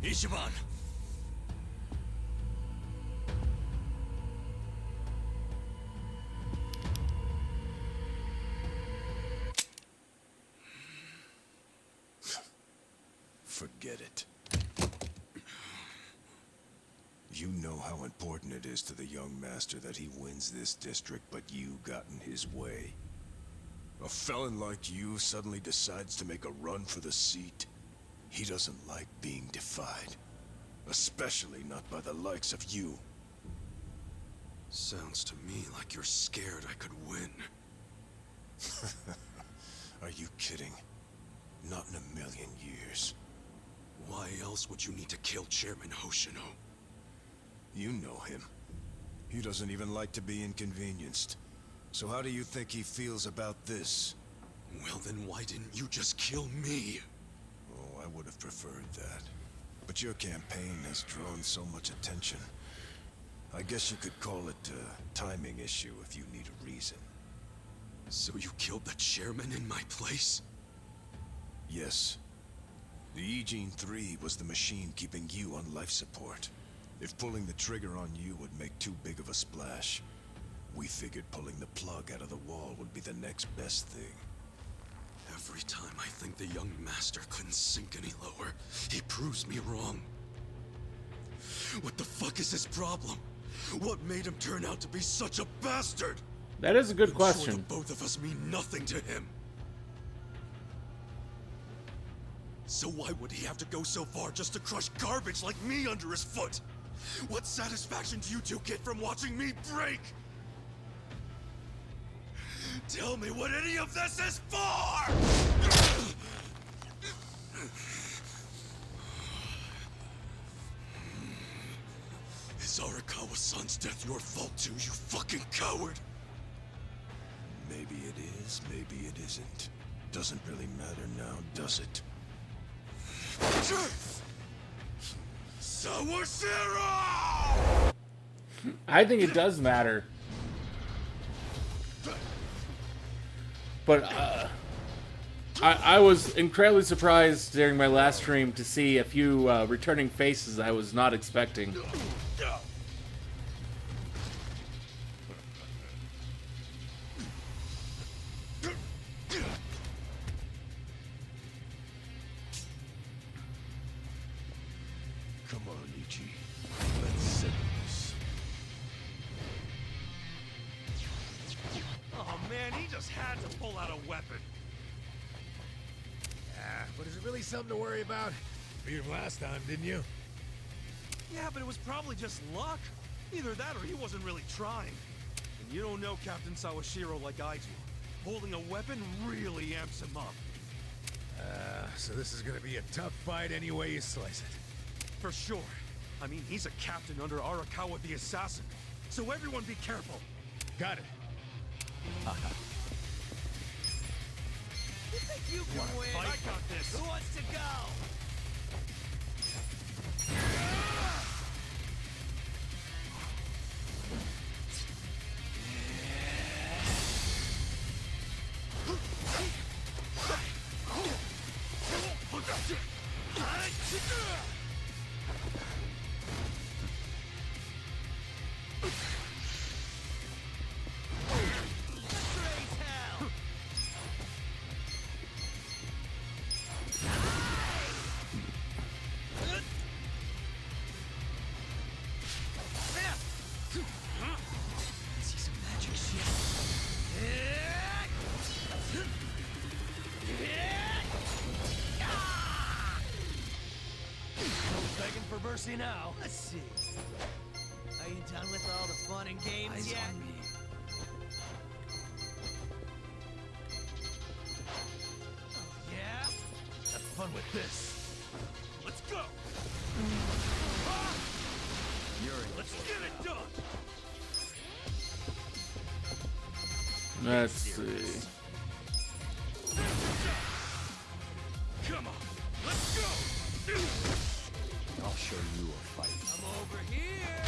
Speaker 5: Ichiban!
Speaker 10: Forget it. You know how important it is to the young master that he wins this district, but you got in his way. A felon like you suddenly decides to make a run for the seat. He doesn't like being defied. Especially not by the likes of you.
Speaker 5: Sounds to me like you're scared I could win.
Speaker 10: Are you kidding? Not in a million years.
Speaker 5: Why else would you need to kill Chairman Hoshino?
Speaker 10: You know him. He doesn't even like to be inconvenienced. So how do you think he feels about this?
Speaker 5: Well then why didn't you just kill me?
Speaker 10: Oh, I would have preferred that. But your campaign has drawn so much attention. I guess you could call it a timing issue if you need a reason.
Speaker 5: So you killed the chairman in my place?
Speaker 10: Yes. The Eugene 3 was the machine keeping you on life support. If pulling the trigger on you would make too big of a splash, we figured pulling the plug out of the wall would be the next best thing.
Speaker 5: Every time I think the young master couldn't sink any lower, he proves me wrong. What the fuck is his problem? What made him turn out to be such a bastard?
Speaker 1: That is a good
Speaker 5: I'm
Speaker 1: question.
Speaker 5: Sure the both of us mean nothing to him. So why would he have to go so far just to crush garbage like me under his foot? What satisfaction do you two get from watching me break? Tell me what any of this is for! Is Arakawa-san's death your fault too, you fucking coward?
Speaker 10: Maybe it is, maybe it isn't. Doesn't really matter now, does it?
Speaker 5: Sawashiro!
Speaker 1: I think it does matter. But I was incredibly surprised during my last stream to see a few returning faces I was not expecting.
Speaker 10: Come on, Ichi. Let's settle this.
Speaker 20: Oh man, he just had to pull out a weapon.
Speaker 9: But is it really something to worry about? Beat him last time, didn't you?
Speaker 20: Yeah, but it was probably just luck. Either that or he wasn't really trying. And you don't know Captain Sawashiro like I do. Holding a weapon really amps him up.
Speaker 9: So this is gonna be a tough fight any way you slice it.
Speaker 20: For sure. I mean, he's a captain under Arakawa the Assassin. So everyone be careful.
Speaker 9: Got it.
Speaker 20: You think you can win? I got this.
Speaker 14: Who wants to go?
Speaker 4: See some magic shit. No begging for mercy now. Let's see. Are you done with all the fun and games
Speaker 2: Eyes
Speaker 4: yet?
Speaker 2: on me.
Speaker 4: Oh, yeah? Have fun with this.
Speaker 20: Let's go! Let's get it done!
Speaker 1: Let's see.
Speaker 20: Come on, let's go!
Speaker 7: I'll show you a fight.
Speaker 4: I'm over here.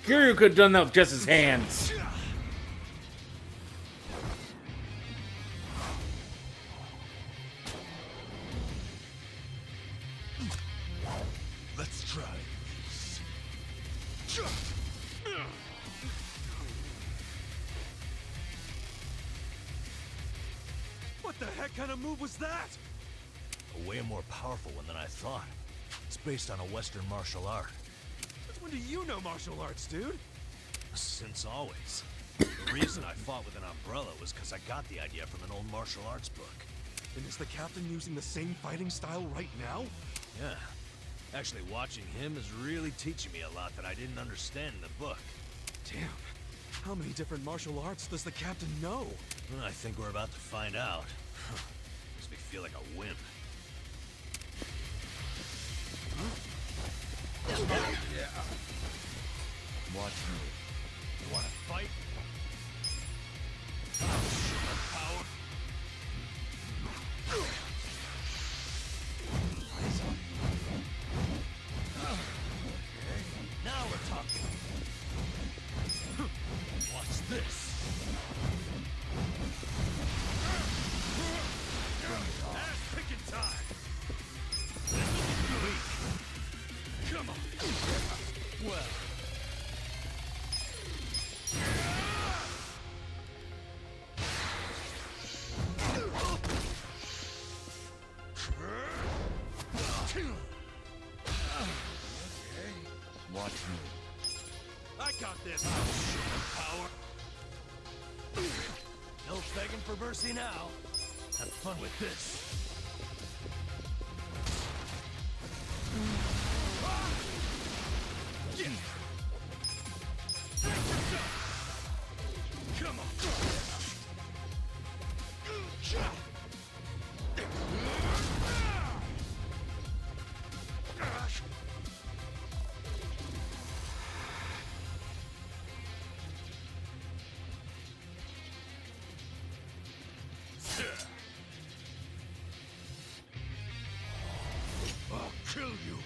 Speaker 1: Kiryu could have done that with just his hands.
Speaker 9: Let's try this.
Speaker 20: What the heck kind of move was that?
Speaker 10: A way more powerful one than I thought. It's based on a Western martial art.
Speaker 20: Since when do you know martial arts, dude?
Speaker 10: Since always. The reason I fought with an umbrella was because I got the idea from an old martial arts book.
Speaker 20: And is the captain using the same fighting style right now?
Speaker 10: Yeah. Actually, watching him is really teaching me a lot that I didn't understand in the book.
Speaker 20: Damn. How many different martial arts does the captain know?
Speaker 10: I think we're about to find out. Makes me feel like a wimp.
Speaker 20: Yeah.
Speaker 7: Watch me.
Speaker 20: You wanna fight? Power.
Speaker 10: Now we're talking. Watch this.
Speaker 20: Ass picking time. Come on.
Speaker 4: Well.
Speaker 7: Watch me.
Speaker 20: I got this. Power.
Speaker 4: No begging for mercy now. Have fun with this.
Speaker 20: Yeah. Come on.
Speaker 10: I'll kill you.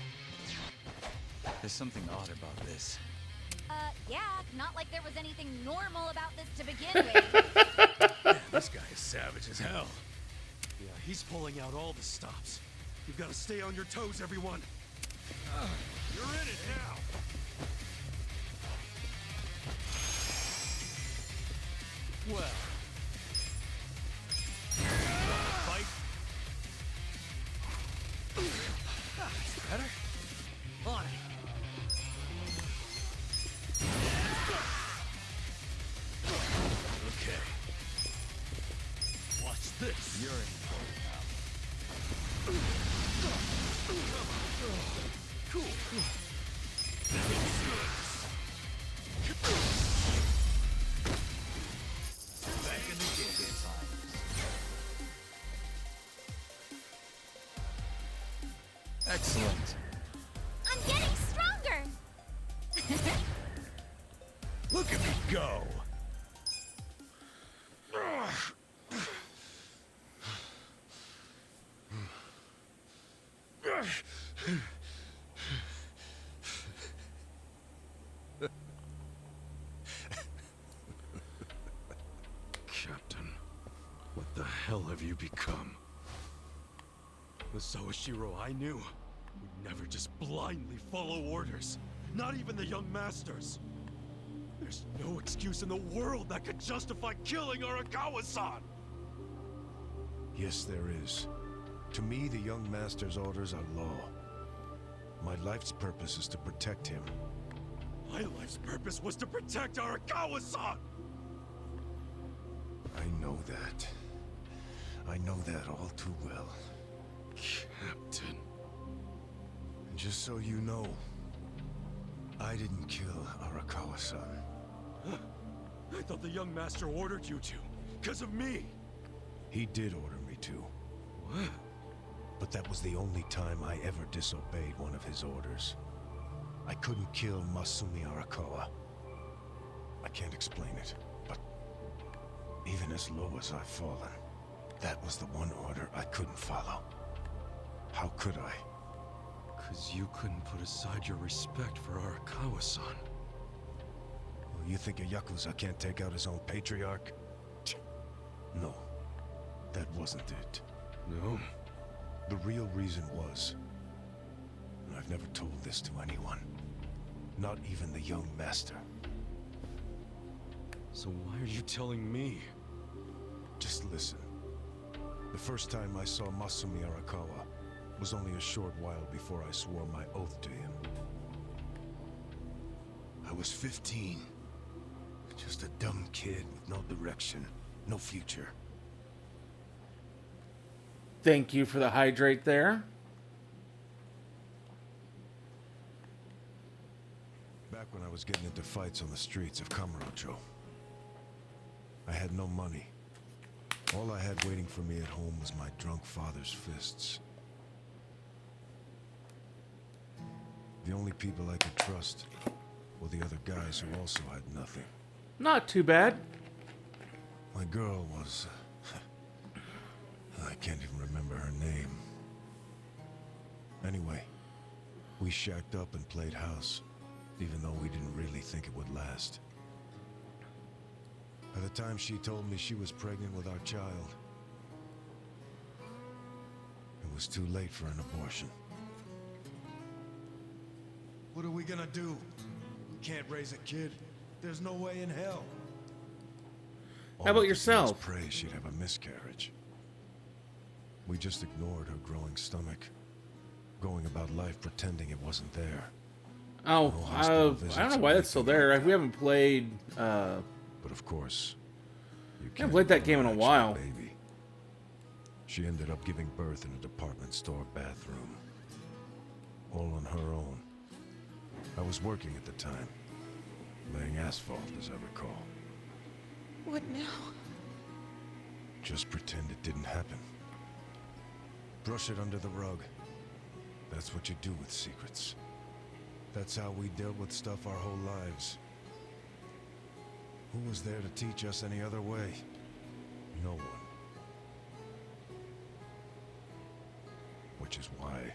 Speaker 7: There's something odd about this.
Speaker 3: Yeah, not like there was anything normal about this to begin with.
Speaker 20: This guy is savage as hell. Yeah, he's pulling out all the stops. You've got to stay on your toes, everyone. You're in it now.
Speaker 4: Well.
Speaker 20: Fight.
Speaker 4: That's better. On it.
Speaker 10: Okay. Watch this.
Speaker 7: You're in for it now.
Speaker 20: Cool.
Speaker 10: Back in the game.
Speaker 7: Excellent.
Speaker 3: I'm getting stronger.
Speaker 10: Look at me go.
Speaker 20: hell have you become? The Sawashiro I knew would never just blindly follow orders. Not even the young masters. There's no excuse in the world that could justify killing Arakawa-san!
Speaker 10: Yes, there is. To me, the young master's orders are law. My life's purpose is to protect him.
Speaker 20: My life's purpose was to protect Arakawa-san!
Speaker 10: I know that. I know that all too well.
Speaker 20: Captain.
Speaker 10: And just so you know, I didn't kill Arakawa-san.
Speaker 20: I thought the young master ordered you to, because of me!
Speaker 10: He did order me to.
Speaker 20: What?
Speaker 10: But that was the only time I ever disobeyed one of his orders. I couldn't kill Masumi Arakawa. I can't explain it, but even as low as I've fallen, that was the one order I couldn't follow. How could I?
Speaker 20: Because you couldn't put aside your respect for Arakawa-san.
Speaker 10: Well, you think a yakuza can't take out his own patriarch? No, that wasn't it.
Speaker 20: No?
Speaker 10: The real reason was, and I've never told this to anyone, not even the young master.
Speaker 20: So why are you telling me?
Speaker 10: Just listen. The first time I saw Masumi Arakawa was only a short while before I swore my oath to him. I was 15. Just a dumb kid with no direction, no future.
Speaker 1: Thank you for the hydrate there.
Speaker 10: Back when I was getting into fights on the streets of Kamurocho, I had no money. All I had waiting for me at home was my drunk father's fists. The only people I could trust were the other guys who also had nothing.
Speaker 1: Not too bad.
Speaker 10: My girl was... I can't even remember her name. Anyway, we shacked up and played house, even though we didn't really think it would last. By the time she told me she was pregnant with our child, it was too late for an abortion.
Speaker 9: What are we gonna do? We can't raise a kid. There's no way in hell.
Speaker 1: How about yourself?
Speaker 10: Pray she'd have a miscarriage. We just ignored her growing stomach, going about life pretending it wasn't there.
Speaker 1: Oh, I don't know why that's still there. We haven't played.
Speaker 10: But of course, you
Speaker 1: haven't played that game in a while.
Speaker 10: Baby. She ended up giving birth in a department store bathroom, all on her own. I was working at the time, laying asphalt, as I recall.
Speaker 15: What now?
Speaker 10: Just pretend it didn't happen. Brush it under the rug. That's what you do with secrets. That's how we dealt with stuff our whole lives. Who was there to teach us any other way? No one. Which is why...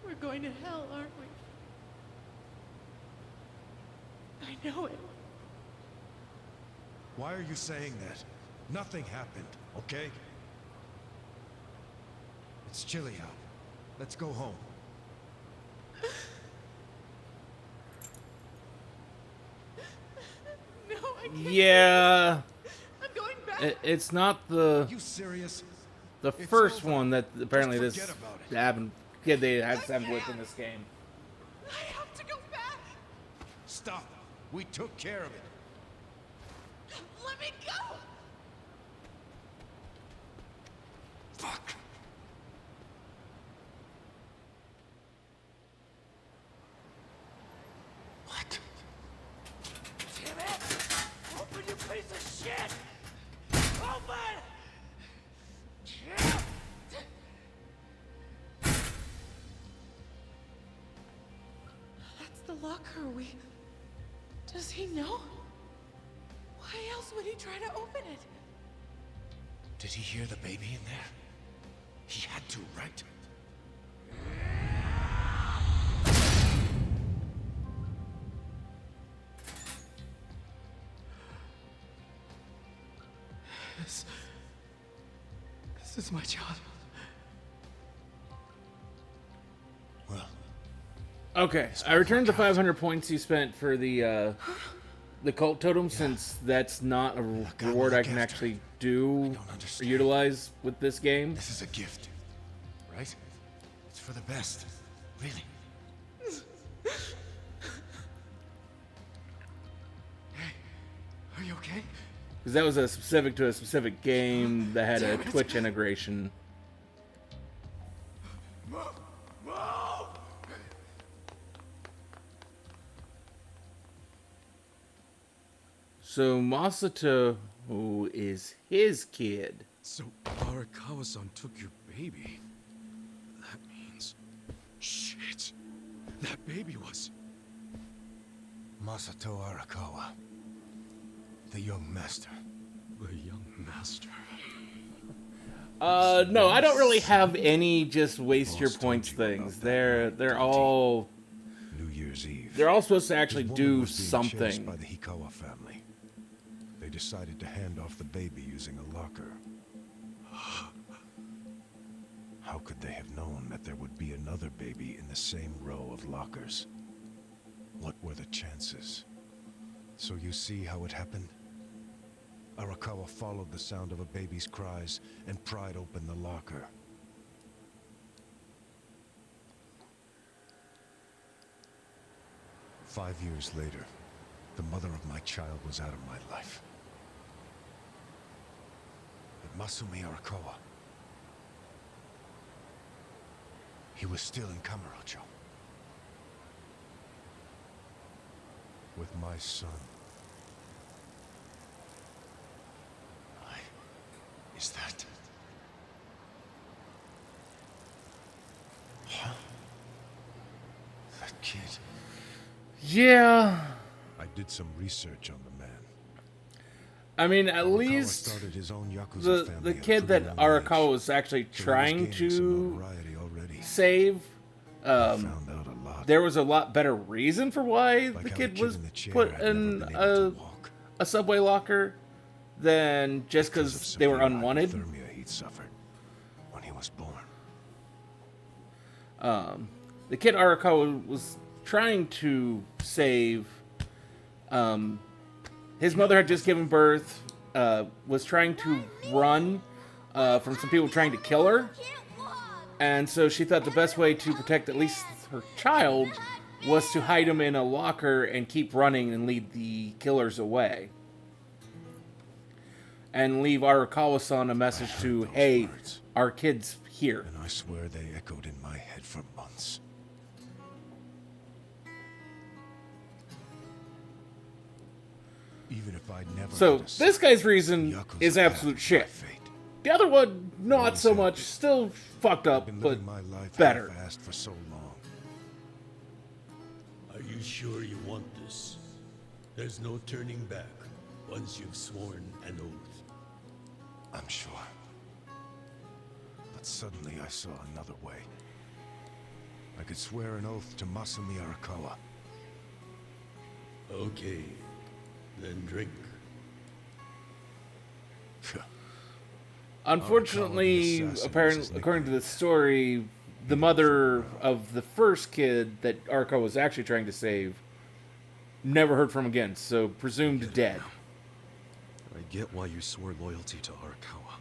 Speaker 15: We're going to hell, aren't we? I know it.
Speaker 10: Why are you saying that? Nothing happened, okay? It's chilly out. Let's go home.
Speaker 15: No, I can't.
Speaker 1: Yeah.
Speaker 15: I'm going back.
Speaker 1: It's not the.
Speaker 10: You serious?
Speaker 1: The first one that apparently this happened. Kid they had some with in this game.
Speaker 15: I have to go back.
Speaker 10: Stop. We took care of it.
Speaker 15: Let me go.
Speaker 10: Fuck. What?
Speaker 15: Damn it.
Speaker 8: piece of shit! Open!
Speaker 15: That's the locker Does he know? Why else would he try to open it?
Speaker 10: Did he hear the baby in there? He had to, right?
Speaker 15: This is my child.
Speaker 1: Okay, I returned the 500 points you spent for the cult totem, since that's not a reward I can actually do or utilize with this game.
Speaker 10: This is a gift, right? It's for the best, really.
Speaker 15: Hey, are you okay?
Speaker 1: Because that was a specific to a specific game that had a Twitch integration. So Masato is his kid.
Speaker 20: So Arakawa-san took your baby. That means... Shit! That baby was...
Speaker 10: Masato Arakawa. The young master.
Speaker 20: The young master.
Speaker 1: No, I don't really have any just waste your points things. They're all
Speaker 10: New Year's Eve.
Speaker 1: they're all supposed to actually
Speaker 10: This woman
Speaker 1: do
Speaker 10: was being chased
Speaker 1: something.
Speaker 10: by the Hikawa family. They decided to hand off the baby using a locker. How could they have known that there would be another baby in the same row of lockers? What were the chances? So you see how it happened? Arakawa followed the sound of a baby's cries and pried open the locker. "5 years later, the mother of my child was out of my life. But Masumi Arakawa, he was still in Kamurocho. With my son. Is that... Huh? That kid.
Speaker 1: Yeah.
Speaker 10: I did some research on the man.
Speaker 1: I mean, at
Speaker 10: Arakawa
Speaker 1: least
Speaker 10: started his own yakuza
Speaker 1: the
Speaker 10: family
Speaker 1: kid
Speaker 10: at a
Speaker 1: that
Speaker 10: pretty young
Speaker 1: Arakawa was actually
Speaker 10: age, so he was
Speaker 1: trying
Speaker 10: gaining some
Speaker 1: to
Speaker 10: notoriety already.
Speaker 1: save.
Speaker 10: Found out a lot.
Speaker 1: There was a lot better reason for why
Speaker 10: Like
Speaker 1: the
Speaker 10: how
Speaker 1: kid
Speaker 10: the
Speaker 1: was
Speaker 10: in the chair
Speaker 1: put
Speaker 10: had never
Speaker 1: in
Speaker 10: been able to walk.
Speaker 1: a subway locker than just
Speaker 10: Because
Speaker 1: because
Speaker 10: of
Speaker 1: they were
Speaker 10: severe
Speaker 1: unwanted.
Speaker 10: hypothermia he'd suffered when he was born.
Speaker 1: The kid Arakawa was trying to save. His mother had just given birth. Was trying to run from some people trying to kill her. And so she thought the best way to protect at least her child was to hide him in a locker and keep running and lead the killers away. And leave Arakawa-san a message to, hey,
Speaker 10: words.
Speaker 1: our kid's here.
Speaker 10: And I swear they echoed in my head for months. Even if I'd never
Speaker 1: So,
Speaker 10: had a
Speaker 1: this
Speaker 10: son,
Speaker 1: guy's reason
Speaker 10: Yakuza
Speaker 1: is
Speaker 10: had
Speaker 1: absolute
Speaker 10: my
Speaker 1: shit.
Speaker 10: fate.
Speaker 1: The other one, not so much. Still fucked up,
Speaker 10: Been
Speaker 1: but
Speaker 10: living my life
Speaker 1: better.
Speaker 10: half-assed for so long.
Speaker 8: Are you sure you want this? There's no turning back once you've sworn an oath.
Speaker 10: I'm sure. But suddenly I saw another way. I could swear an oath to Masumi Arakawa.
Speaker 8: Okay, then drink.
Speaker 1: Unfortunately, apparently, according to the story, the mother of the first kid that Arakawa was actually trying to save never heard from again, so presumed dead.
Speaker 20: I get why you swore loyalty to Arakawa.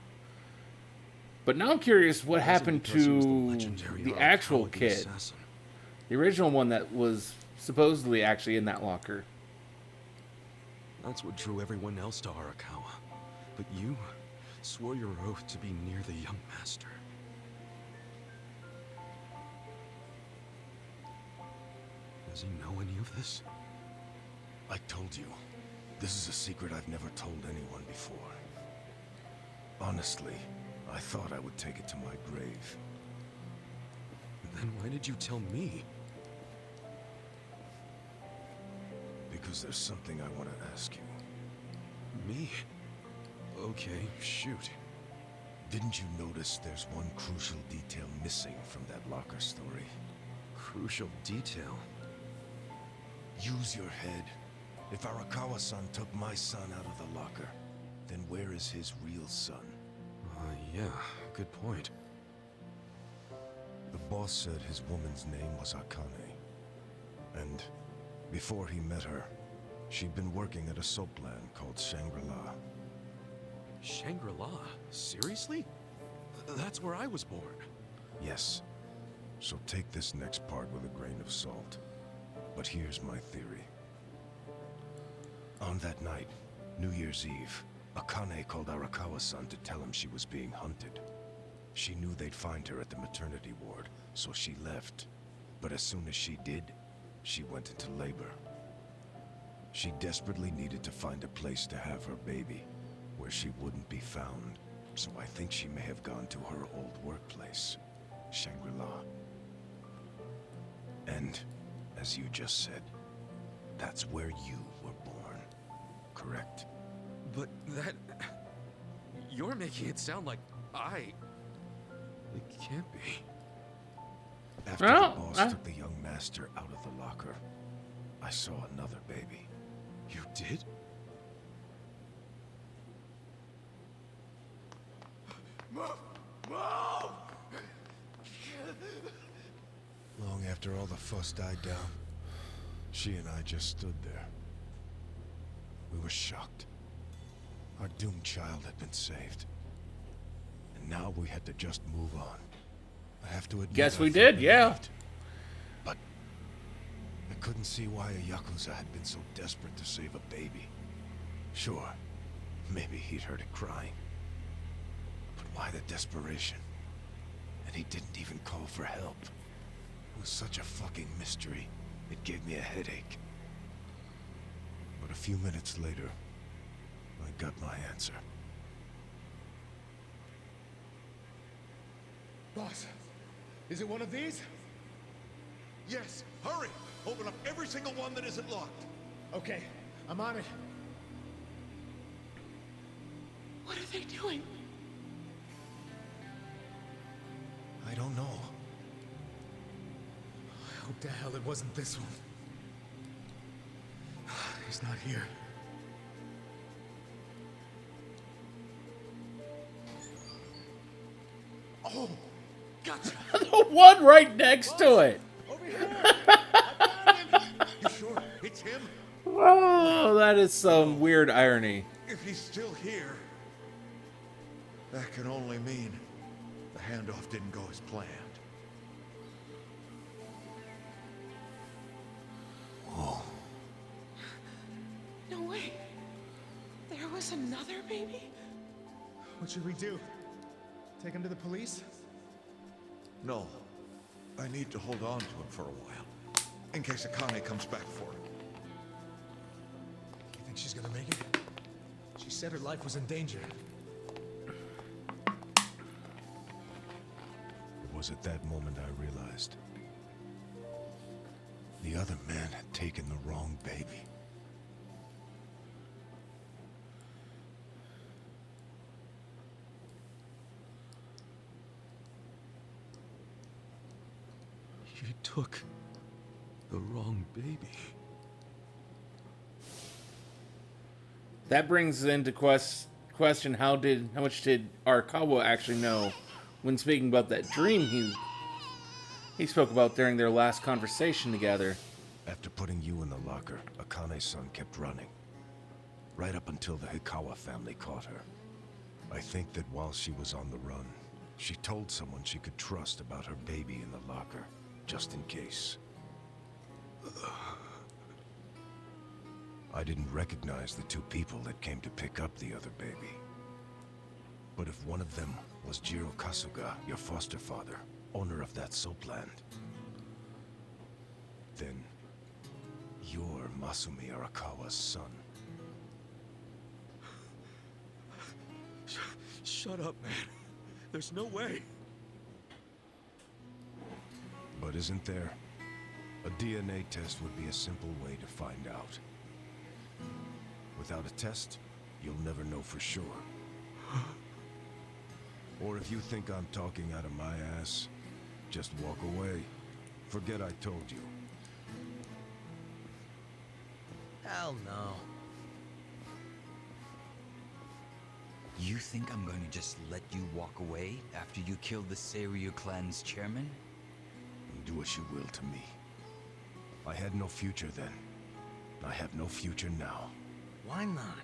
Speaker 1: But now I'm curious what happened
Speaker 20: because he was the
Speaker 1: to
Speaker 20: legendary
Speaker 1: the
Speaker 20: Arakawa
Speaker 1: actual
Speaker 20: the
Speaker 1: kid.
Speaker 20: assassin.
Speaker 1: The original one that was supposedly actually in that locker.
Speaker 20: That's what drew everyone else to Arakawa. But you swore your oath to be near the young master. Does he know any of this?
Speaker 10: I told you. This is a secret I've never told anyone before. Honestly, I thought I would take it to my grave.
Speaker 20: Then why did you tell me?
Speaker 10: Because there's something I want to ask you.
Speaker 20: Me? Okay, shoot.
Speaker 10: Didn't you notice there's one crucial detail missing from that locker story?
Speaker 20: Crucial detail?
Speaker 10: Use your head. If Arakawa-san took my son out of the locker, then where is his real son?
Speaker 20: Yeah, good point.
Speaker 10: The boss said his woman's name was Akane. And before he met her, she'd been working at a soap land called Shangri-La.
Speaker 20: Shangri-La? Seriously? That's where I was born.
Speaker 10: Yes. So take this next part with a grain of salt. But here's my theory. On that night, New Year's Eve, Akane called Arakawa-san to tell him she was being hunted. She knew they'd find her at the maternity ward, so she left. But as soon as she did, she went into labor. She desperately needed to find a place to have her baby, where she wouldn't be found. So I think she may have gone to her old workplace, Shangri-La. And, as you just said, that's where you were born, correct?
Speaker 20: But that... You're making it sound like I... It can't be.
Speaker 10: After the boss took the young master out of the locker, I saw another baby.
Speaker 20: You did?
Speaker 10: Move! Move! Long after all the fuss died down, she and I just stood there. We were shocked. Our doomed child had been saved. And now we had to just move on. I have to admit,
Speaker 1: Guess we did, yeah.
Speaker 10: But I couldn't see why a yakuza had been so desperate to save a baby. Sure, maybe he'd heard it crying. But why the desperation? And he didn't even call for help. It was such a fucking mystery. It gave me a headache. But a few minutes later, I got my answer.
Speaker 9: Boss, is it one of these?
Speaker 6: Yes, hurry! Open up every single one that isn't locked.
Speaker 9: Okay, I'm on it.
Speaker 15: What are they doing?
Speaker 10: I don't know.
Speaker 9: I hope to hell it wasn't this one. He's not here. Oh, gotcha.
Speaker 1: The one right next to it.
Speaker 9: Over here.
Speaker 6: You sure it's him?
Speaker 1: Oh, that is some weird irony.
Speaker 6: If he's still here, that can only mean the handoff didn't go as planned.
Speaker 10: Whoa.
Speaker 15: No way. There was another baby?
Speaker 9: What should we do? Take him to the police?
Speaker 6: No. I need to hold on to him for a while. In case Akane comes back for him.
Speaker 9: You think she's gonna make it? She said her life was in danger.
Speaker 10: It was at that moment I realized. The other man had taken the wrong baby.
Speaker 20: You took the wrong baby.
Speaker 1: That brings into question how much did Arakawa actually know when speaking about that dream he spoke about during their last conversation together.
Speaker 10: After putting you in the locker, Akane's son kept running. Right up until the Hikawa family caught her. I think that while she was on the run, she told someone she could trust about her baby in the locker, just in case. I didn't recognize the two people that came to pick up the other baby. But if one of them was Jiro Kasuga, your foster father, owner of that soap land, then you're Masumi Arakawa's son.
Speaker 20: Shut up, man. There's no way.
Speaker 10: But isn't there? A DNA test would be a simple way to find out. Without a test, you'll never know for sure. Or if you think I'm talking out of my ass, just walk away. Forget I told you.
Speaker 4: Hell no.
Speaker 7: You think I'm going to just let you walk away after you killed the Seiryu clan's chairman?
Speaker 10: Do what you will to me. I had no future then. I have no future now.
Speaker 4: Why not?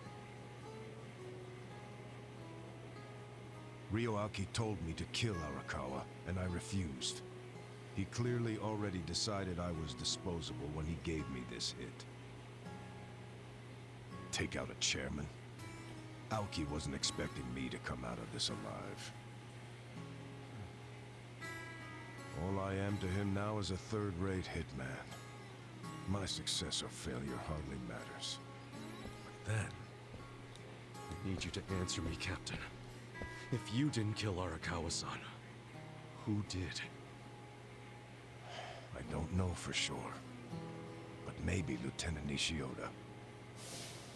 Speaker 10: Ryoaki told me to kill Arakawa, and I refused. He clearly already decided I was disposable when he gave me this hit. Take out a chairman? Aoki wasn't expecting me to come out of this alive. All I am to him now is a third-rate hitman. My success or failure hardly matters.
Speaker 20: But then, I need you to answer me, Captain. If you didn't kill Arakawa-san, who did?
Speaker 10: I don't know for sure. But maybe Lieutenant Nishioda.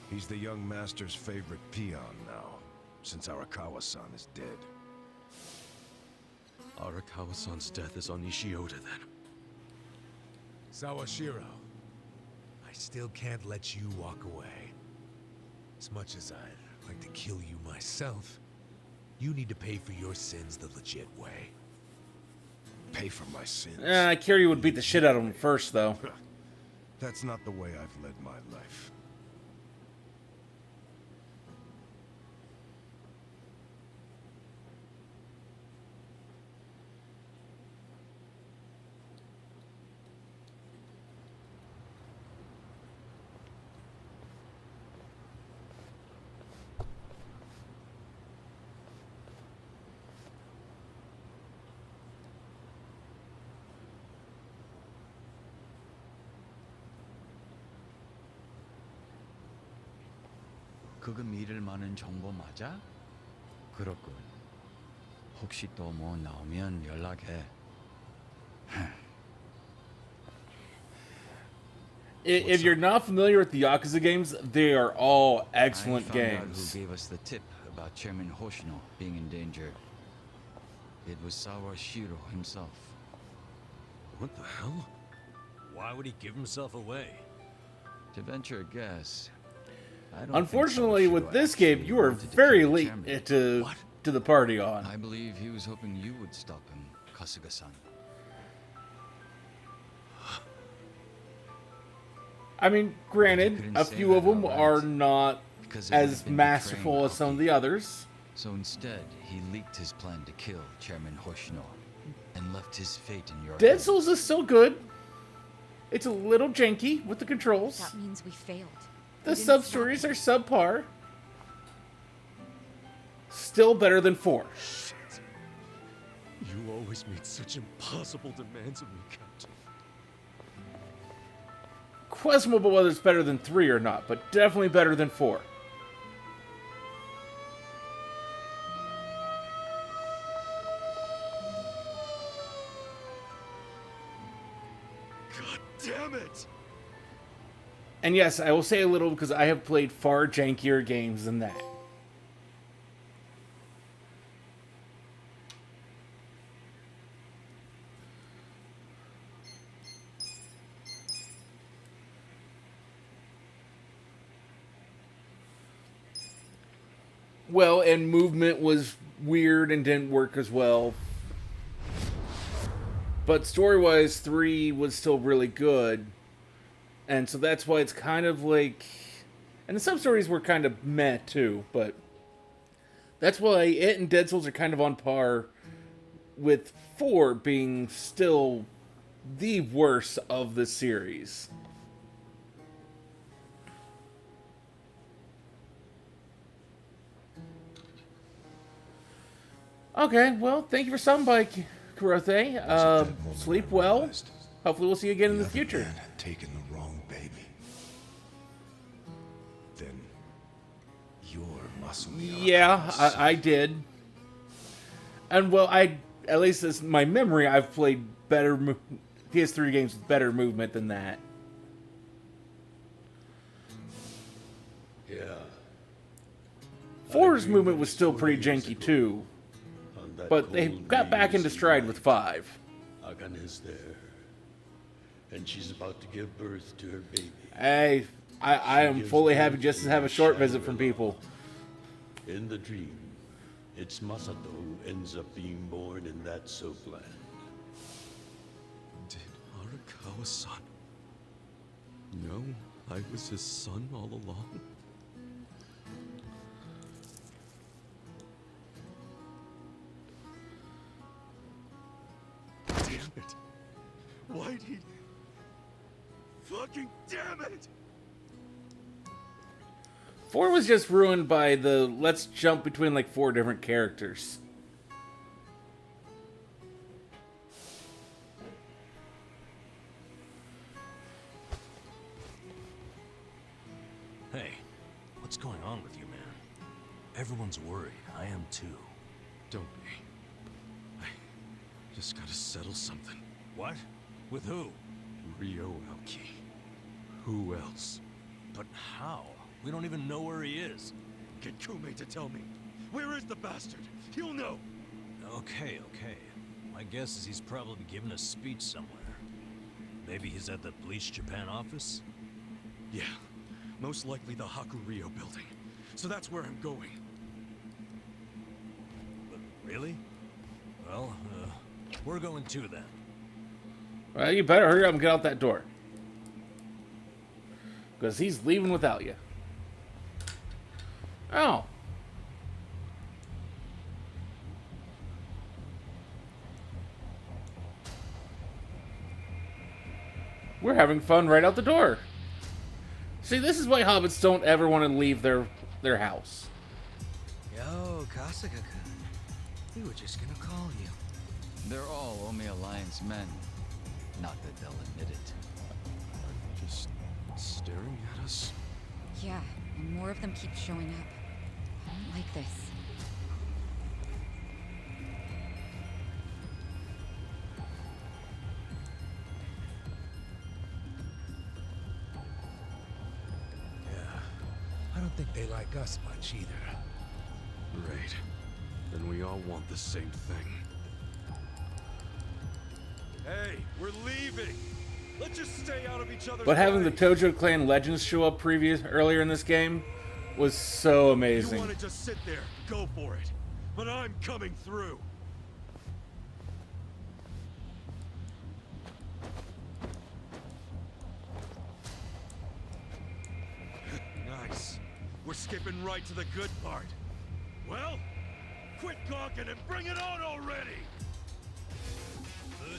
Speaker 10: He's the young master's favorite peon now, since Arakawa-san is dead.
Speaker 20: Arakawa-san's death is on Nishioda, then.
Speaker 9: Sawashiro, I still can't let you walk away. As much as I'd like to kill you myself, you need to pay for your sins the legit way.
Speaker 10: Pay for my sins?
Speaker 1: Kiryu would beat the shit out of him first, though.
Speaker 10: That's not the way I've led my life.
Speaker 7: 그거 믿을 만한 정보 맞아? 그렇군. 혹시 또 뭐 나오면 연락해.
Speaker 1: If you're not familiar with the Yakuza games, they are all excellent
Speaker 7: I found
Speaker 1: games.
Speaker 7: out who gave us the tip about Chairman Hoshino being in danger. It was Sawashiro himself.
Speaker 20: What the hell? Why would he give himself away?
Speaker 7: To venture a guess.
Speaker 1: Unfortunately, with this game, you are very late to the party on.
Speaker 7: I believe he was hoping you would stop him, Kasuga-san.
Speaker 1: I mean, granted, a few of them are not as masterful as some of the others.
Speaker 7: So instead, he leaked his plan to kill Chairman Hoshino and left his fate in your
Speaker 1: Dead
Speaker 7: hands.
Speaker 1: Souls is still good. It's a little janky with the controls.
Speaker 13: That means we failed.
Speaker 1: The sub-stories are subpar. Still better than 4.
Speaker 20: You always made such impossible demands of me, Captain.
Speaker 1: Questionable whether it's better than 3 or not, but definitely better than 4.
Speaker 20: God damn it!
Speaker 1: And yes, I will say a little because I have played far jankier games than that. Well, and movement was weird and didn't work as well. But story-wise, 3 was still really good. And so that's why it's kind of like... And the sub-stories were kind of meh, too. But that's why it and Dead Souls are kind of on par with 4 being still the worst of the series. Okay, well, thank you for stopping by, Kurothe. Sleep well. Hopefully we'll see you again in the future.
Speaker 10: Man had taken the wrong baby. Then you're Masumi.
Speaker 1: Yeah, I did. And well, at least as my memory, I've played better PS3 games with better movement than that.
Speaker 21: Yeah.
Speaker 1: 4's movement was still pretty janky too, but they got back into stride with 5.
Speaker 21: Agan is there, and she's about to give birth to her baby.
Speaker 1: Hey, I am fully happy just to have a short visit from people.
Speaker 21: In the dream, it's Masato who ends up being born in that soapland.
Speaker 5: Did Arakawa-san know I was his son all along? Damn it! Why'd he... Fucking damn it!
Speaker 1: 4 was just ruined by the let's jump between like 4 different characters.
Speaker 10: Hey, what's going on with you, man? Everyone's worried. I am too.
Speaker 5: Don't be. I just gotta settle something.
Speaker 10: What? With who?
Speaker 5: Ryo Aoki. Who else?
Speaker 10: But how? We don't even know where he is.
Speaker 5: Get Kume to tell me. Where is the bastard? He'll know.
Speaker 10: Okay. My guess is he's probably giving a speech somewhere. Maybe he's at the Bleach Japan office?
Speaker 5: Yeah. Most likely the Hakuryo building. So that's where I'm going.
Speaker 10: But really? Well, we're going too then.
Speaker 1: Well, you better hurry up and get out that door. Because he's leaving without you. Oh. We're having fun right out the door. See, this is why hobbits don't ever want to leave their house.
Speaker 4: Yo, Kasuga-kun. We were just gonna call you.
Speaker 7: They're all Omi Alliance men. Not that they'll admit it.
Speaker 5: Just staring at us.
Speaker 13: Yeah, and more of them keep showing up. I don't like this.
Speaker 20: I don't think they like us much either.
Speaker 5: Right. Then we all want the same thing. Hey, we're leaving! Let's just stay out of each other's
Speaker 1: But having the
Speaker 5: way.
Speaker 1: Tojo Clan legends show up earlier in this game was so
Speaker 5: You
Speaker 1: amazing.
Speaker 5: want to just sit there, go for it. But I'm coming through. Nice. We're skipping right to the good part. Well, quit gawking and bring it on already!
Speaker 7: Do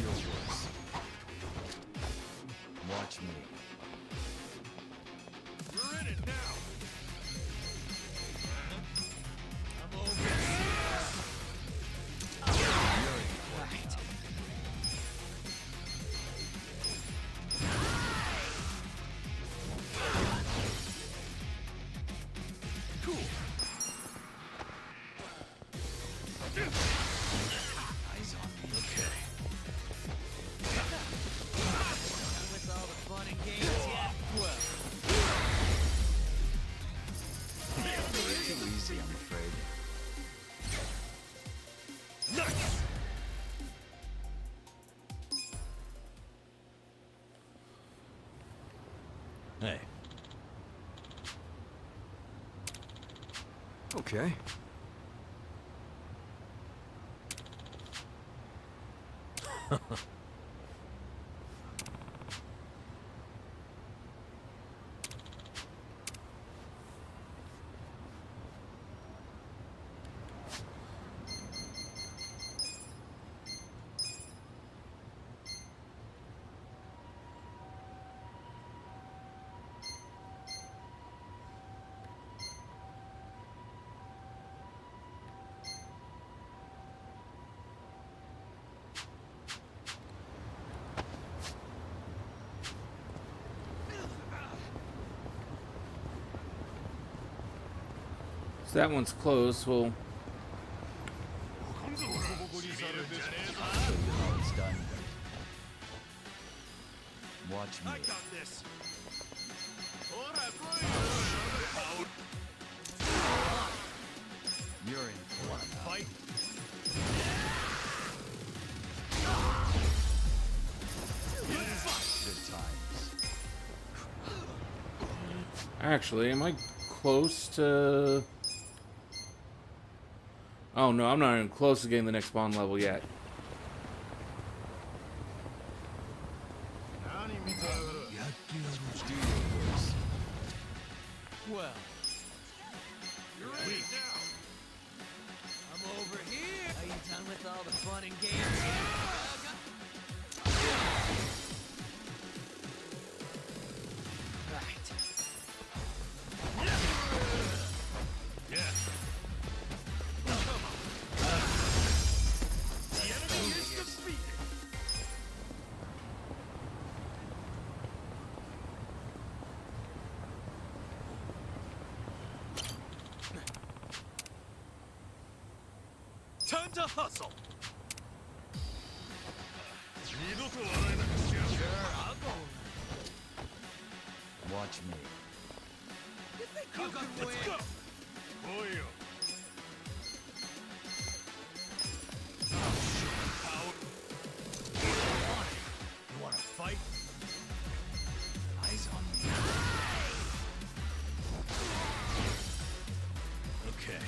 Speaker 7: your worst. Watch me.
Speaker 5: You're in it now! I'm over.
Speaker 4: Right.
Speaker 5: Cool.
Speaker 4: Eyes on me. Okay. With all the fun and games yet? Well.
Speaker 7: Too easy, I'm afraid.
Speaker 5: Nice!
Speaker 10: Hey.
Speaker 5: Okay.
Speaker 1: So that one's closed. We'll
Speaker 7: Watch me.
Speaker 20: I got this.
Speaker 7: You're in for it.
Speaker 20: Fight.
Speaker 7: Good times.
Speaker 1: Actually, am I close to... Oh no, I'm not even close to getting the next spawn level yet.
Speaker 7: Do your worst.
Speaker 4: Well, you're ready now. I'm over here. Are you done with all the fun and games yet? Right.
Speaker 20: Yeah. The enemy is defeated. Time to hustle. Sure, I'll go.
Speaker 7: Watch me.
Speaker 4: You think you can win?
Speaker 20: Let's go. Boyo. You wanna fight? Eyes on me. Okay.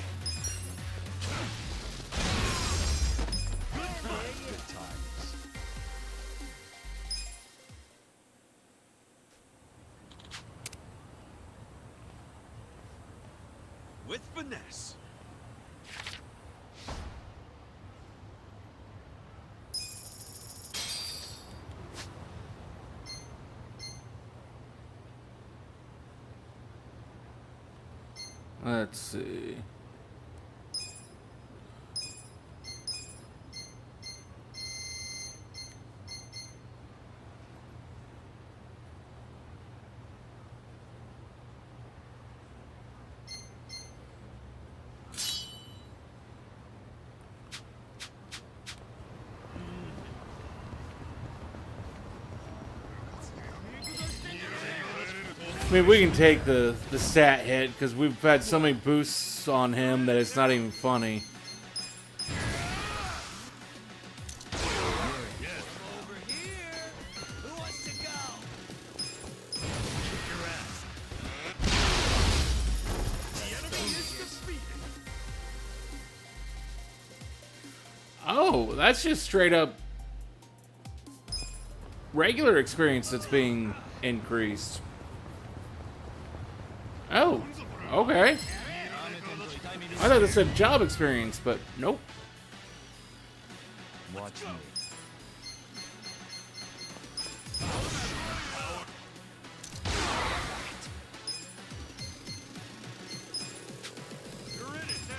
Speaker 7: Good times.
Speaker 20: With finesse.
Speaker 1: Let's see. I mean, we can take the stat hit because we've had so many boosts on him that it's not even funny.
Speaker 4: Over here. Who wants to go? Kick your ass.
Speaker 20: The enemy is defeated.
Speaker 1: Oh, that's just straight up regular experience that's being increased. Oh, okay. I thought it said job experience, but nope.
Speaker 7: Watch me.
Speaker 20: You're in it now.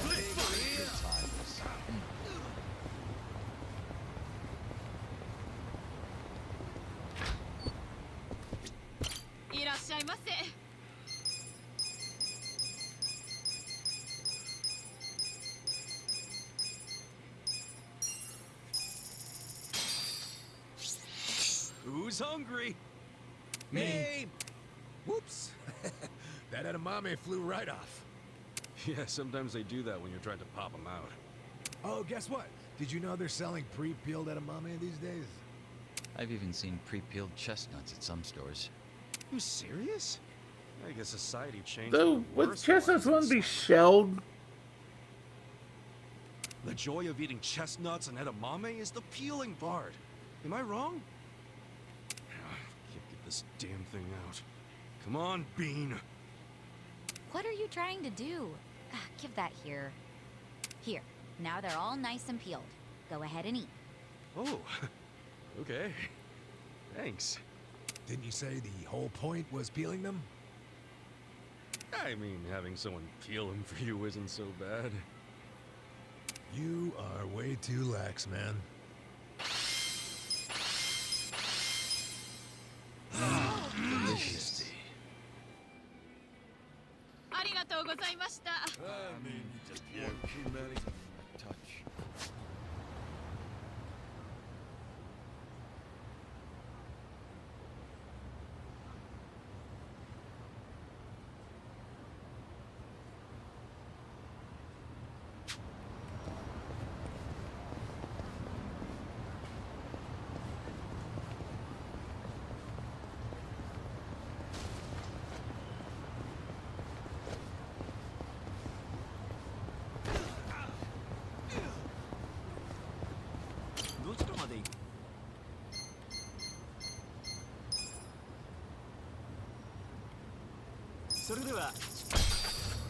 Speaker 7: Good times.
Speaker 16: いらっしゃいませ。
Speaker 20: Who's hungry?
Speaker 10: Me. Whoops. That edamame flew right off.
Speaker 5: Yeah, sometimes they do that when you're trying to pop them out.
Speaker 10: Oh, guess what? Did you know they're selling pre-peeled edamame these days?
Speaker 7: I've even seen pre-peeled chestnuts at some stores.
Speaker 5: You serious? I guess society changed.
Speaker 1: Though, with chestnuts wouldn't be shelled.
Speaker 5: The joy of eating chestnuts and edamame is the peeling part. Am I wrong? Can't get this damn thing out. Come on, Bean.
Speaker 3: What are you trying to do? Give that here. Here. Now they're all nice and peeled. Go ahead and eat.
Speaker 5: Oh, okay. Thanks.
Speaker 10: Didn't you say the whole point was peeling them?
Speaker 5: I mean, having someone peel them for you isn't so bad.
Speaker 10: You are way too lax, man.
Speaker 7: Delicious.
Speaker 16: ありがとうございました。
Speaker 10: I mean, just one too many.
Speaker 7: Touch.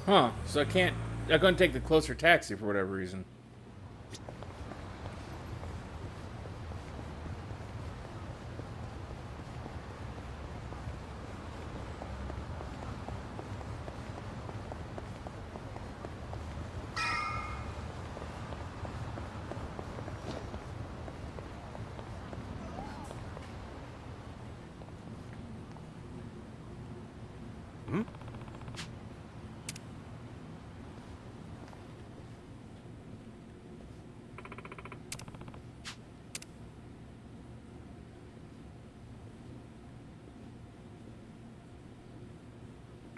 Speaker 1: Huh, so I'm gonna take the closer taxi for whatever reason.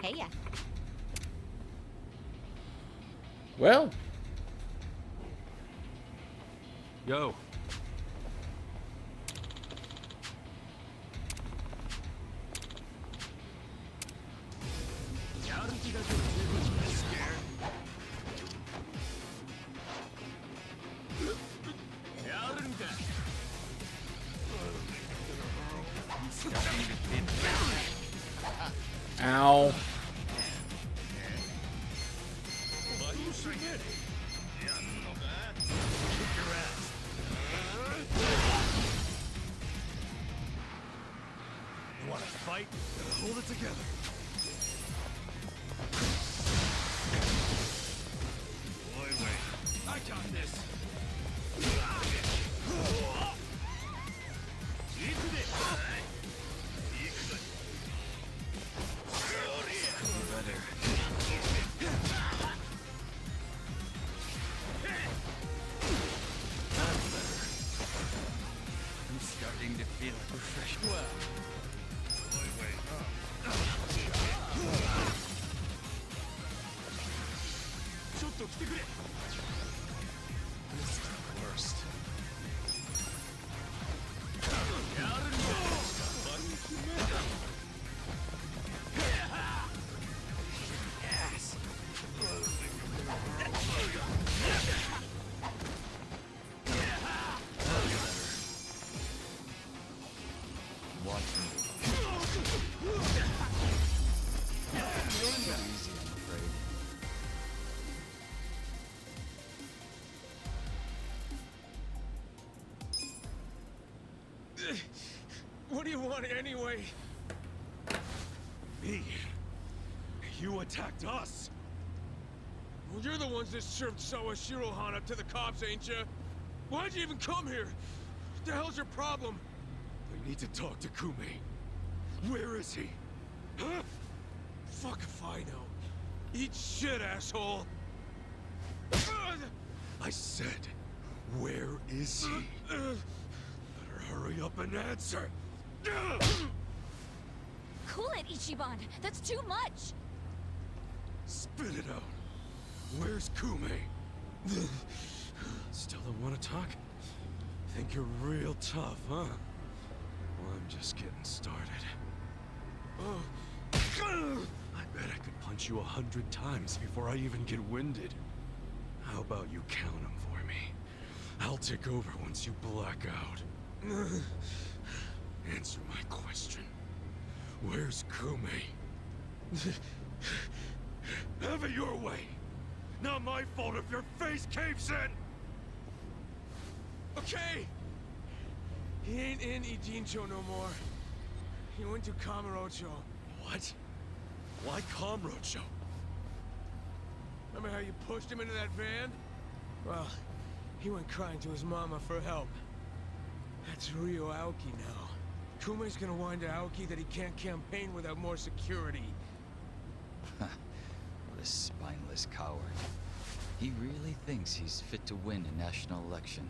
Speaker 3: Hey, yeah.
Speaker 1: Well.
Speaker 5: Yo.
Speaker 1: Ow.
Speaker 20: You wanna fight? Hold it together. Wait. I got this.
Speaker 7: I'm starting to feel refreshed. Well.
Speaker 20: This is the worst. Yes.
Speaker 7: Watch me. Easy, I'm afraid.
Speaker 20: What do you want anyway? Me? You attacked us? Well, you're the ones that served Sawashiro Han up to the cops, ain't you? Why'd you even come here? What the hell's your problem? I need to talk to Kume. Where is he? Huh? Fuck if I know. Eat shit, asshole! I said, where is he? Better hurry up and answer!
Speaker 3: Cool it, Ichiban. That's too much.
Speaker 20: Spit it out. Where's Kume? Still don't want to talk? Think you're real tough, huh? Well, I'm just getting started. I bet I could punch you 100 times before I even get winded. How about you count them for me? I'll take over once you black out. Answer my question. Where's Kume? Have it your way. Not my fault if your face caves in! Okay! He ain't in Ijincho no more. He went to Kamurocho. What? Why Kamurocho? Remember how you pushed him into that van? Well, he went crying to his mama for help. That's Ryo Aoki now. Kume's gonna whine to Aoki that he can't campaign without more security.
Speaker 7: What a spineless coward. He really thinks he's fit to win a national election.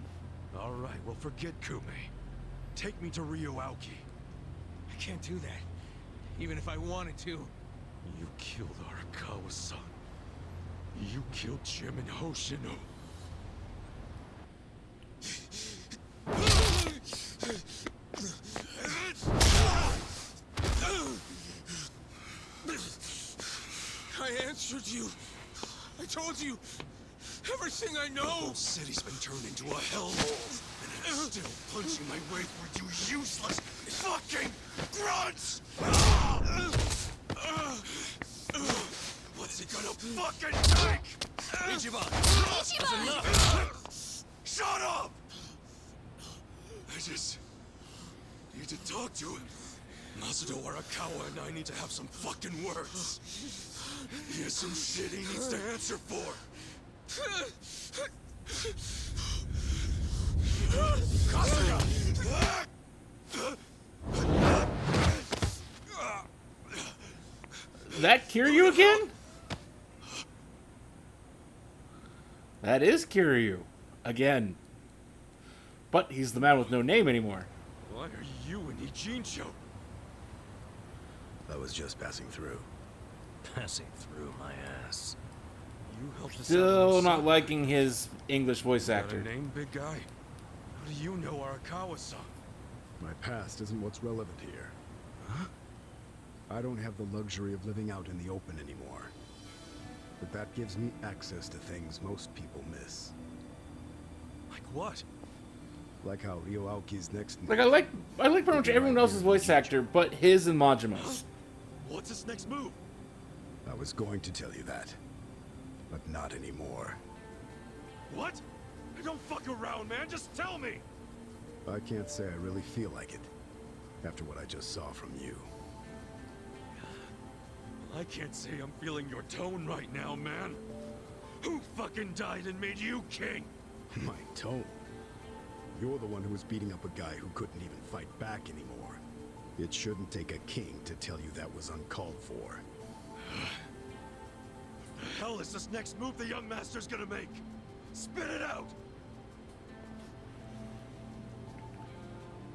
Speaker 20: All right, well forget Kume. Take me to Ryo Aoki. I can't do that. Even if I wanted to. You killed Arakawa-san. You killed Chairman Hoshino. I answered you. I told you everything I know. The whole city's been turned into a hellhole, and I'm still punching my way through you useless fucking grunts. it gonna fucking take?
Speaker 2: Ichiban!
Speaker 20: That's enough! Shut up! I just need to talk to him. Masato Arakawa and I need to have some fucking words. He has some shit he needs to answer for. Kasuga!
Speaker 1: That Kiryu again? That is Kiryu. Again. But he's the man with no name anymore.
Speaker 20: Why are you in Ijincho?
Speaker 10: I was just passing through. Passing through my ass.
Speaker 20: You helped us out
Speaker 1: Still
Speaker 20: on
Speaker 1: not
Speaker 20: some-
Speaker 1: liking his English voice
Speaker 20: Got
Speaker 1: actor.
Speaker 20: a name, big guy? How do you know Arakawa-san?
Speaker 11: My past isn't what's relevant here.
Speaker 20: Huh?
Speaker 11: I don't have the luxury of living out in the open anymore. But that gives me access to things most people miss.
Speaker 20: Like what?
Speaker 11: Like how Ryo Aoki's next
Speaker 1: Like I like pretty much everyone else's voice actor, but his and Majima's.
Speaker 20: What's his next move?
Speaker 11: I was going to tell you that. But not anymore.
Speaker 20: What? Don't fuck around, man. Just tell me.
Speaker 11: I can't say I really feel like it. After what I just saw from you.
Speaker 20: I can't say I'm feeling your tone right now, man. Who fucking died and made you king?
Speaker 11: My tone? You're the one who was beating up a guy who couldn't even fight back anymore. It shouldn't take a king to tell you that was uncalled for.
Speaker 20: The hell is this next move the young master's gonna make? Spit it out!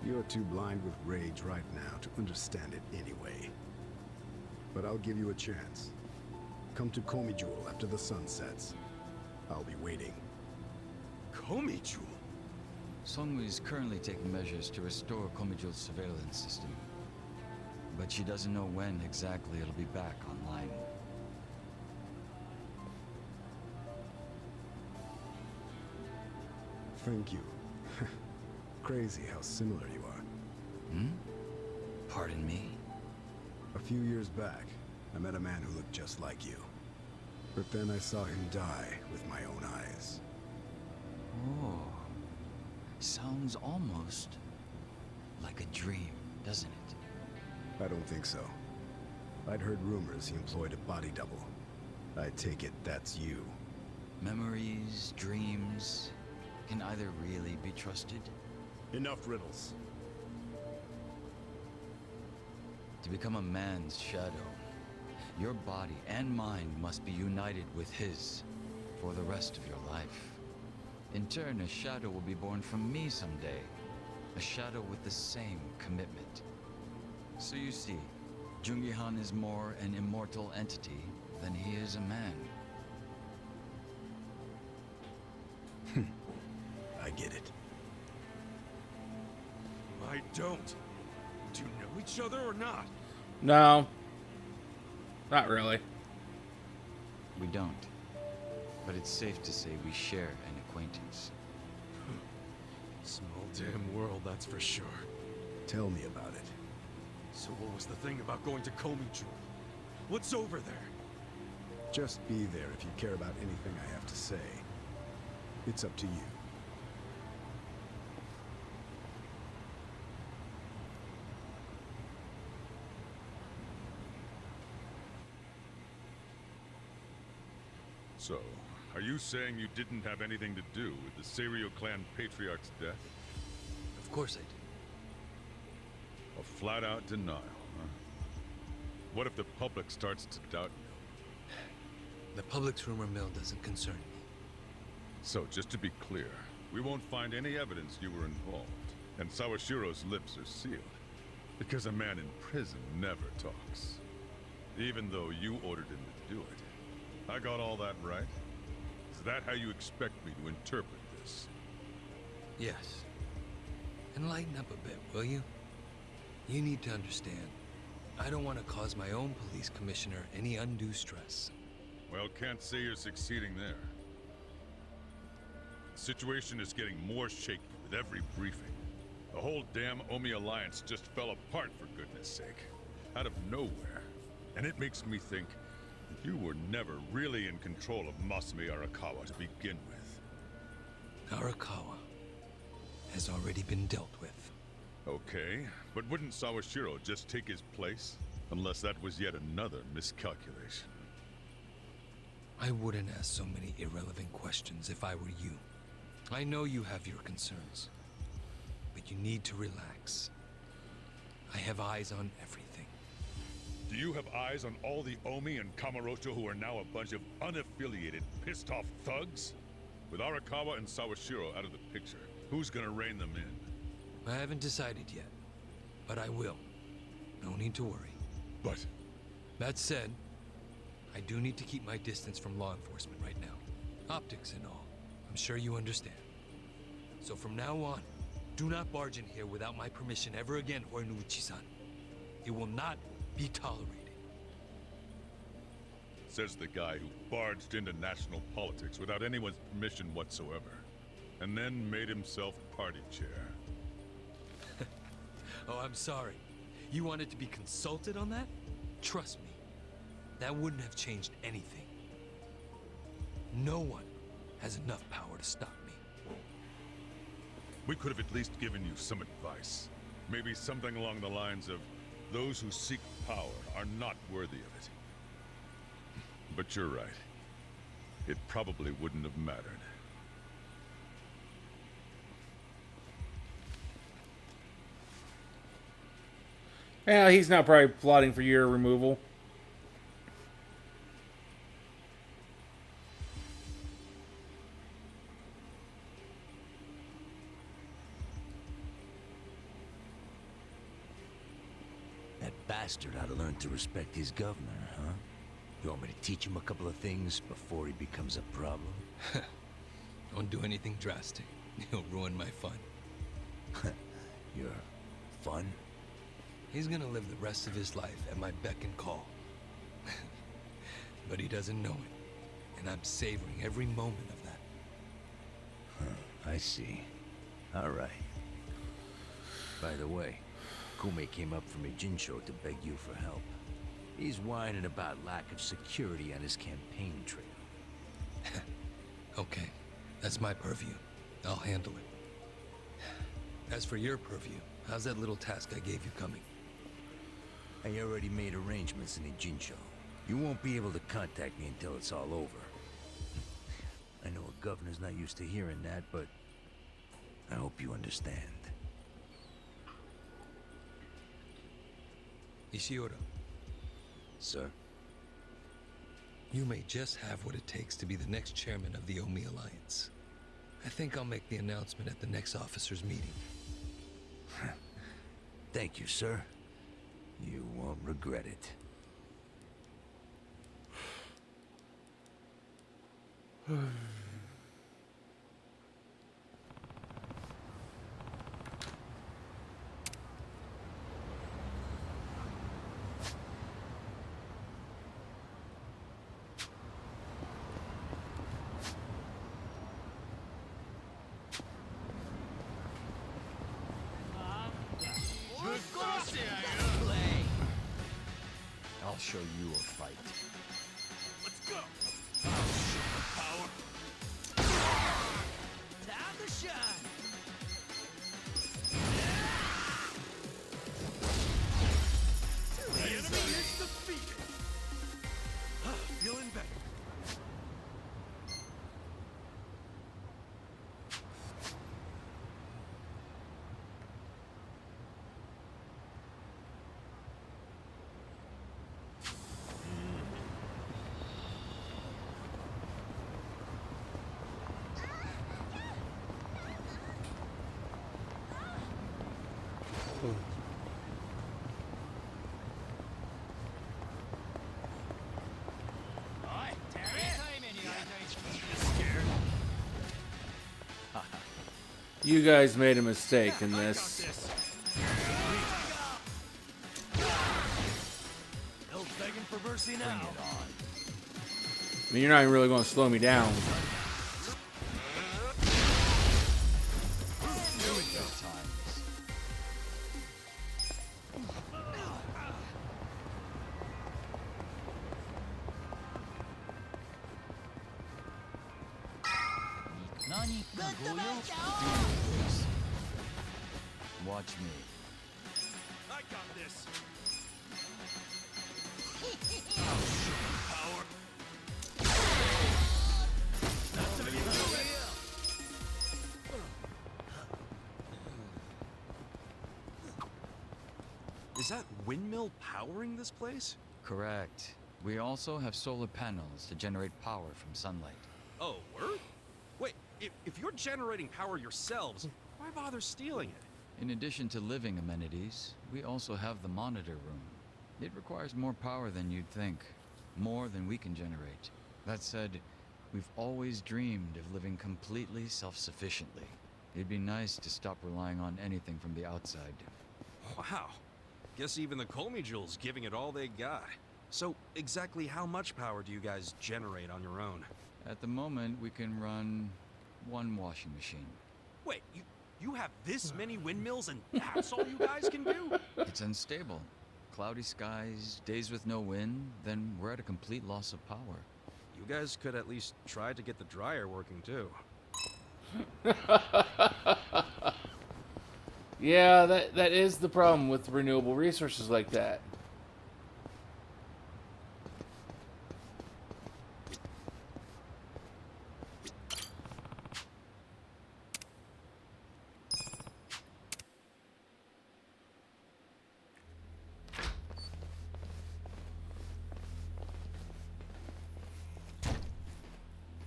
Speaker 11: You're too blind with rage right now to understand it anyway. But I'll give you a chance. Come to Komi Jewel after the sun sets. I'll be waiting.
Speaker 20: Komi Jewel?
Speaker 7: Songwoo is currently taking measures to restore Komijul's surveillance system. But she doesn't know when exactly it'll be back online.
Speaker 11: Thank you. Crazy how similar you are.
Speaker 7: Hmm? Pardon me?
Speaker 11: A few years back, I met a man who looked just like you. But then I saw him die with my own eyes.
Speaker 7: Oh. Sounds almost like a dream, doesn't it?
Speaker 11: I don't think so. I'd heard rumors he employed a body double. I take it that's you.
Speaker 7: Memories, dreams, can either really be trusted?
Speaker 11: Enough riddles.
Speaker 7: To become a man's shadow, your body and mind must be united with his for the rest of your life. In turn, a shadow will be born from me someday. A shadow with the same commitment. So you see, Jungi-han is more an immortal entity than he is a man.
Speaker 11: I get it.
Speaker 20: I don't. Do you know each other or not?
Speaker 1: No. Not really.
Speaker 7: We don't. But it's safe to say we share an acquaintance.
Speaker 20: Small damn world, that's for sure.
Speaker 11: Tell me about it.
Speaker 20: So what was the thing about going to Komi Jewel? What's over there?
Speaker 11: Just be there if you care about anything I have to say. It's up to you.
Speaker 22: So, are you saying you didn't have anything to do with the Seiryo clan patriarch's death?
Speaker 12: Of course I do.
Speaker 22: A flat-out denial, huh? What if the public starts to doubt you?
Speaker 12: The public's rumor mill doesn't concern me.
Speaker 22: So, just to be clear, we won't find any evidence you were involved, and Sawashiro's lips are sealed. Because a man in prison never talks. Even though you ordered him to do it. I got all that right? Is that how you expect me to interpret this?
Speaker 12: Yes. Enlighten up a bit, will you? You need to understand. I don't want to cause my own police commissioner any undue stress.
Speaker 22: Well, can't say you're succeeding there. The situation is getting more shaky with every briefing. The whole damn Omi alliance just fell apart, for goodness sake. Out of nowhere. And it makes me think, You were never really in control of Masumi Arakawa to begin with.
Speaker 12: Arakawa has already been dealt with.
Speaker 22: Okay, but wouldn't Sawashiro just take his place? Unless that was yet another miscalculation.
Speaker 12: I wouldn't ask so many irrelevant questions if I were you. I know you have your concerns, but you need to relax. I have eyes on everything.
Speaker 22: Do you have eyes on all the Omi and Kamurocho who are now a bunch of unaffiliated, pissed-off thugs? With Arakawa and Sawashiro out of the picture, who's gonna rein them in?
Speaker 12: I haven't decided yet, but I will. No need to worry.
Speaker 22: But...
Speaker 12: That said, I do need to keep my distance from law enforcement right now. Optics and all. I'm sure you understand. So from now on, do not barge in here without my permission ever again, Horiguchi-san. It will not be tolerated.
Speaker 22: Says the guy who barged into national politics without anyone's permission whatsoever, and then made himself party chair.
Speaker 12: Oh, I'm sorry. You wanted to be consulted on that? Trust me, that wouldn't have changed anything. No one has enough power to stop me.
Speaker 22: We could have at least given you some advice. Maybe something along the lines of, those who seek power are not worthy of it. But you're right. It probably wouldn't have mattered.
Speaker 1: Yeah, he's not probably plotting for your removal.
Speaker 10: That bastard ought to learn to respect his governor, huh? You want me to teach him a couple of things before he becomes a problem?
Speaker 12: Don't do anything drastic. He'll ruin my fun.
Speaker 10: Your fun?
Speaker 12: He's gonna live the rest of his life at my beck and call. But he doesn't know it. And I'm savoring every moment of that.
Speaker 10: Huh, I see. All right. By the way, Kume came up from Ijincho to beg you for help. He's whining about lack of security on his campaign trail.
Speaker 12: Okay, that's my purview. I'll handle it. As for your purview, how's that little task I gave you coming?
Speaker 10: I already made arrangements in Ijincho. You won't be able to contact me until it's all over. I know a governor's not used to hearing that, but I hope you understand.
Speaker 12: Ishiura.
Speaker 10: Sir?
Speaker 12: You may just have what it takes to be the next chairman of the Omi Alliance. I think I'll make the announcement at the next officers' meeting.
Speaker 10: Thank you, sir. You won't regret it.
Speaker 7: I'll show you a fight.
Speaker 8: Let's go! Power!
Speaker 4: Time to shine!
Speaker 8: The enemy is defeated!
Speaker 20: Feeling better.
Speaker 1: You guys made a mistake in this.
Speaker 8: No begging for mercy now.
Speaker 1: I mean, you're not even really going to slow me down.
Speaker 7: Watch me.
Speaker 20: I got this. Power. That's how you do it.
Speaker 5: Is that windmill powering this place?
Speaker 7: Correct. We also have solar panels to generate power from sunlight.
Speaker 5: Oh, word? Wait, if you're generating power yourselves, why bother stealing it?
Speaker 7: In addition to living amenities, we also have the monitor room. It requires more power than you'd think. More than we can generate. That said, we've always dreamed of living completely self-sufficiently. It'd be nice to stop relying on anything from the outside.
Speaker 5: Wow. Guess even the Comijul's giving it all they got. So, exactly how much power do you guys generate on your own?
Speaker 7: At the moment, we can run one washing machine.
Speaker 5: Wait, you have this many windmills and that's all you guys can do?
Speaker 7: It's unstable. Cloudy skies, days with no wind, then we're at a complete loss of power.
Speaker 5: You guys could at least try to get the dryer working too.
Speaker 1: Yeah, that is the problem with renewable resources like that.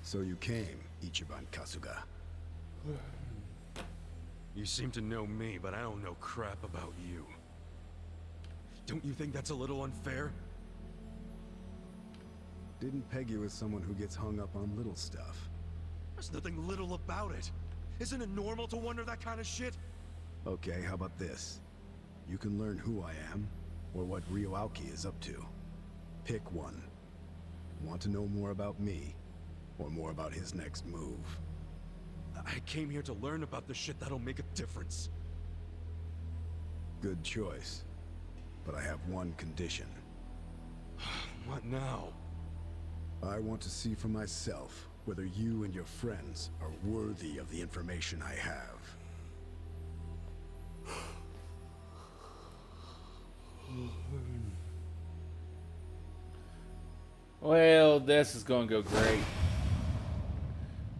Speaker 11: So you came, Ichiban Kasuga.
Speaker 5: You seem to know me, but I don't know crap about you. Don't you think that's a little unfair?
Speaker 11: Didn't peg you as someone who gets hung up on little stuff.
Speaker 20: There's nothing little about it. Isn't it normal to wonder that kind of shit?
Speaker 11: Okay, how about this? You can learn who I am, or what Ryoauki is up to. Pick one. Want to know more about me, or more about his next move?
Speaker 20: I came here to learn about the shit that'll make a difference.
Speaker 11: Good choice. But I have one condition.
Speaker 20: What now?
Speaker 11: I want to see for myself whether you and your friends are worthy of the information I have.
Speaker 1: Well, this is going to go great.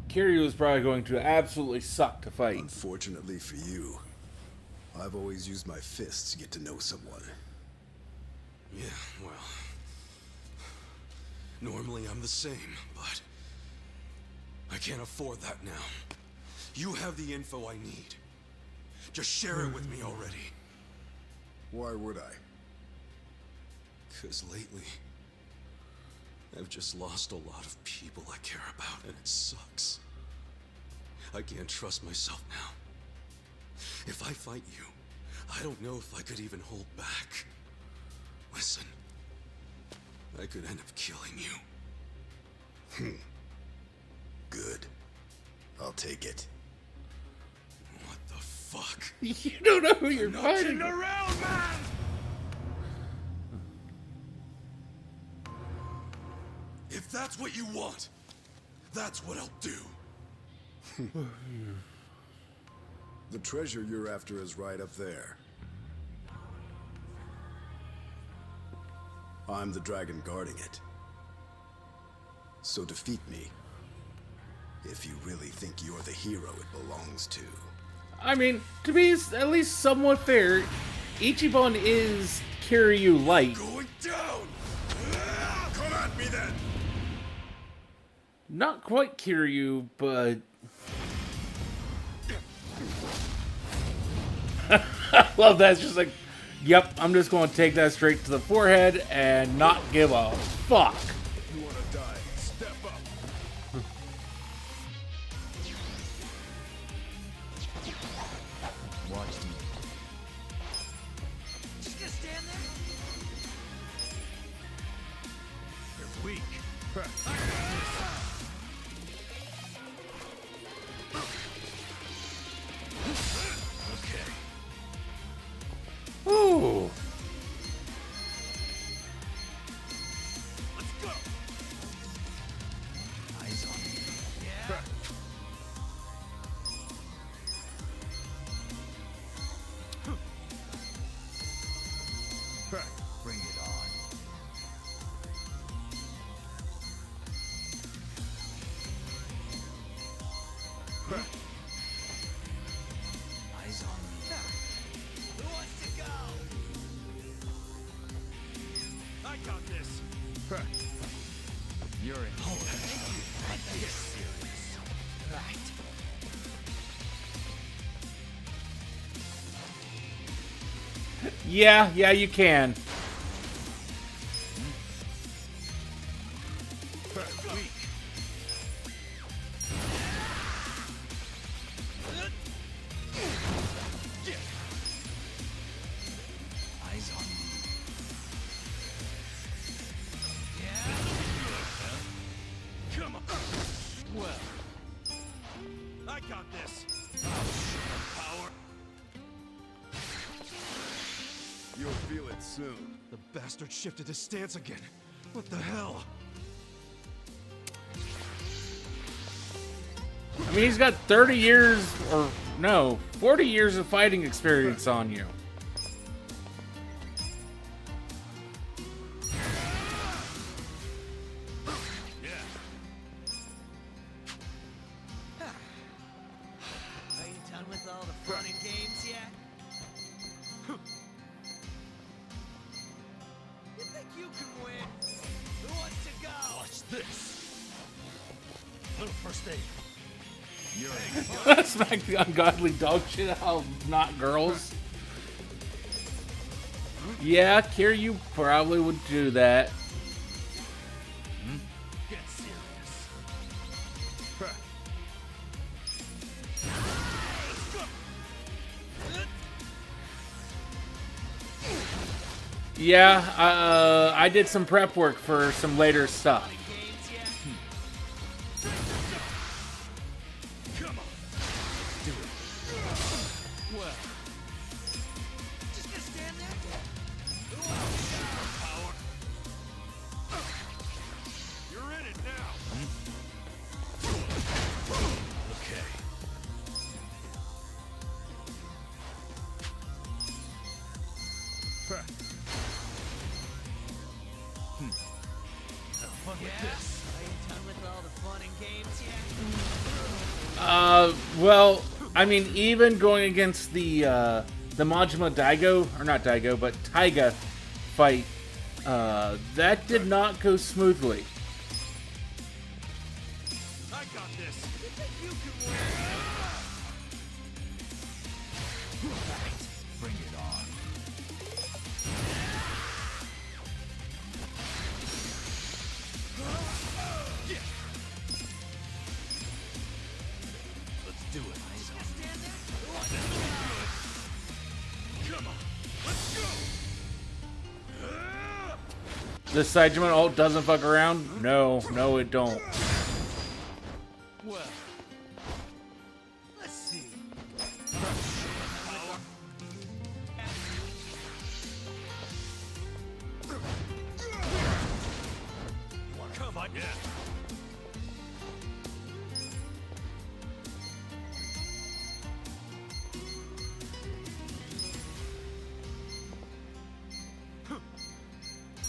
Speaker 1: Kiryu is probably going to absolutely suck to fight.
Speaker 11: Unfortunately for you, I've always used my fists to get to know someone.
Speaker 20: Yeah, well... Normally I'm the same, but... I can't afford that now. You have the info I need. Just share it with me already.
Speaker 11: Why would I?
Speaker 20: 'Cause lately... I've just lost a lot of people I care about, and it sucks. I can't trust myself now. If I fight you, I don't know if I could even hold back. Listen, I could end up killing you.
Speaker 11: Good. I'll take it.
Speaker 20: What the fuck?
Speaker 1: You don't know who you're fighting.
Speaker 20: Around, man! If that's what you want, that's what I'll do.
Speaker 11: The treasure you're after is right up there. I'm the dragon guarding it. So defeat me. If you really think you're the hero it belongs to.
Speaker 1: I mean, to be at least somewhat fair, Ichiban is Kiryu light.
Speaker 20: Going down! Come at me then!
Speaker 1: Not quite Kiryu, but... I love that. It's just like, yep, I'm just going to take that straight to the forehead and not give a fuck.
Speaker 20: You want to die? Step up.
Speaker 7: Watch me.
Speaker 16: Just gonna stand there?
Speaker 20: You're weak. Okay.
Speaker 1: Ooh.
Speaker 20: Let's go.
Speaker 7: You're in.
Speaker 2: Thank you. Serious. Right.
Speaker 1: Yeah, you can.
Speaker 2: Eyes on me.
Speaker 20: Come on.
Speaker 2: Well,
Speaker 20: I got this. Power.
Speaker 11: You'll feel it soon.
Speaker 20: The bastard shifted his stance again. What the hell?
Speaker 1: I mean, he's got 30 years, or no, 40 years of fighting experience on you.
Speaker 4: Are you done with all the fun and games yet? You think you can win? Who wants to go?
Speaker 20: Watch this. Little first aid.
Speaker 1: Smack the ungodly dog shit out of not girls. Yeah, Kier, you probably would do that.
Speaker 20: Get serious.
Speaker 1: Yeah, I did some prep work for some later stuff.
Speaker 20: Come on. Do it.
Speaker 2: well.
Speaker 4: Just gonna stand there?
Speaker 20: Power. You're in it now. Okay. Have fun with this.
Speaker 4: Are you done with all the fun and games yet?
Speaker 1: Well, I mean, even going against the Majima Daigo, or not Daigo, but Taiga fight, that did not go smoothly.
Speaker 20: I got this.
Speaker 4: You think you can win?
Speaker 2: Bring it on.
Speaker 20: Let's do it. Come on. Let's go.
Speaker 1: The Saijima ult doesn't fuck around? No, it don't.
Speaker 2: Well,
Speaker 4: Let's see.
Speaker 20: Come on, yeah.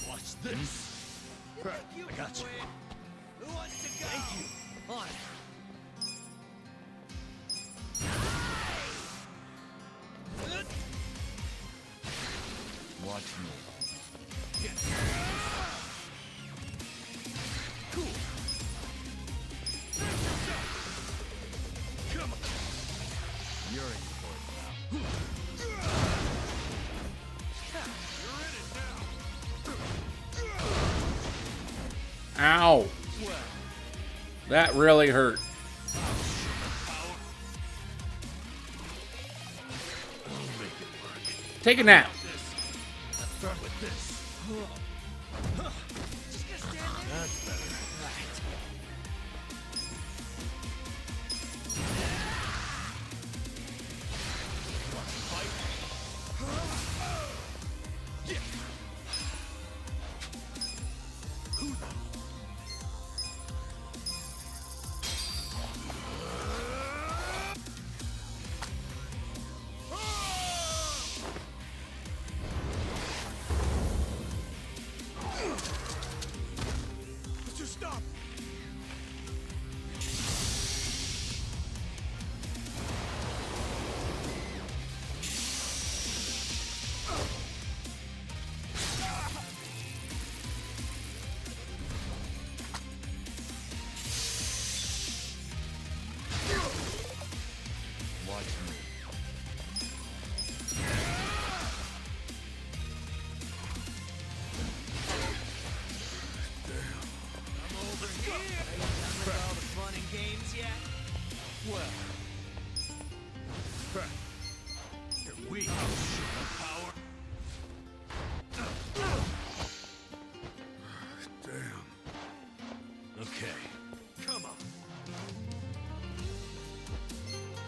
Speaker 20: Watch this.
Speaker 4: You think you
Speaker 20: I got
Speaker 4: can
Speaker 20: you.
Speaker 4: win? Who wants to go?
Speaker 20: Thank you.
Speaker 4: On it.
Speaker 7: Watch me.
Speaker 20: Cool. Come on.
Speaker 7: You're in for it now.
Speaker 20: You're in it now.
Speaker 1: Ow. That really hurt.
Speaker 20: I'll make it work.
Speaker 1: Take a nap.
Speaker 20: Let's start with this.
Speaker 4: Just gonna stand there?
Speaker 20: That's better.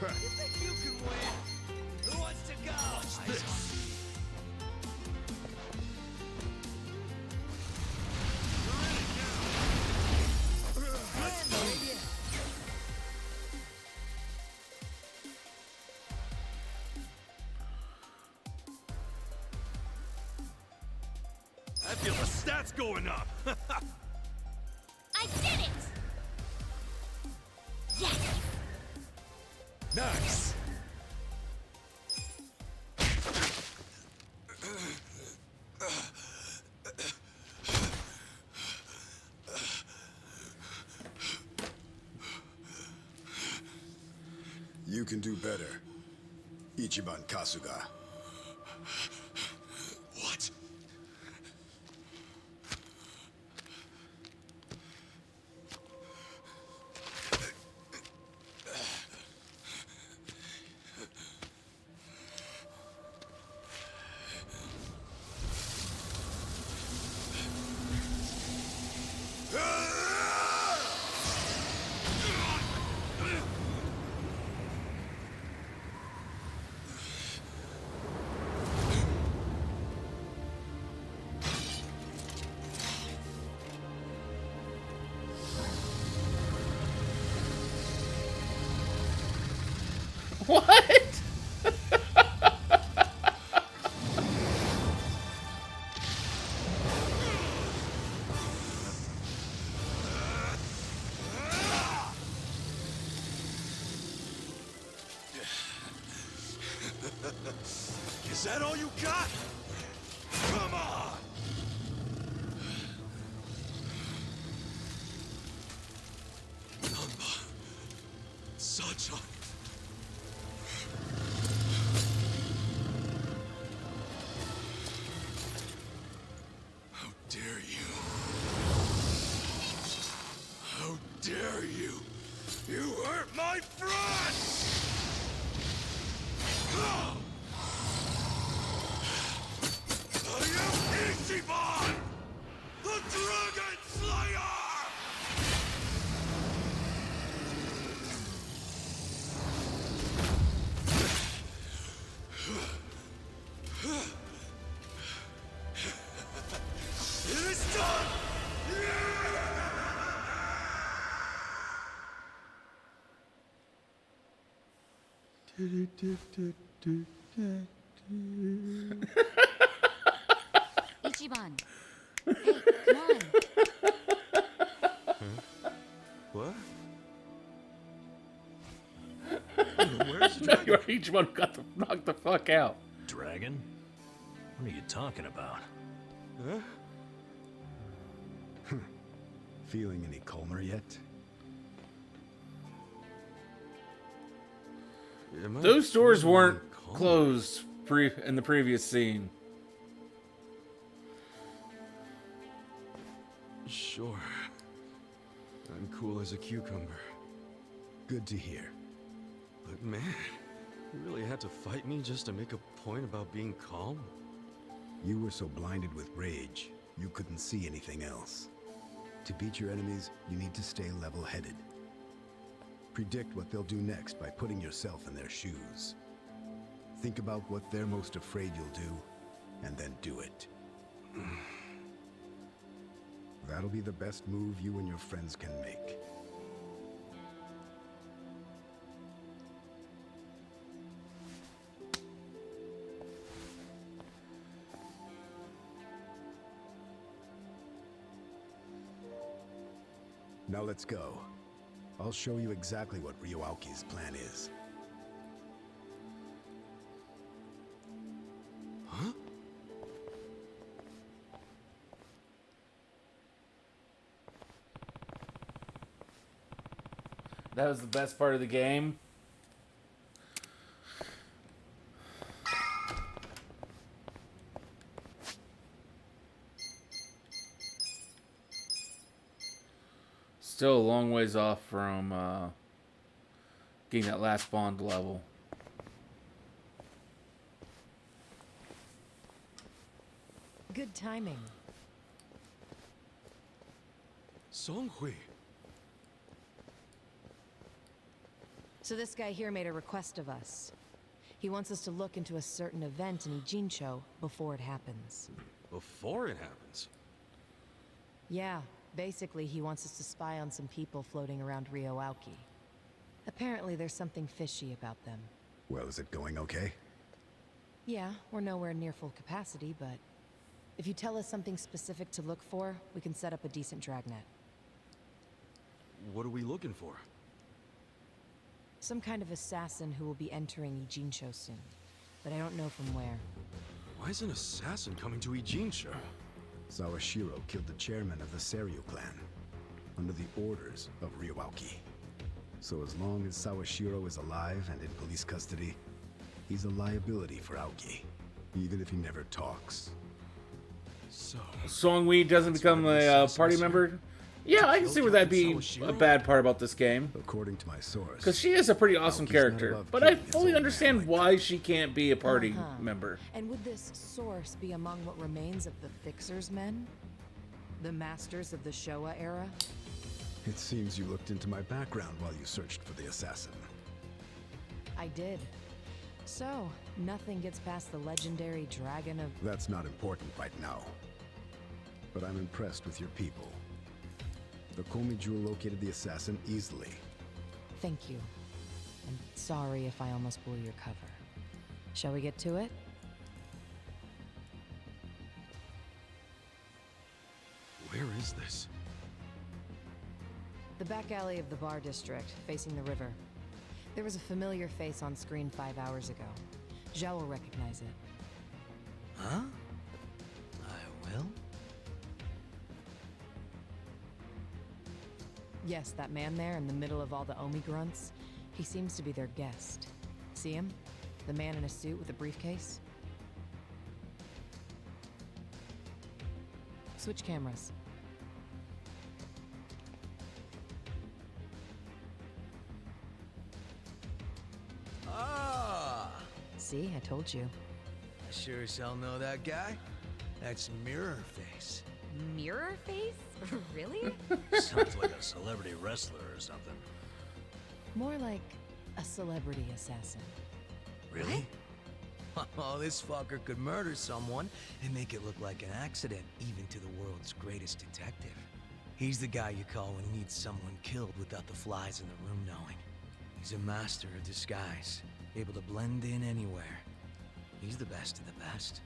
Speaker 4: You think you can win? Who wants to go?
Speaker 20: Watch this. I feel the stats going up.
Speaker 16: I did it! Yes!
Speaker 20: Nice.
Speaker 11: You can do better. Ichiban Kasuga.
Speaker 20: What?
Speaker 1: What?
Speaker 20: Is that all you got? Come on! Number. Such a... How dare you? How dare you? You hurt my friends! I am Ichiban, the Dragon Slayer! It is done!
Speaker 13: Ichiban. Hey, come on.
Speaker 20: What?
Speaker 10: Where's the
Speaker 1: No,
Speaker 10: dragon?
Speaker 1: each one got knocked the fuck out.
Speaker 10: Dragon? What are you talking about?
Speaker 20: Huh?
Speaker 11: Feeling any calmer yet?
Speaker 20: Am I
Speaker 1: Those doors
Speaker 20: feeling
Speaker 1: weren't
Speaker 20: calm?
Speaker 1: closed in the previous scene.
Speaker 5: Sure. I'm cool as a cucumber.
Speaker 11: Good to hear.
Speaker 5: But man, you really had to fight me just to make a point about being calm?
Speaker 11: You were so blinded with rage, you couldn't see anything else. To beat your enemies, you need to stay level-headed. Predict what they'll do next by putting yourself in their shoes. Think about what they're most afraid you'll do, and then do it. That'll be the best move you and your friends can make. Now let's go. I'll show you exactly what Ryoaki's plan is.
Speaker 5: Huh?
Speaker 1: That was the best part of the game. Still a long ways off from getting that last Bond level.
Speaker 17: Good timing.
Speaker 5: Songhui.
Speaker 17: So this guy here made a request of us. He wants us to look into a certain event in Ijincho before it happens.
Speaker 5: Before it happens?
Speaker 17: Yeah, basically he wants us to spy on some people floating around Rio Aoki. Apparently there's something fishy about them.
Speaker 11: Well, is it going okay?
Speaker 17: Yeah, we're nowhere near full capacity, but if you tell us something specific to look for, we can set up a decent dragnet.
Speaker 5: What are we looking for?
Speaker 17: Some kind of assassin who will be entering Ijincho soon, but I don't know from where.
Speaker 5: Why is an assassin coming to Ijincho?
Speaker 11: Sawashiro killed the chairman of the Seiryu clan, under the orders of Ryuauki. So as long as Sawashiro is alive and in police custody, he's a liability for Aoki, even if he never talks.
Speaker 5: So,
Speaker 1: Songwei doesn't become a party member? Yeah, I can see where that'd be a bad part about this game.
Speaker 11: According to my source.
Speaker 1: Because she is a pretty awesome character, but I fully understand why she can't be a party member.
Speaker 17: And would this source be among what remains of the Fixer's men? The masters of the Showa era?
Speaker 11: It seems you looked into my background while you searched for the assassin.
Speaker 17: I did. So, nothing gets past the legendary dragon of...
Speaker 11: That's not important right now. But I'm impressed with your people. The Komi Jewel located the assassin easily.
Speaker 17: Thank you. And sorry if I almost blew your cover. Shall we get to it?
Speaker 5: Where is this?
Speaker 17: The back alley of the bar district, facing the river. There was a familiar face on screen 5 hours ago. Zhao will recognize it.
Speaker 4: Huh? I will?
Speaker 17: Yes, that man there in the middle of all the Omi grunts. He seems to be their guest. See him? The man in a suit with a briefcase? Switch cameras.
Speaker 4: Ah!
Speaker 17: See, I told you.
Speaker 4: I sure as hell know that guy. That's Mirror Face.
Speaker 3: Mirror face? Really?
Speaker 10: Sounds like a celebrity wrestler or something.
Speaker 17: More like a celebrity assassin.
Speaker 4: Really? Oh, this fucker could murder someone and make it look like an accident, even to the world's greatest detective. He's the guy you call when you need someone killed without the flies in the room knowing. He's a master of disguise, able to blend in anywhere. He's the best of the best.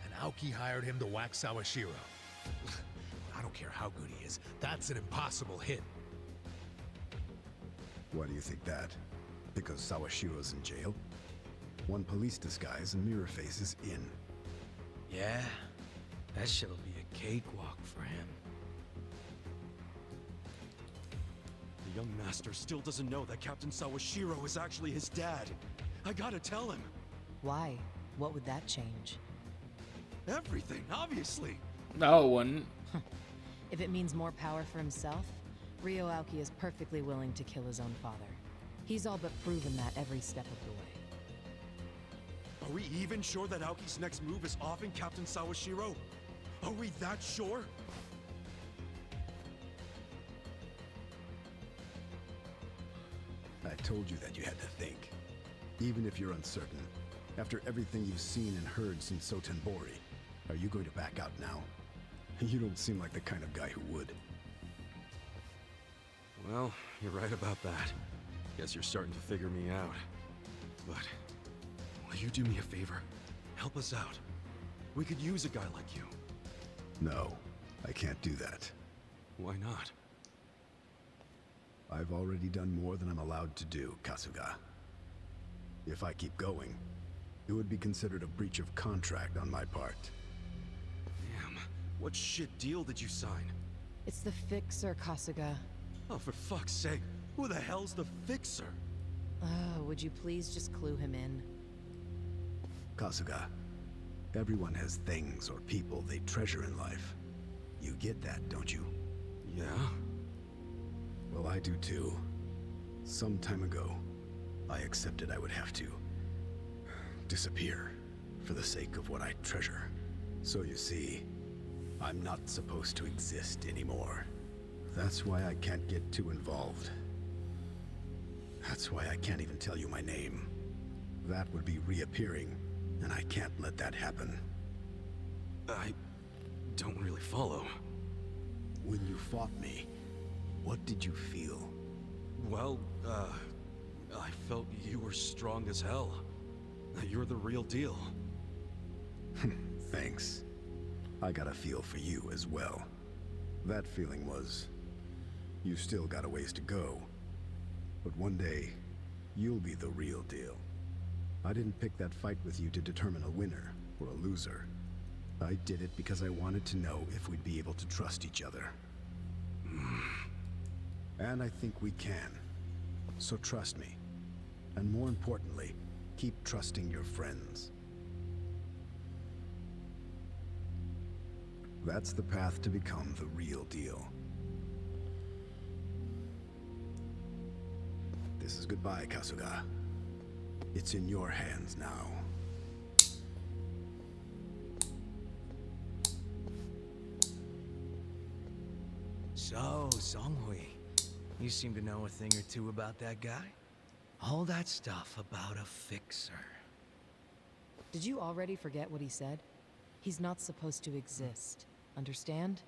Speaker 9: And Aoki hired him to whack Sawashiro. I don't care how good he is, that's an impossible hit.
Speaker 11: Why do you think that? Because Sawashiro's in jail? One police disguise and Mirror Face is in.
Speaker 4: Yeah, that shit'll be a cakewalk for him.
Speaker 5: The young master still doesn't know that Captain Sawashiro is actually his dad. I gotta tell him.
Speaker 17: Why? What would that change?
Speaker 5: Everything, obviously.
Speaker 1: No, it wouldn't.
Speaker 17: If it means more power for himself, Rio Aoki is perfectly willing to kill his own father. He's all but proven that every step of the way.
Speaker 5: Are we even sure that Aoki's next move is offing Captain Sawashiro? Are we that sure?
Speaker 11: I told you that you had to think. Even if you're uncertain, after everything you've seen and heard since Sotenbori, are you going to back out now? You don't seem like the kind of guy who would.
Speaker 5: Well, you're right about that. Guess you're starting to figure me out. But will you do me a favor? Help us out. We could use a guy like you.
Speaker 11: No, I can't do that.
Speaker 5: Why not?
Speaker 11: I've already done more than I'm allowed to do, Kasuga. If I keep going, it would be considered a breach of contract on my part.
Speaker 5: Damn, what shit deal did you sign?
Speaker 17: It's the Fixer, Kasuga.
Speaker 5: Oh, for fuck's sake, who the hell's the Fixer?
Speaker 17: Oh, would you please just clue him in?
Speaker 11: Kasuga, everyone has things or people they treasure in life. You get that, don't you?
Speaker 5: Yeah?
Speaker 11: Well, I do too. Some time ago, I accepted I would have to disappear for the sake of what I treasure. So you see, I'm not supposed to exist anymore. That's why I can't get too involved. That's why I can't even tell you my name. That would be reappearing, and I can't let that happen.
Speaker 5: I don't really follow.
Speaker 11: When you fought me, what did you feel?
Speaker 5: Well, I felt you were strong as hell. That you're the real deal.
Speaker 11: Thanks. I got a feel for you as well. That feeling was, you still got a ways to go. But one day, you'll be the real deal. I didn't pick that fight with you to determine a winner or a loser. I did it because I wanted to know if we'd be able to trust each other. And I think we can. So trust me. And more importantly, keep trusting your friends. That's the path to become the real deal. This is goodbye, Kasuga. It's in your hands now.
Speaker 4: So, Songhui, you seem to know a thing or two about that guy? All that stuff about a fixer.
Speaker 17: Did you already forget what he said? He's not supposed to exist. Understand?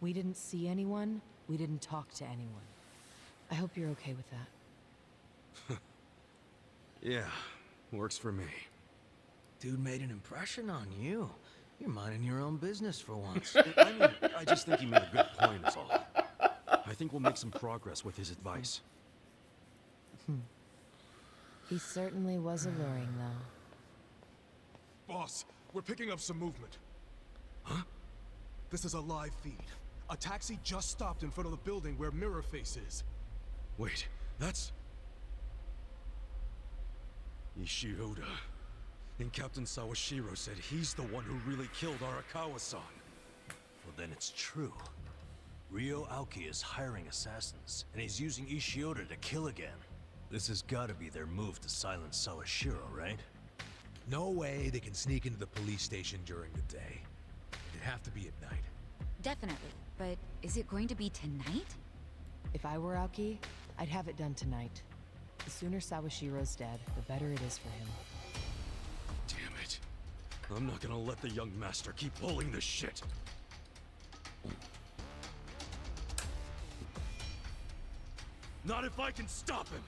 Speaker 17: We didn't see anyone. We didn't talk to anyone. I hope you're okay with that.
Speaker 5: Yeah, works for me.
Speaker 4: Dude made an impression on you. You're minding your own business for once.
Speaker 5: I just think he made a good point, is all. I think we'll make some progress with his advice.
Speaker 17: He certainly was alluring, though.
Speaker 9: Boss, we're picking up some movement.
Speaker 5: Huh?
Speaker 9: This is a live feed. A taxi just stopped in front of the building where Mirror Face is.
Speaker 5: Wait, that's... Ishioda. And Captain Sawashiro said he's the one who really killed Arakawa-san.
Speaker 10: Well, then it's true. Ryo Aoki is hiring assassins, and he's using Ishioda to kill again. This has got to be their move to silence Sawashiro, right?
Speaker 12: No way they can sneak into the police station during the day. It'd have to be at night.
Speaker 3: Definitely. But is it going to be tonight?
Speaker 17: If I were Aoki, I'd have it done tonight. The sooner Sawashiro's dead, the better it is for him.
Speaker 5: Damn it. I'm not gonna let the young master keep pulling this shit. Not if I can stop him!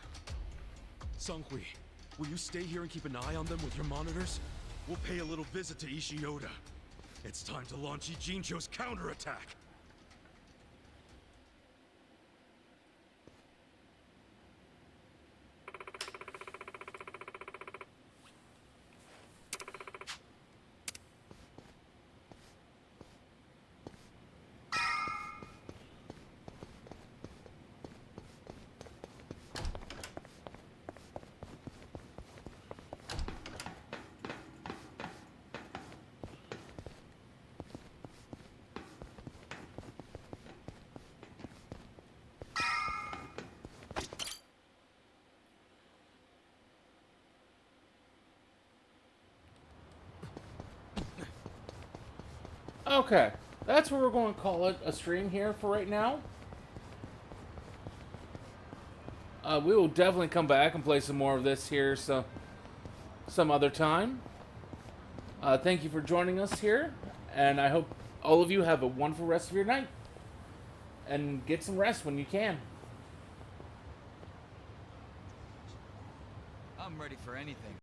Speaker 5: Songhui, will you stay here and keep an eye on them with your monitors? We'll pay a little visit to Ishioda. It's time to launch Ijincho's counterattack!
Speaker 1: Okay, that's what we're going to call it a stream here for right now. We will definitely come back and play some more of this here some other time. Thank you for joining us here, and I hope all of you have a wonderful rest of your night. And get some rest when you can.
Speaker 7: I'm ready for anything.